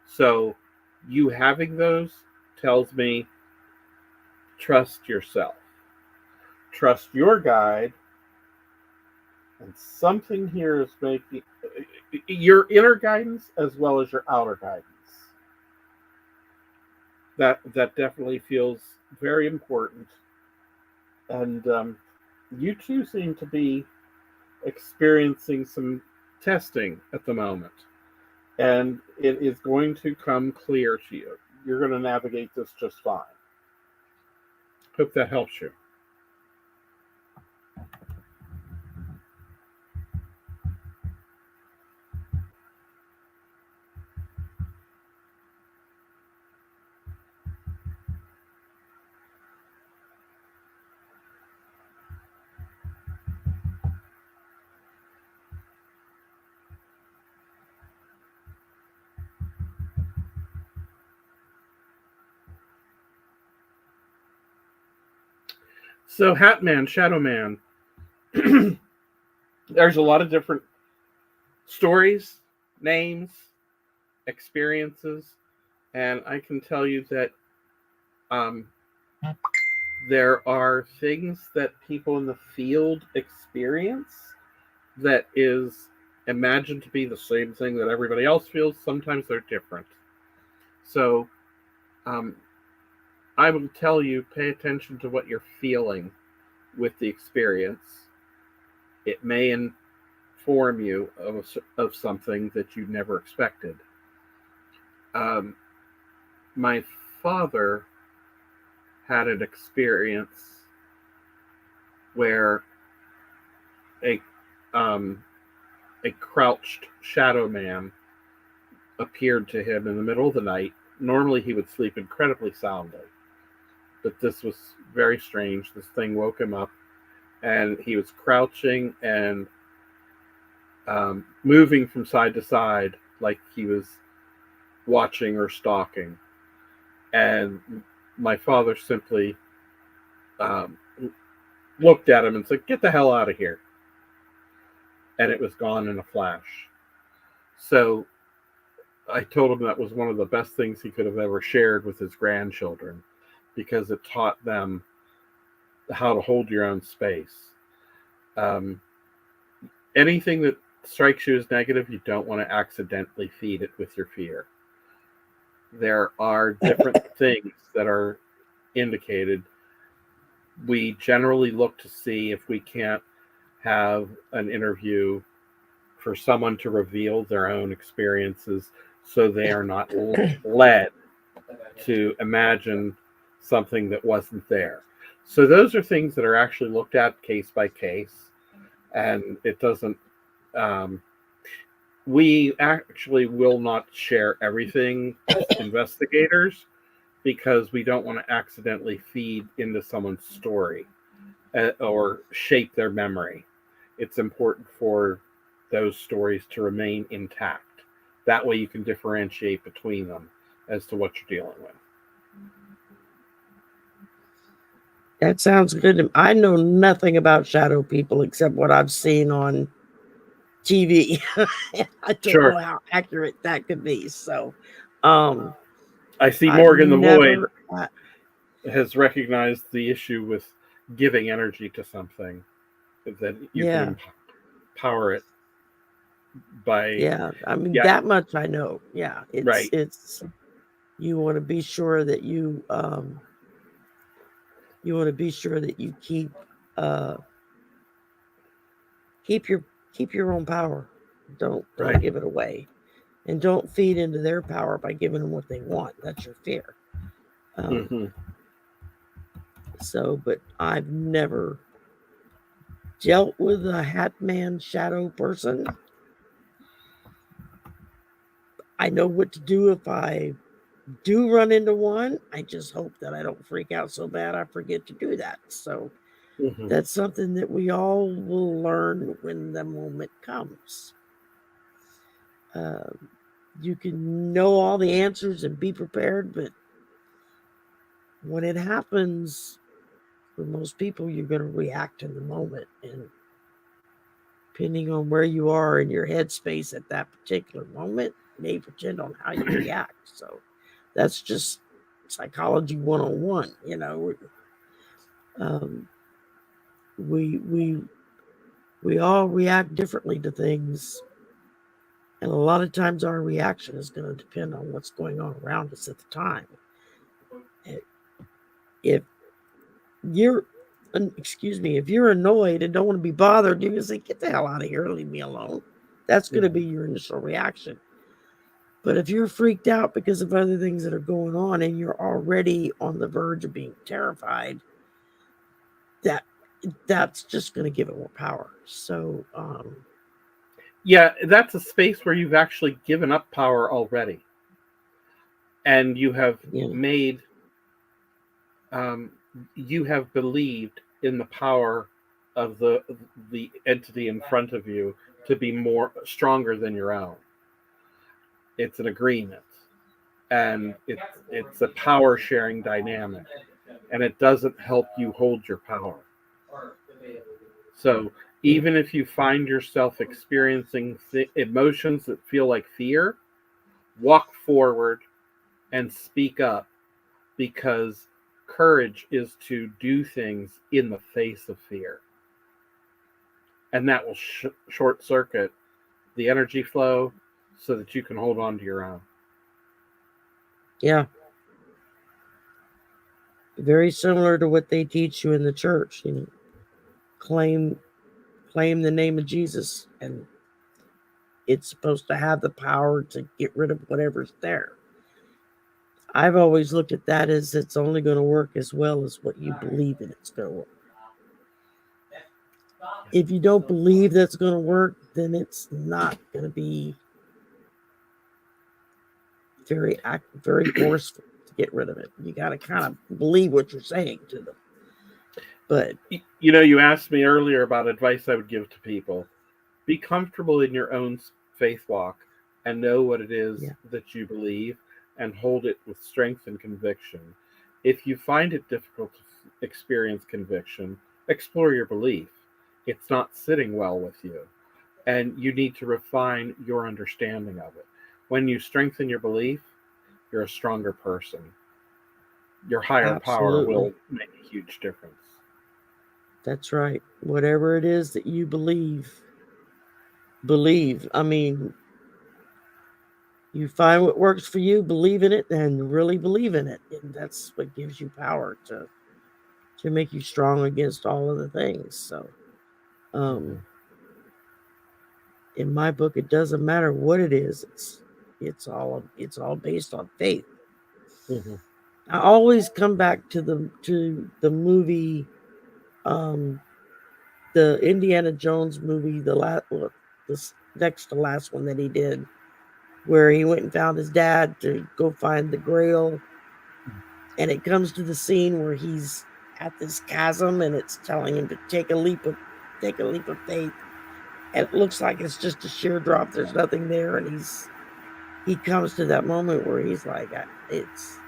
So you having those tells me trust yourself. Trust your guide. And something here is making your inner guidance as well as your outer guidance. That definitely feels very important. And you two seem to be experiencing some testing at the moment. And it is going to come clear to you. You're going to navigate this just fine. Hope that helps you. So Hat Man, Shadow Man, there's a lot of different stories, names, experiences, and I can tell you that there are things that people in the field experience that is imagined to be the same thing that everybody else feels. Sometimes they're different. So I will tell you, pay attention to what you're feeling with the experience. It may inform you of something that you never expected. My father had an experience where a crouched shadow man appeared to him in the middle of the night. Normally he would sleep incredibly soundly, but this was very strange. This thing woke him up, and he was crouching and moving from side to side like he was watching or stalking. And my father simply looked at him and said, "Get the hell out of here." And it was gone in a flash. So I told him that was one of the best things he could have ever shared with his grandchildren, because it taught them how to hold your own space. Anything that strikes you as negative, you don't want to accidentally feed it with your fear. There are different things that are indicated. We generally look to see if we can't have an interview for someone to reveal their own experiences so they are not led to imagine something that wasn't there. So those are things that are actually looked at case by case, and it doesn't we actually will not share everything as investigators because we don't want to accidentally feed into someone's story or shape their memory. It's important for those stories to remain intact. That way you can differentiate between them as to what you're dealing with. That sounds good. I know nothing about shadow people except what I've seen on TV. I don't know how accurate that could be. So, I see Morgan the Void has recognized the issue with giving energy to something, that you can empower it by. I mean, that much I know. Yeah, it's you want to be sure that you keep your own power. Don't give it away, and don't feed into their power by giving them what they want. That's your fear. So, but I've never dealt with a hat man shadow person. I know what to do if I do run into one. I just hope that I don't freak out so bad I forget to do that. So that's something that we all will learn when the moment comes. You can know all the answers and be prepared, but when it happens, for most people, you're going to react in the moment. And depending on where you are in your headspace at that particular moment, may depend on how you react. So that's just psychology 101. You know, we all react differently to things, and a lot of times our reaction is going to depend on what's going on around us at the time. If you're annoyed and don't want to be bothered, you're going to say, "Get the hell out of here, leave me alone." That's going to be your initial reaction. But if you're freaked out because of other things that are going on and you're already on the verge of being terrified, that's just going to give it more power. So, that's a space where you've actually given up power already, and you have made, you have believed in the power of the entity in front of you to be stronger than your own. It's an agreement, and it's a power sharing dynamic, and it doesn't help you hold your power. So even if you find yourself experiencing emotions that feel like fear, walk forward and speak up, because courage is to do things in the face of fear. And that will short circuit the energy flow so that you can hold on to your own. Yeah. Very similar to what they teach you in the church. You know, claim the name of Jesus, and it's supposed to have the power to get rid of whatever's there. I've always looked at that as it's only going to work as well as what you believe in it's going to work. If you don't believe that's going to work, then it's not going to be very forceful to get rid of it. You got to kind of believe what you're saying to them. But you asked me earlier about advice I would give to people. Be comfortable in your own faith walk and know what it is that you believe, and hold it with strength and conviction. If you find it difficult to experience conviction, explore your belief. It's not sitting well with you, and you need to refine your understanding of it. When you strengthen your belief, you're a stronger person. Your higher power will make a huge difference. That's right. Whatever it is that you believe, believe. I mean, you find what works for you, believe in it, and really believe in it. And that's what gives you power to make you strong against all of the things. So, Mhm. in my book, it doesn't matter what it is. It's all based on faith. Mhm. I always come back to the movie, um, the Indiana Jones movie, the next to last one that he did, where he went and found his dad to go find the Grail, and it comes to the scene where he's at this chasm, and it's telling him to take a leap of faith, and it looks like it's just a sheer drop. There's nothing there, and he comes to that moment where he's like, it's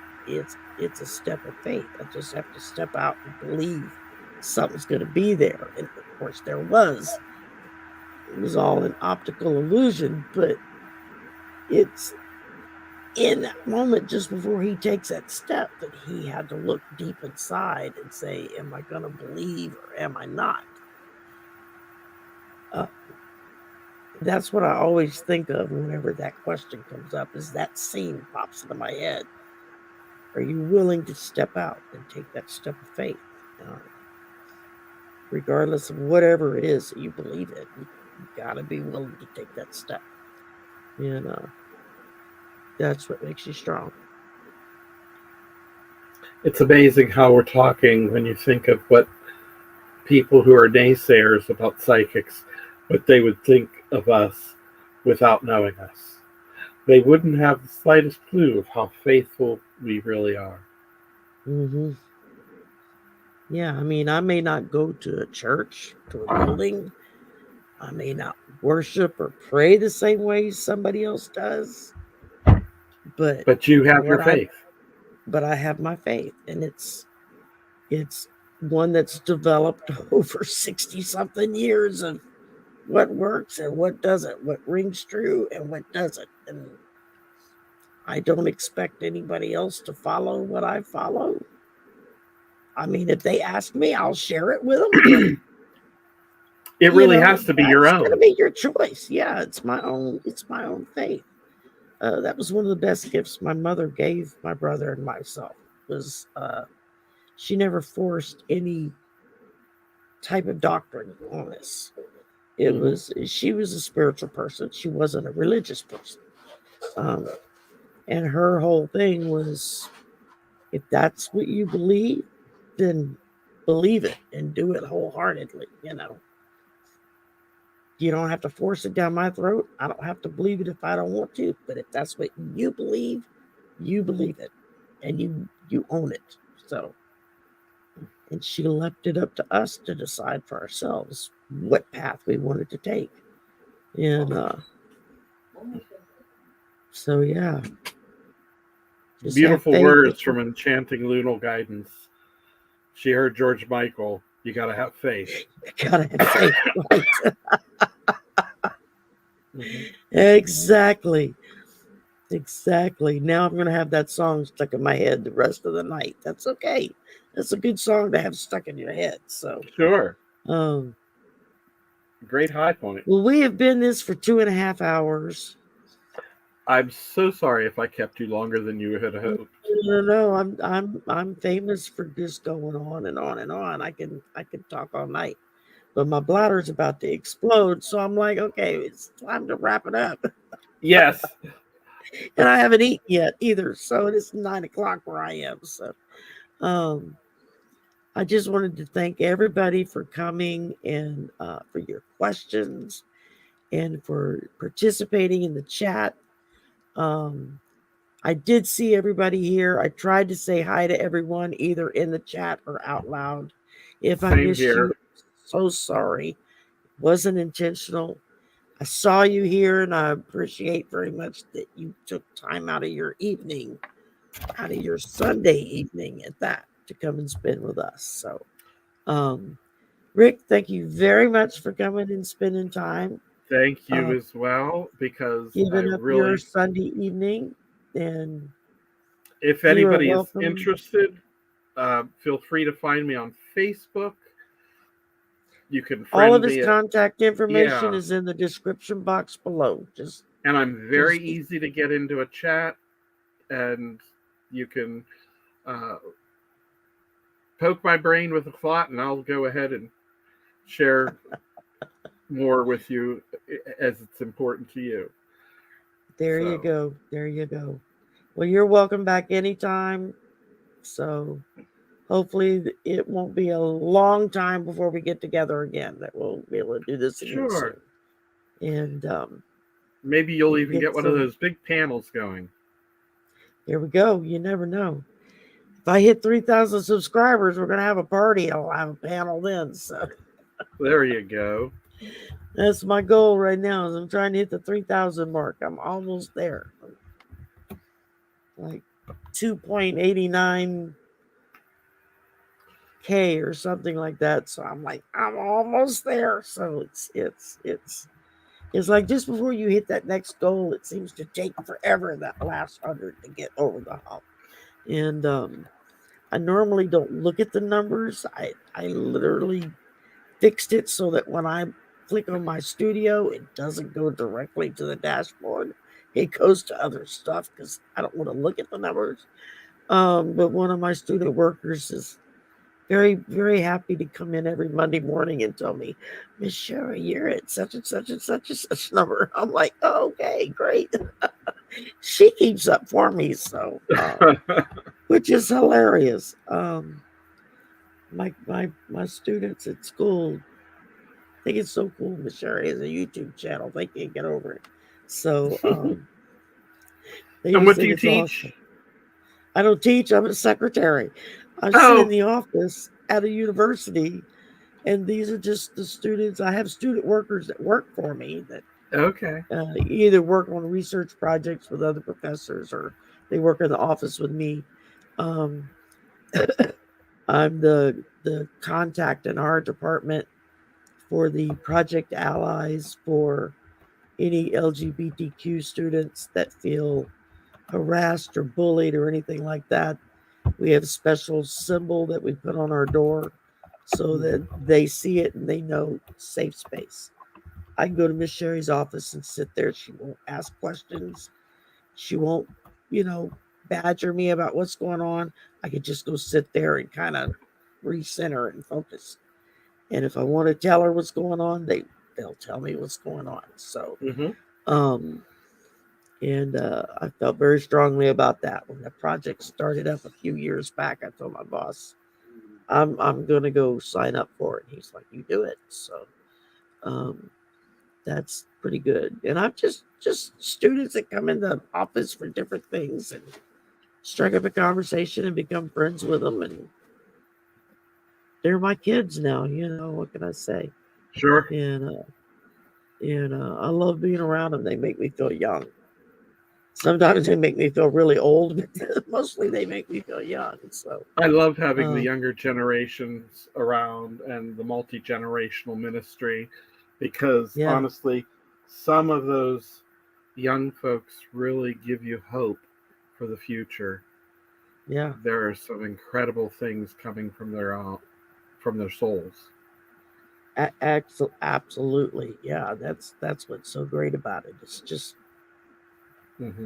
a step of faith. I just have to step out and believe something's going to be there. And of course, there was. It was all an optical illusion, but it's in that moment just before he takes that step that he had to look deep inside and say, am I going to believe or am I not? Uh, that's what I always think of whenever that question comes up, is that scene pops into my head. Are you willing to step out and take that step of faith? Regardless of whatever it is that you believe in, you got to be willing to take that step. And that's what makes you strong. It's amazing how we're talking when you think of what people who are naysayers about psychics, what they would think of us without knowing us. They wouldn't have the slightest clue of how faithful we really are. Hmm. Yeah, I mean, I may not go to a church, to a building. I may not worship or pray the same way somebody else does, but But you have your what I faith. but I have my faith, and it's one that's developed over 60 something years of what works and what doesn't, what rings true and what doesn't. And I don't expect anybody else to follow what I follow. I mean, if they ask me, I'll share it with them, but It really has to be your that's going to own. be your choice. Yeah, it's my own faith. That was one of the best gifts my mother gave my brother and myself, was she never forced any type of doctrine on us. Hmm. She was a spiritual person. She wasn't a religious person. Um, and her whole thing was, if that's what you believe, then believe it and do it wholeheartedly. You don't have to force it down my throat. I don't have to believe it if I don't want to. But if that's what you believe it, and you own it. So, and she left it up to us to decide for ourselves what path we wanted to take. And so, yeah, just have Beautiful faith words that you from Enchanting Lunal Guidance. She heard George Michael. You got to have faith. gotta have faith, right? Hmm. Exactly. Exactly. Now I'm gonna have that song stuck in my head the rest of the night. That's okay. That's a good song to have stuck in your head. So, Sure. um, Great high point. well, we have been this for 2.5 hours. I'm so sorry if I kept you longer than you had No, hoped. no, no, I'm famous for just going on and on and on. I can talk all night, but my bladder's about to explode. So I'm like, okay, it's time to wrap it up. Yes. And I haven't eaten yet either. So it is 9 o'clock where I am. So, um, I just wanted to thank everybody for coming and for your questions and for participating in the chat. Um, I did see everybody here. I tried to say hi to everyone, either in the chat or out loud. If I Same missed you, here. I'm so sorry. It wasn't intentional. I saw you here, and I appreciate very much that you took time out of your evening, out of your Sunday evening at that, to come and spend with us. So, um, Rick, thank you very much for coming and spending time, Thank uh, you as well, because I giving up your really, Sunday evening. And if you are anybody is welcome. interested, feel free to find me on Facebook. You can All friend of his me. contact information Yeah. is in the description box below. And I'm very easy to get into a chat, and you can poke my brain with a thought, and I'll go ahead and share more with you as it's important to you. There you go. There you go. Well, you're welcome back anytime. So hopefully it won't be a long time before we get together again, that we'll be able to do this again soon. And maybe you'll even get one of those big panels going. There we go. You never know. If I hit 3,000 subscribers, we're going to have a party. I'll have a panel then. So there you go. That's my goal right now. Is I'm trying to hit the 3,000 mark. I'm almost there. Like 2.89K or something like that. So I'm like, I'm almost there. So it's like just before you hit that next goal, it seems to take forever, that last 100 to get over the hump. And I normally don't look at the numbers. I literally fixed it so that when I click on my studio, it doesn't go directly to the dashboard. It goes to other stuff because I don't want to look at the numbers. But one of my student workers is very, very happy to come in every Monday morning and tell me, Miss Sherry, you're at such and such and such and such number. I'm like, oh, okay, great. She keeps up for me, so which is hilarious. My students at school think it's so cool. Miss Sherry has a YouTube channel. They can't get over it. So and what do you teach? Awesome. I don't teach. I'm a secretary. I sit in the office at a university, and these are just the students. I have student workers that work for me that either work on research projects with other professors or they work in the office with me. I'm the contact in our department for the Project Allies for any LGBTQ students that feel harassed or bullied or anything like that. We have a special symbol that we put on our door so that they see it and they know safe space. I can go to Miss Sherry's office and sit there. She won't ask questions. She won't, badger me about what's going on. I could just go sit there and kind of recenter and focus. And if I want to tell her what's going on, they'll tell me what's going on. So, and I felt very strongly about that. When the project started up a few years back, I told my boss, I'm going to go sign up for it. He's like, you do it. So that's pretty good. And I'm just students that come in the office for different things and strike up a conversation and become friends with them. And they're my kids now. What can I say? Sure. And I love being around them. They make me feel young. Sometimes they make me feel really old, but mostly they make me feel young. So I love having the younger generations around and the multi-generational ministry because honestly, some of those young folks really give you hope for the future. Yeah. There are some incredible things coming from their souls. Absolutely. Yeah, that's what's so great about it. It's just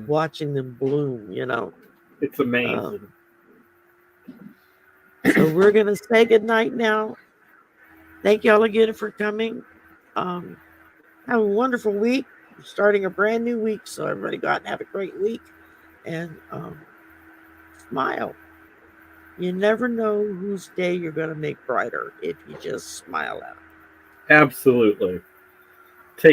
watching them bloom, It's amazing. So we're going to say goodnight now. Thank y'all again for coming. Have a wonderful week. We're starting a brand new week, so everybody go out and have a great week. And smile. You never know whose day you're going to make brighter if you just smile at them. Absolutely. Take care.